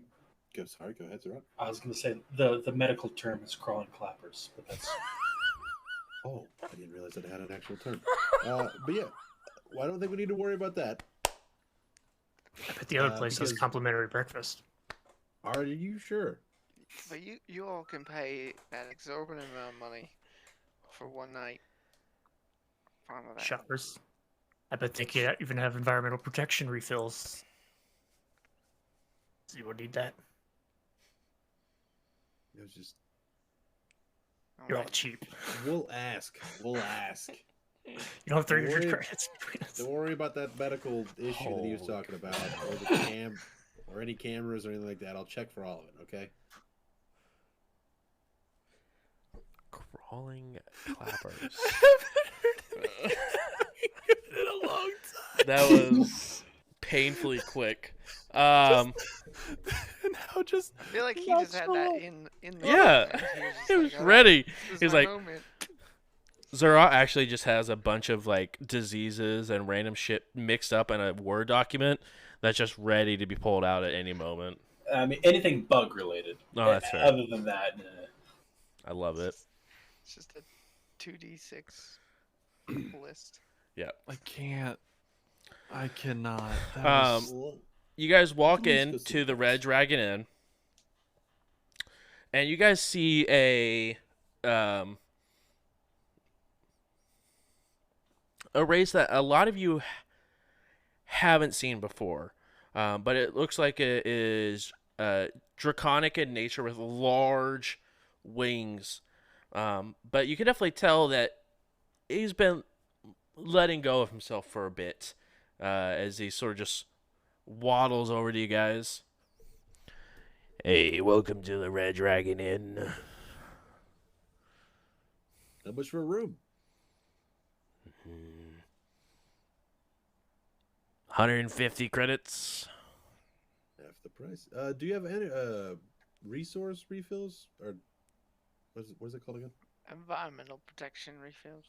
go. Sorry, go ahead, Zerot. I was going to say the medical term is crawling clappers, but that's Oh, I didn't realize that it had an actual term. But yeah, well, I don't think we need to worry about that. I bet the other place has because- complimentary breakfast. Are you sure? But you all can pay that exorbitant amount of money for one night. Fine with that. Shoppers. I bet they can even have environmental protection refills. So you would need that. It was just. You're all Alright. cheap. We'll ask. We'll ask. You don't have 300 worry- credits between us. Don't worry about that medical issue that he was Holy talking about, or the or any cameras or anything like that. I'll check for all of it. Okay. Crawling clappers. In a long time. That was painfully quick. And how just I feel like he Not just had so that long. in the Yeah, moment. He was, just he like, was "All right, ready. this is He's my like, moment." Zerot actually just has a bunch of like diseases and random shit mixed up in a Word document that's just ready to be pulled out at any moment. I mean anything bug related. Oh, that's fair. Other than that, I love it. It's just a 2d6 list. I can't. I cannot. That Um, was- Well, You guys walk Please in go to see the this. Red Dragon Inn, and you guys see a race that a lot of you haven't seen before, but it looks like it is draconic in nature with large wings. But you can definitely tell that he's been letting go of himself for a bit as he sort of just waddles over to you guys. Hey, welcome to the Red Dragon Inn. how much for a room? 150 credits. Half the price. Do you have any resource refills or what is it called again? Environmental protection refills.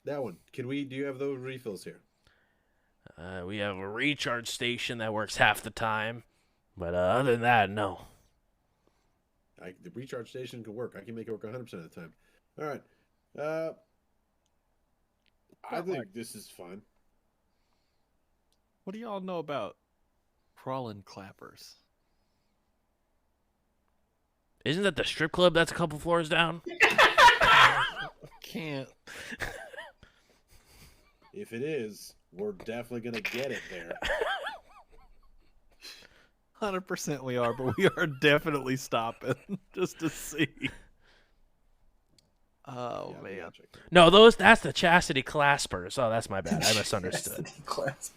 That one. Do you have those refills here? We have a recharge station that works half the time, but other than that, no. The recharge station can work. I can make it work 100% of the time. All right. I think this is fun. What do y'all know about crawling clappers? Isn't that the strip club that's a couple floors down? Can't. If it is, we're definitely gonna get it there. 100% we are, but we are definitely stopping just to see. Oh, Yeah, we man. gotta check that. No, that's the chastity claspers. Oh, that's my bad. I misunderstood. Claspers.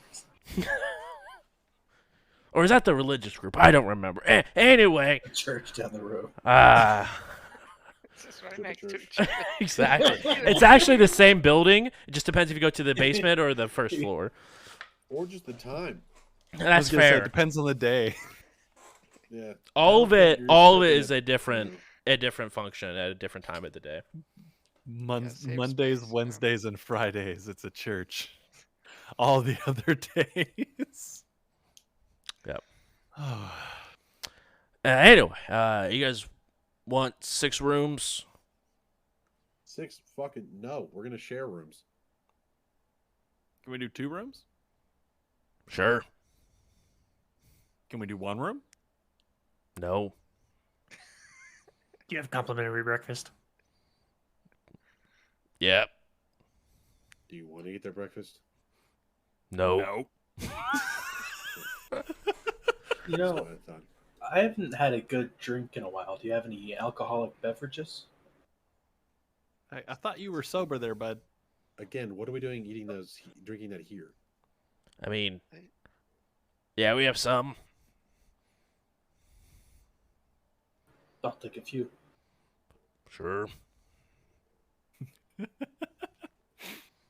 Or is that the religious group? I don't remember. Anyway. A church down the road. It's just right Triple next to church. each other. Exactly. It's actually the same building. It just depends if you go to the basement or the first floor. Or just the time. I That's was gonna say, fair. it depends on the day. Yeah. All of it You're is tripping a different function at a different time of the day. save Mondays, space. Wednesdays, and Fridays, it's a church. All the other days. Yep. Oh, Anyway, you guys want 6 rooms? 6 fucking no. We're gonna share rooms. can we do 2 rooms? Sure. Can we do 1 room? No. Do you have complimentary breakfast? Yep. Do you want to eat their breakfast? No. You That's know, what I thought. I haven't had a good drink in a while. Do you have any alcoholic beverages? I thought you were sober there, bud. Again, what are we doing eating those, drinking that here? I mean, yeah, we have some. I'll take a few. Sure.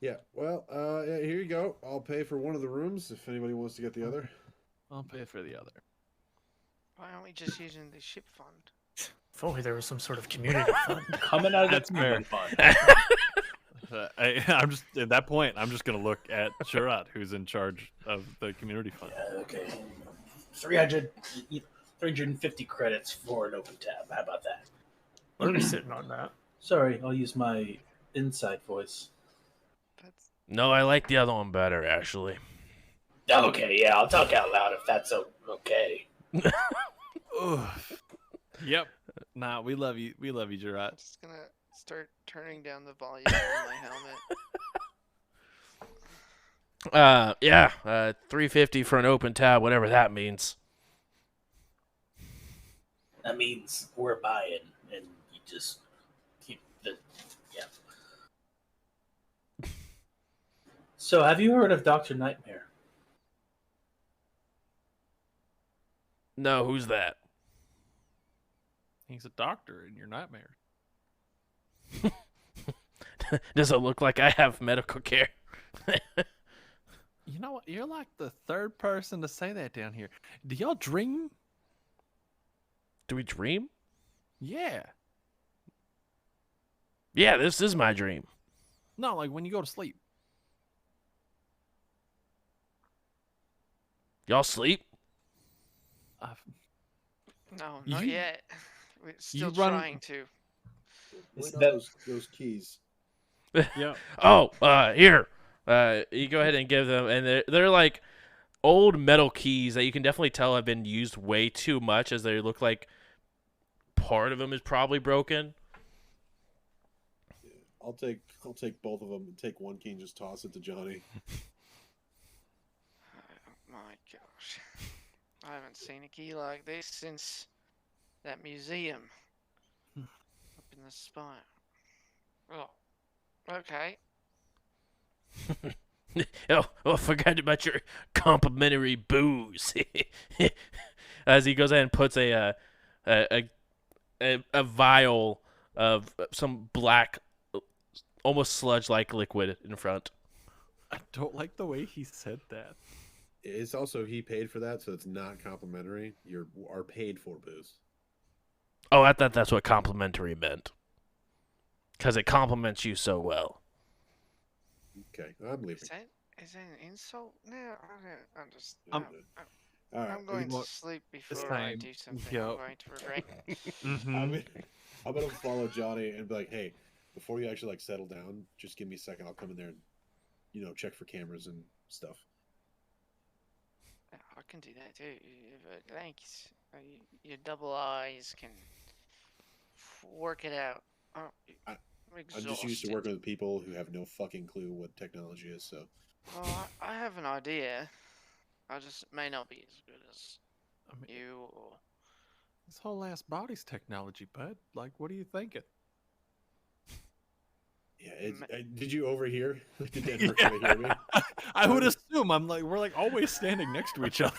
Yeah, well, yeah, here you go. I'll pay for one of the rooms if anybody wants to get the other. I'll pay for the other. Why aren't we just using the ship fund? If only there was some sort of community fund. Coming out of That's the fair. fund. I'm just at that point. I'm just gonna look at Shurat, who's in charge of the community fund. Yeah, okay. 350 credits for an open tab. How about that? What are we sitting on that? Sorry, I'll use my inside voice. That's No, I like the other one better, actually. Okay, yeah, I'll talk out loud if that's okay. Yep. Nah, we love you. We love you, I'm Jurat. just gonna start turning down the volume on my helmet. Yeah, 350 for an open tab, whatever that means. That means we're buying, and you just keep the yeah. So, have you heard of Dr. Nightmare? No, who's that? He's a doctor in your nightmares. Does it look like I have medical care? You know what? You're like the 3rd person to say that down here. Do y'all dream? Do we dream? Yeah. Yeah, this is my dream. No, like when you go to sleep. Y'all sleep? No, not You- yet. We're still run- trying to. Wait, that- those keys. Yeah. Oh, here. You go ahead and give them, and they're like old metal keys that you can definitely tell have been used way too much, as they look like part of them is probably broken. I'll take both of them and take one key and just toss it to Johnny. Oh my gosh. I haven't seen a key like this since that museum up in the spire. Oh, okay. Oh, forgot about your complimentary booze. As he goes ahead and puts a vial of some black, almost sludge-like liquid in front. I don't like the way he said that. It's also he paid for that, so it's not complimentary. You are paid for booze. Oh, I thought that's what complimentary meant. Because it compliments you so well. Okay, I'm leaving. Is that an insult? No, I'm just. All right, I'm going to what- sleep it's before I time. do something Yup. I'm going to regret. I'm gonna follow Johnny and be like, hey, before you actually like settle down, just give me a second. I'll come in there and check for cameras and stuff. Yeah, I can do that too. But thanks. Your double eyes can work it out. Oh, I'm exhausted. just used to working with people who have no fucking clue what technology is. So Well, I have an idea. I just may not be as good as I mean, you or. this whole ass body's technology, bud. Like, what are you thinking? yeah, did you overhear? Did Denver kind of hear me? I would assume we're like always standing next to each other.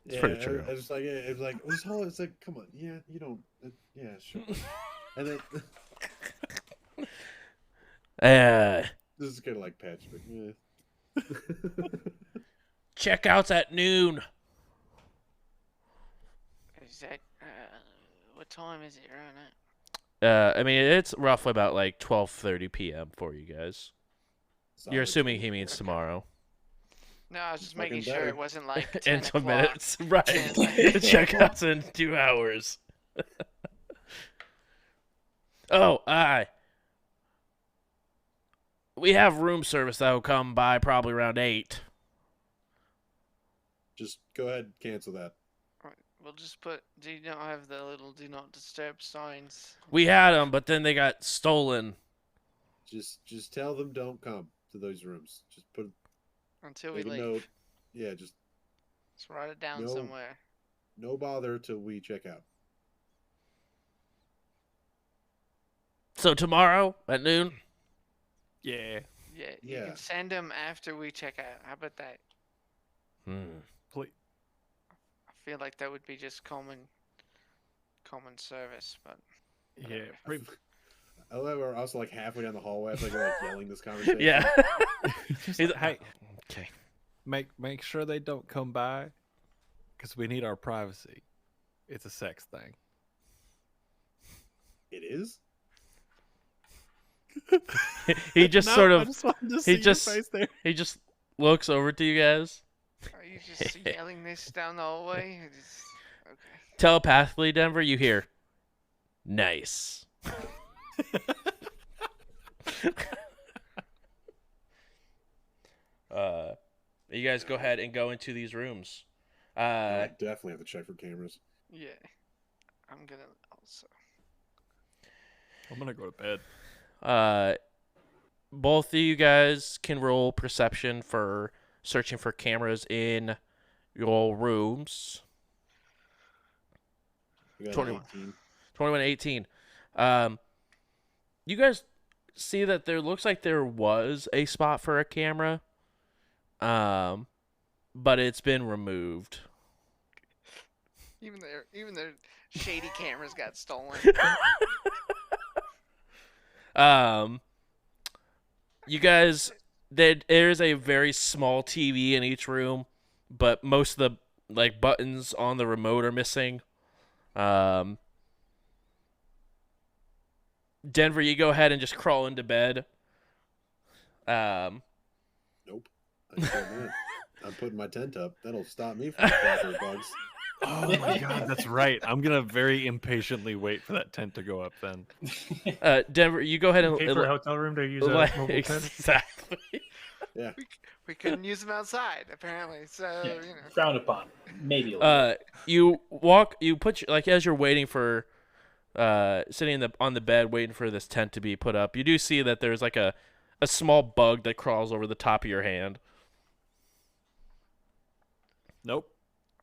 It's pretty true. I was like, it's like, come on, yeah, you don't, yeah, sure. And then this is kind of like Patch, but yeah. Checkouts at noon. Is that what time is it right now? I mean, it's roughly about like 12:30 p.m. for you guys. You're assuming he means tomorrow. No, I was just Fucking making sure better. it wasn't like 10 In 2 o'clock. minutes. Right. Yeah, like- Checkouts in 2 hours. We have room service that will come by probably around 8. Just go ahead and cancel that. Right, we'll just put. Do you not have the little "Do Not Disturb" signs? We had them, but then they got stolen. Just tell them don't come to those rooms. Just Until we make a leave. note. Yeah, just write it down No. somewhere. no bother till we check out. So tomorrow at noon? Yeah. Yeah, you Yeah. can send them after we check out. How about that? Please. I feel like that would be just common service, but Yeah. I love we're also like halfway down the hallway. I feel like we're like yelling this conversation. Yeah. Just He's- like, hey, Okay. make sure they don't come by, because we need our privacy. It's a sex thing. It is. He just No, sort I of just wanted to he see your just- face there. he just looks over to you guys. are you just yelling this down the hallway? Okay. Telepathically, Denver, you hear nice. You guys go ahead and go into these rooms. I definitely have to check for cameras. Yeah. I'm gonna also. I'm gonna go to bed. Both of you guys can roll perception for searching for cameras in your rooms. We got 21. 18. 21 and 18. You guys see that there looks like there was a spot for a camera, but it's been removed. Even their shady cameras got stolen. You guys, there's a very small TV in each room, but most of the buttons on the remote are missing. Denver, you go ahead and just crawl into bed. Nope. I ain't doing that. I'm putting my tent up. That'll stop me from capturing bugs. Oh my god, that's right. I'm gonna very impatiently wait for that tent to go up then. Denver, you go ahead and Pay for a hotel room to use a mobile tent. exactly. Yeah. We couldn't use them outside, apparently. So Yeah, you know. frowned upon. Maybe a little. You put as you're waiting for sitting on the bed waiting for this tent to be put up, you do see that there's like a small bug that crawls over the top of your hand. Nope.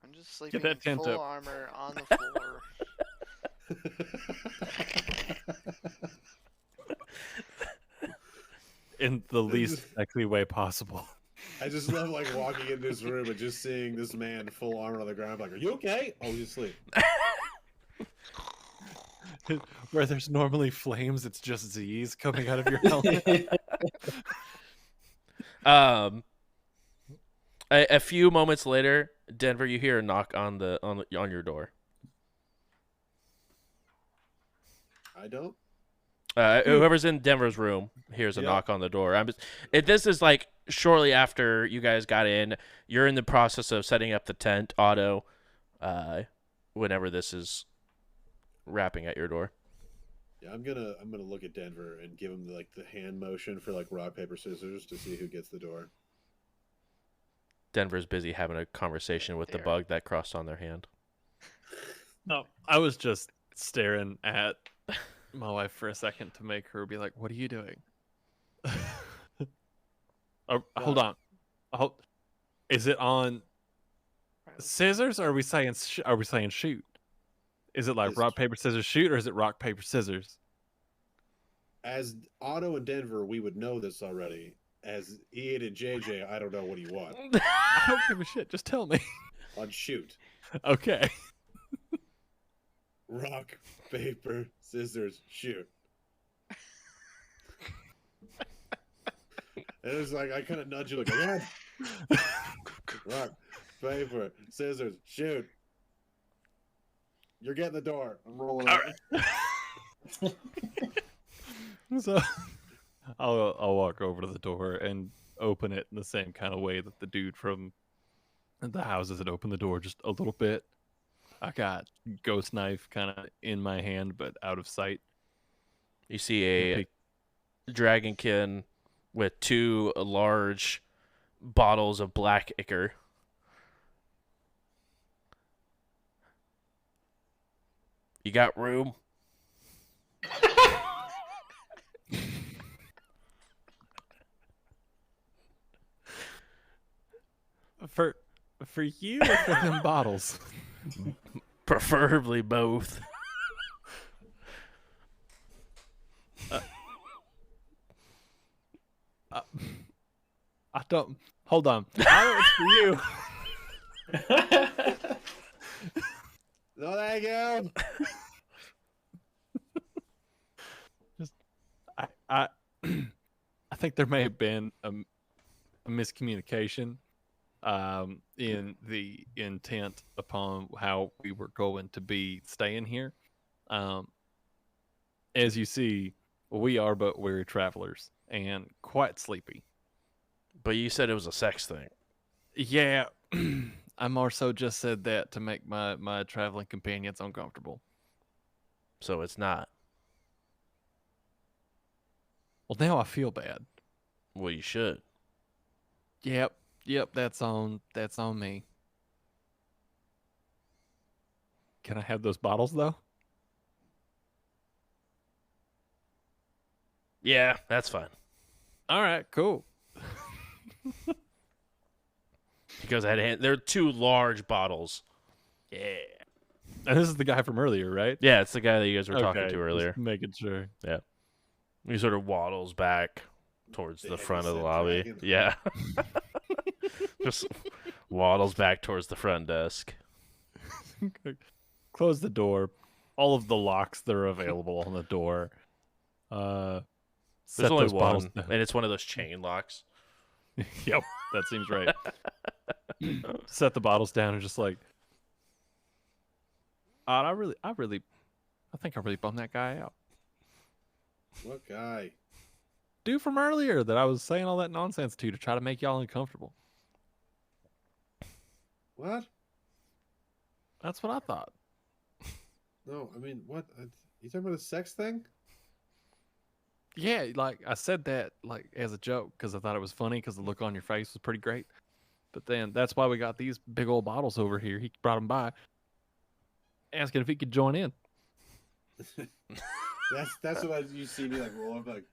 I'm just sleeping that in tent full up. armor on the floor. In the least sexy way possible. I just love like walking in this room and just seeing this man full armor on the ground. Like, are you okay? Oh, he's asleep. Where there's normally flames, it's just Z's coming out of your helmet. A few moments later, Denver, you hear a knock on your door. I don't. Whoever's in Denver's room hears a Yep. knock on the door. This is like shortly after you guys got in. You're in the process of setting up the tent, Otto. Whenever this is rapping at your door. Yeah, I'm gonna look at Denver and give him the hand motion for like rock paper scissors to see who gets the door. Denver's busy having a conversation with the There. bug that crossed on their hand. No, I was just staring at my wife for a second to make her be like, "What are you doing?" Oh, hold on. Is it on scissors, or are we saying shoot? Is it like It's- rock paper scissors shoot, or is it rock paper scissors? As Otto and Denver, we would know this already. As Ian and JJ, I don't know what you want I don't give a shit. Just tell me. on shoot. Okay. Rock, paper, scissors, shoot. And it was like I kind of nudge you like, what? Rock, paper, scissors, shoot. You're getting the door. I'm rolling out. So I'll walk over to the door and open it in the same kind of way that the dude from the houses had opened the door, just a little bit. I got ghost knife kind of in my hand, but out of sight. You see a dragonkin with 2 large bottles of black ichor. You got room? For you or for them bottles? Preferably both. I don't. Hold on. I know it's for you. No, thank you. I I think there may have been a miscommunication in the intent upon how we were going to be staying here. As you see, we are but weary travelers and quite sleepy. But you said it was a sex thing. Yeah, I more so just said that to make my traveling companions uncomfortable. So it's not. Well, now I feel bad. Well, you should. Yep, that's on me. Can I have those bottles though? Yeah, that's fine. All right, cool. Because they're 2 large bottles. Yeah. And this is the guy from earlier, right? Yeah, it's the guy that you guys were talking Okay, to just earlier. making sure. He sort of waddles back towards The the front of the heavyset lobby. dragon. Yeah. Just waddles back towards the front desk. Close the door. All of the locks that are available on the door. Set There's only those bottles one, down. and it's one of those chain locks. Yep, that seems right. Set the bottles down and just like, I think I really bummed that guy out. What guy? Dude from earlier that I was saying all that nonsense to try to make y'all uncomfortable. What? That's what I thought. No, I mean, what? You talking about a sex thing? Yeah, like I said that like as a joke because I thought it was funny because the look on your face was pretty great. But then that's why we got these big old bottles over here. He brought them by, asking if he could join in. That's what you see me like roll up like,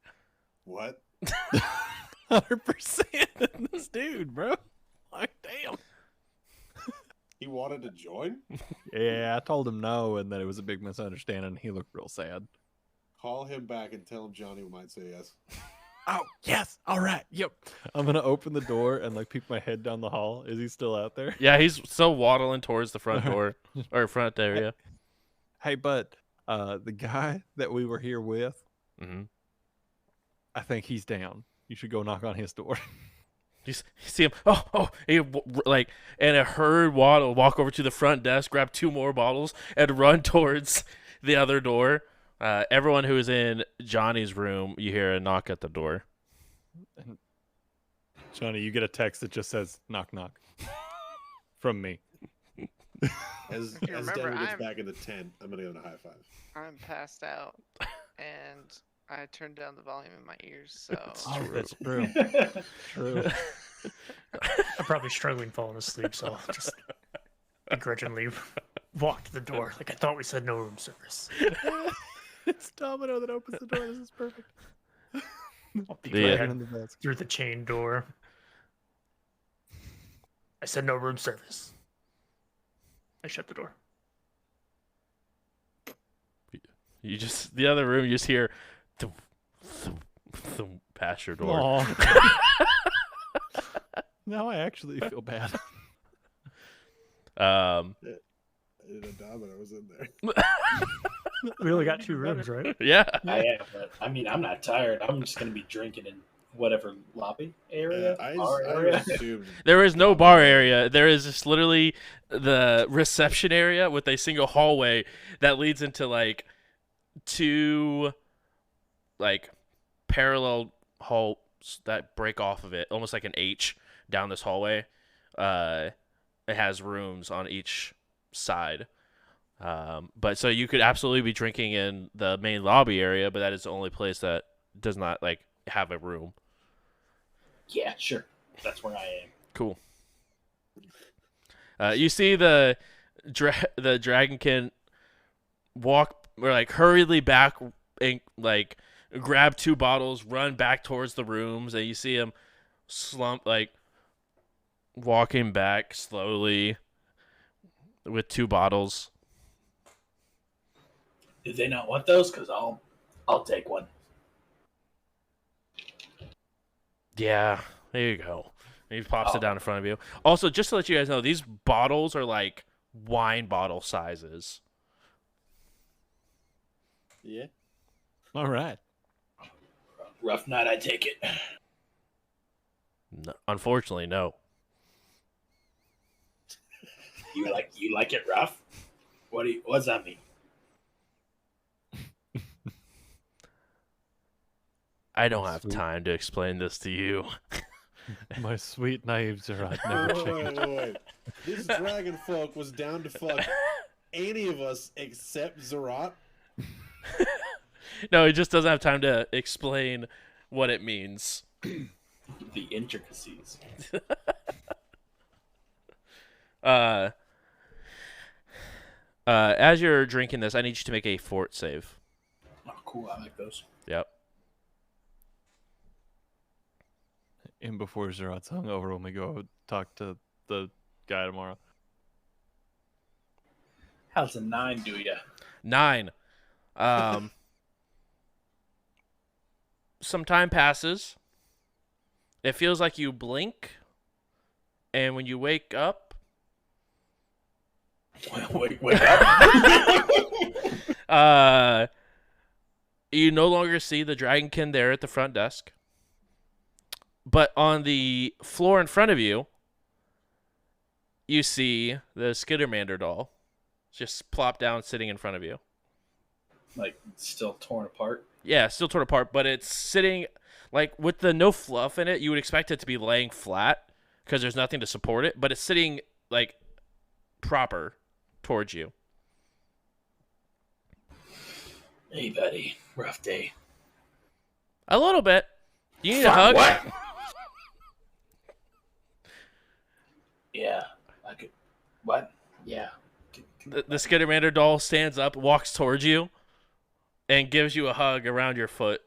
what? 100% this dude, bro. Like, damn. He wanted to join? Yeah, I told him no, and that it was a big misunderstanding. He looked real sad. Call him back and tell him Johnny might say yes. Oh, yes. All right. Yep. I'm going to open the door and like peek my head down the hall. Is he still out there? Yeah, he's still waddling towards the front door or front area. Hey, bud, the guy that we were here with, Mm-hmm. I think he's down. You should go knock on his door. You see him. And a herd walk over to the front desk, grab 2 more bottles, and run towards the other door. Everyone who is in Johnny's room, you hear a knock at the door. Johnny, you get a text that just says "knock knock" from me. As You as remember, Denver gets I'm- back in the tent, I'm gonna give him a high five. I'm passed out, and I turned down the volume in my ears, so Oh, that's true. True. I'm probably struggling falling asleep, so I'll just begrudgingly walk to the door. Like I thought we said no room service. It's Domino that opens the door. This is perfect. I'll peek Yeah. my Right in head the desk. through the chain door. I said no room service. I shut the door. The other room, you just hear thump, thump, thump, past your door. Aw. Now I actually feel bad. Um, And a domino was in there. We only got 2 rooms, right? yeah. I am, but I mean, I'm not tired. I'm just gonna be drinking in whatever lobby area, I bar area. assumed There is no bar area. There is just literally the reception area with a single hallway that leads into like 2 like parallel halls that break off of it, almost like an H down this hallway. It has rooms on each side. But so you could absolutely be drinking in the main lobby area, but that is the only place that does not like have a room. Yeah, sure. That's where I am. Cool. You see the dragonkin walk or like hurriedly back and like grab 2 bottles, run back towards the rooms, and you see him slump like walking back slowly with 2 bottles. Do they not want those? Because I'll take one. Yeah, there you go. And he pops it down in front of you. Also, just to let you guys know, these bottles are like wine bottle sizes. yeah. All right. Rough night, I take it. No, unfortunately, no. You like it rough? What's that mean? I don't have Sweet. time to explain this to you. My sweet naive Zerat never changed. Wait. This dragon folk was down to fuck any of us except Zerat. No, he just doesn't have time to explain what it means. The intricacies. As you're drinking this, I need you to make a fort save. Oh, cool. I like those. Yep. And before Zerat's hungover when we go talk to the guy tomorrow. How's a 9 do ya? 9. Some time passes. It feels like you blink, and when you wake up, Wake up. you no longer see the dragonkin there at the front desk. But on the floor in front of you, you see the Skittermander doll just plop down, sitting in front of you. Like, still torn apart. Yeah, still torn apart, but it's sitting, like, with the no fluff in it, you would expect it to be laying flat because there's nothing to support it, but it's sitting, like, proper towards you. Hey, buddy. Rough day. A little bit. You need a hug? What? Yeah. I could. What? Yeah. The Skittermander doll stands up, walks towards you, and gives you a hug around your foot.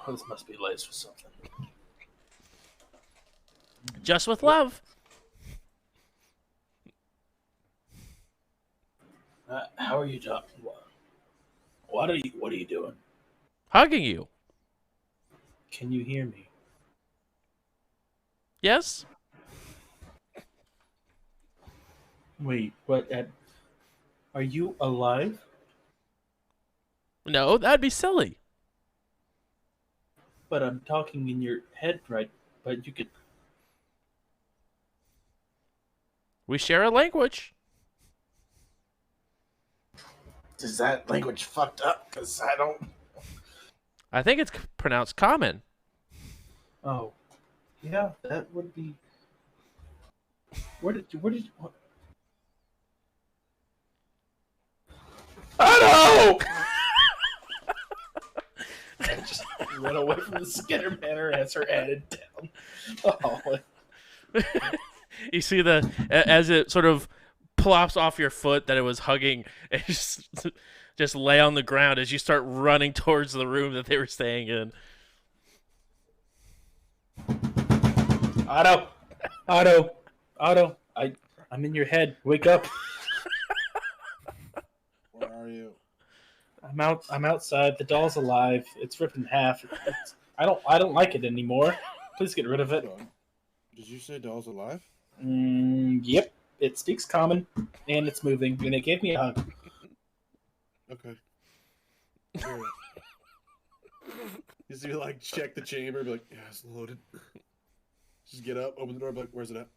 This must be laced with something. Just with love. How are you talking? What are you doing? Hugging you. Can you hear me? Yes? Wait, what? Are you alive? No, that'd be silly. But I'm talking in your head, right? But you could. We share a language. Is that language fucked up? Because I don't. I think it's pronounced common. Oh, yeah, that would be. Where did you? Where did you? What? I know. I just run away from the Skitter Manor as her headed down. Oh, You see as it sort of plops off your foot that it was hugging, and just lay on the ground as you start running towards the room that they were staying in. Otto, Otto, Otto! I'm in your head. Wake up! Where are you? I'm out. I'm outside. The doll's alive. It's ripped in half. I don't like it anymore. Please get rid of it. Did you say doll's alive? Yep. It speaks common, and it's moving, and it gave me a hug. Okay. Sure. You see, like, check the chamber, be like, yeah, it's loaded. Just get up, open the door, be like, where's it at?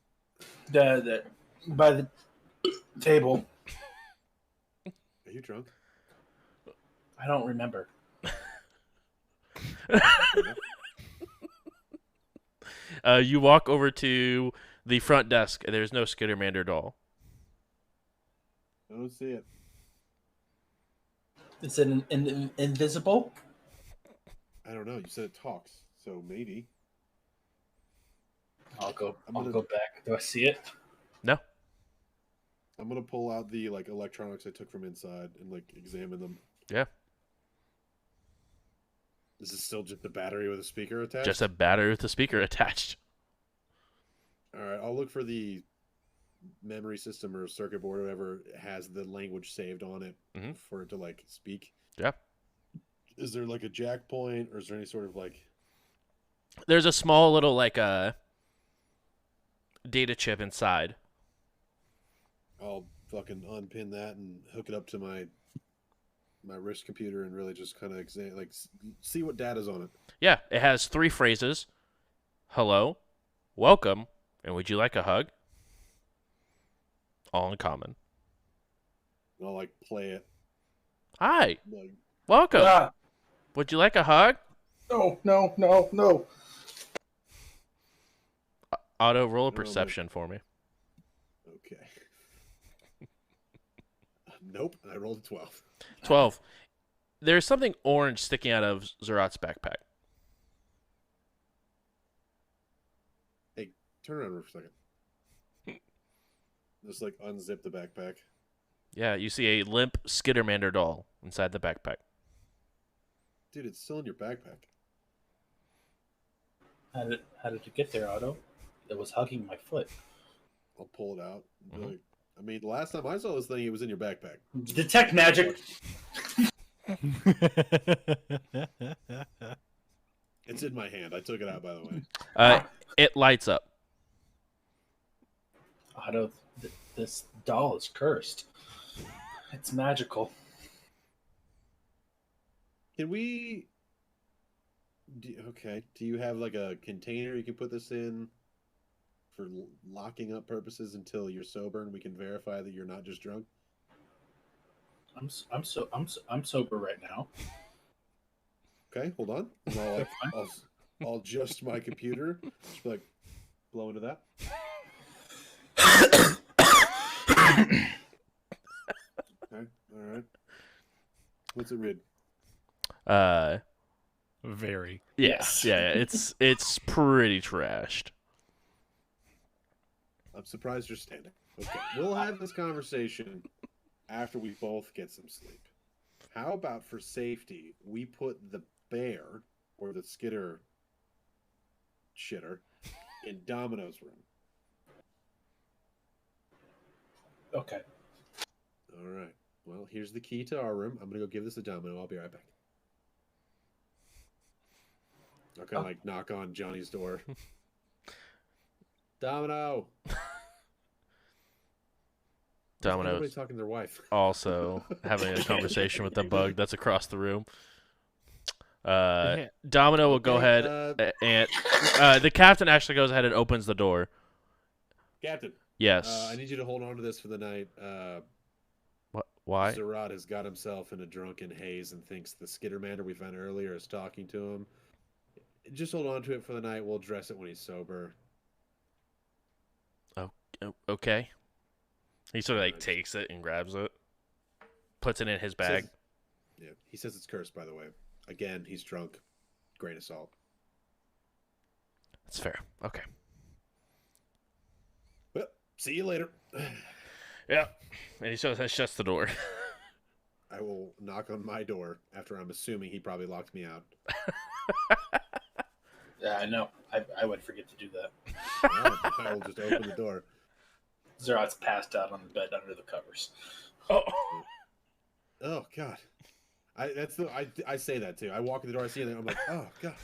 By the table. Are you drunk? I don't remember. You walk over to the front desk, and there's no Skittermander doll. I don't see it. Is it invisible? I don't know. You said it talks, so maybe. I'll go gonna- go back. Do I see it? No. I'm gonna pull out the like electronics I took from inside and like examine them. Yeah. Is this still just a battery with a speaker attached? Just a battery with a speaker attached. All right, I'll look for the memory system or circuit board or whatever has the language saved on it for it to like speak. Yeah. Is there like a jack point, or is there any sort of like? There's a small little like data chip inside. I'll fucking unpin that and hook it up to my wrist computer and really just kind of see what data's on it. Yeah, it has 3 phrases: hello, welcome, and would you like a hug? All in common. And I'll like play it. Hi, Like, welcome. Ah, Would you like a hug? no. Auto, roll a No, perception for me. okay. Nope, I rolled a 12. 12. There's something orange sticking out of Zerat's backpack. Hey, turn around for a second. Just like unzip the backpack. Yeah, you see a limp Skittermander doll inside the backpack. Dude, it's still in your backpack. How did it get there, Otto? It was hugging my foot. I'll pull it out. And be like, I mean, the last time I saw this thing, it was in your backpack. Detect magic. It's in my hand. I took it out, by the way. It lights up. Otto, this doll is cursed. It's magical. Can we? Okay. Do you have like a container you can put this in for locking up purposes until you're sober and we can verify that you're not just drunk? I'm sober right now. Okay, hold on. And I'll adjust my computer. Just be like, blow into that. Okay, all right. What's it read? Very. Yes. Yeah, it's pretty trashed. I'm surprised you're standing. Okay, we'll have this conversation after we both get some sleep. How about for safety, we put the bear or the skitter shitter in Domino's room? Okay. All right. Well, here's the key to our room. I'm gonna go give this to Domino. I'll be right back. I'll kind of like knock on Johnny's door. Domino. Domino's Nobody's talking to their wife. also having a conversation with the bug that's across the room. Domino will go Okay, ahead and the captain actually goes ahead and opens the door. Captain. Yes. I need you to hold on to this for the night. What? Why? Zerat has got himself in a drunken haze and thinks the Skittermander we found earlier is talking to him. Just hold on to it for the night. We'll address it when he's sober. Okay. He sort of like takes it and grabs it, puts it in his bag. He says it's cursed, by the way. Again, he's drunk. Grain of salt. That's fair. Okay. Well, see you later. Yeah. And he sort of shuts the door. I will knock on my door after I'm assuming he probably locked me out. Yeah, I know. I would forget to do that. I will just open the door. Zerat's passed out on the bed under the covers. Oh God. I say that too. I walk in the door, I see it, and I'm like, oh God.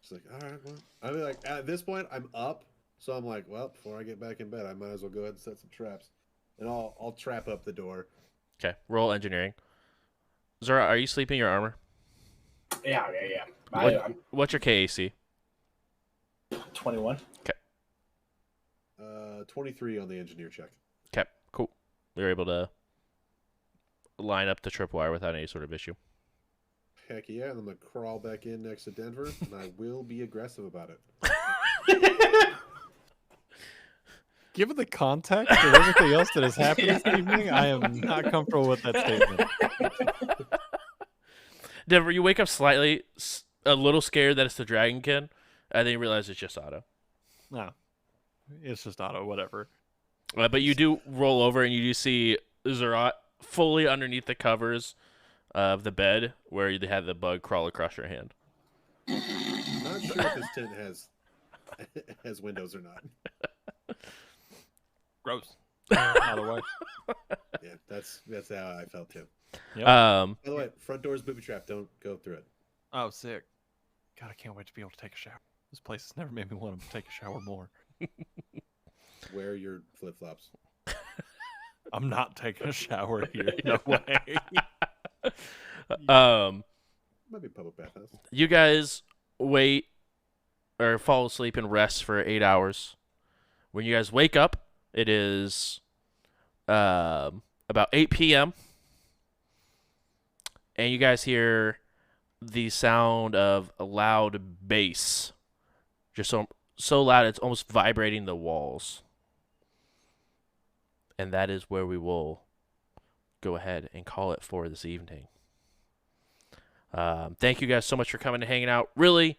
It's like, all right, well. I mean, like at this point, I'm up, so I'm like, well, before I get back in bed, I might as well go ahead and set some traps, and I'll trap up the door. Okay. Roll engineering. Zora, are you sleeping in your armor? Yeah. I'm What's your KAC? 21. 23 on the engineer check. Okay. Cool. You're able to line up the tripwire without any sort of issue. Heck yeah, and I'm gonna crawl back in next to Denver, and I will be aggressive about it. Given the context of everything else that has happened this evening, I am not comfortable with that statement. Denver, you wake up slightly, a little scared that it's the Dragonkin, and then you realize it's just Otto. No, it's just Otto, whatever. But you do roll over and you do see Zerat fully underneath the covers of the bed where they had the bug crawl across your hand. Not sure if this tent has windows or not. Gross. Either way. Yeah, that's how I felt too. Yep. By the way, front door's booby trap. Don't go through it. Oh, sick. God, I can't wait to be able to take a shower. This place has never made me want to take a shower more. Wear your flip flops. I'm not taking a shower here. No way. Might be a public bathhouse. You guys wait or fall asleep and rest for 8 hours. When you guys wake up, it is about 8 p.m. And you guys hear the sound of a loud bass. Just so loud it's almost vibrating the walls. And that is where we will go ahead and call it for this evening. Thank you guys so much for coming and hanging out. Really,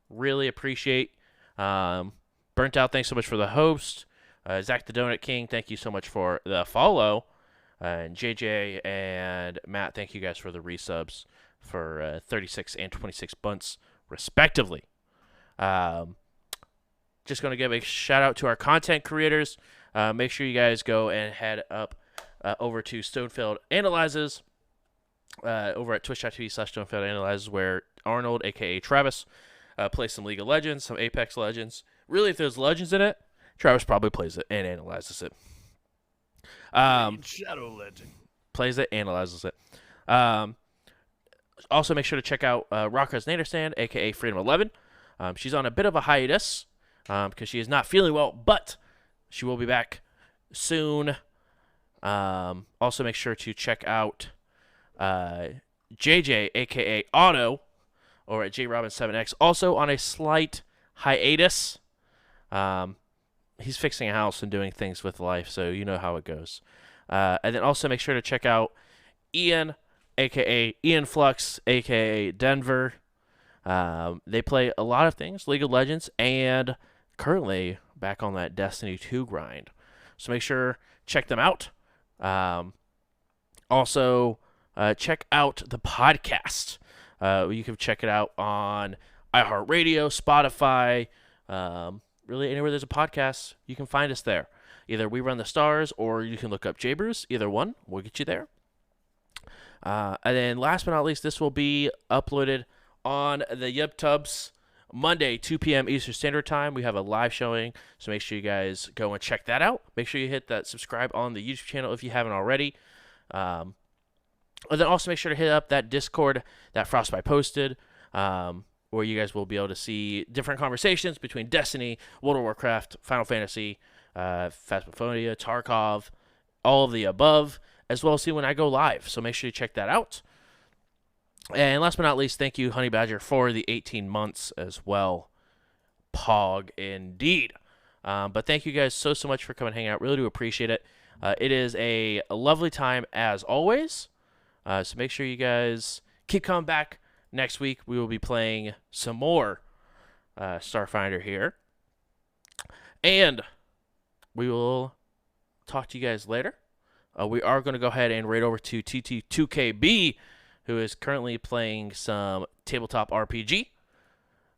really appreciate. Burnt Out, thanks so much for the host. Zach the Donut King, thank you so much for the follow. And JJ and Matt, thank you guys for the resubs for 36 and 26 bunts, respectively. Just going to give a shout out to our content creators. Make sure you guys go and head up over to Stonefield Analyzes over at twitch.tv/Stonefield Analyzes, where Arnold, a.k.a. Travis, plays some League of Legends, some Apex Legends. Really, if there's Legends in it, Travis probably plays it and analyzes it. Shadow Legend. Plays it, analyzes it. Also, make sure to check out Rocka's Naderstand, a.k.a. Freedom 11. She's on a bit of a hiatus because she is not feeling well, but she will be back soon. Also, make sure to check out JJ, a.k.a. Otto, or at JRobin7X, also on a slight hiatus. He's fixing a house and doing things with life, so you know how it goes. And then also make sure to check out Ian, a.k.a. Ian Flux, a.k.a. Denver. They play a lot of things, League of Legends, and currently back on that Destiny 2 grind. So make sure check them out. Also, check out the podcast. You can check it out on iHeartRadio, Spotify, really anywhere there's a podcast, you can find us there. Either We Run the Stars or you can look up J-Bruce. Either one will get you there. And then last but not least, this will be uploaded on the YubTubs Monday, 2 p.m. Eastern Standard Time. We have a live showing, so make sure you guys go and check that out. Make sure you hit that subscribe on the YouTube channel if you haven't already. And then also make sure to hit up that Discord that Frostbite posted, where you guys will be able to see different conversations between Destiny, World of Warcraft, Final Fantasy, Phasmophobia, Tarkov, all of the above, as well as see when I go live. So make sure you check that out. And last but not least, thank you, Honey Badger, for the 18 months as well. Pog indeed. But thank you guys so much for coming and hanging out. Really do appreciate it. It is a lovely time as always. So make sure you guys keep coming back. Next week we will be playing some more Starfinder here. And we will talk to you guys later. We are going to go ahead and raid over to TT2KB, who is currently playing some tabletop RPG.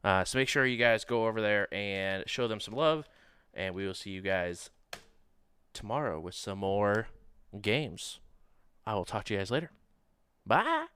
So make sure you guys go over there and show them some love. And we will see you guys tomorrow with some more games. I will talk to you guys later. Bye.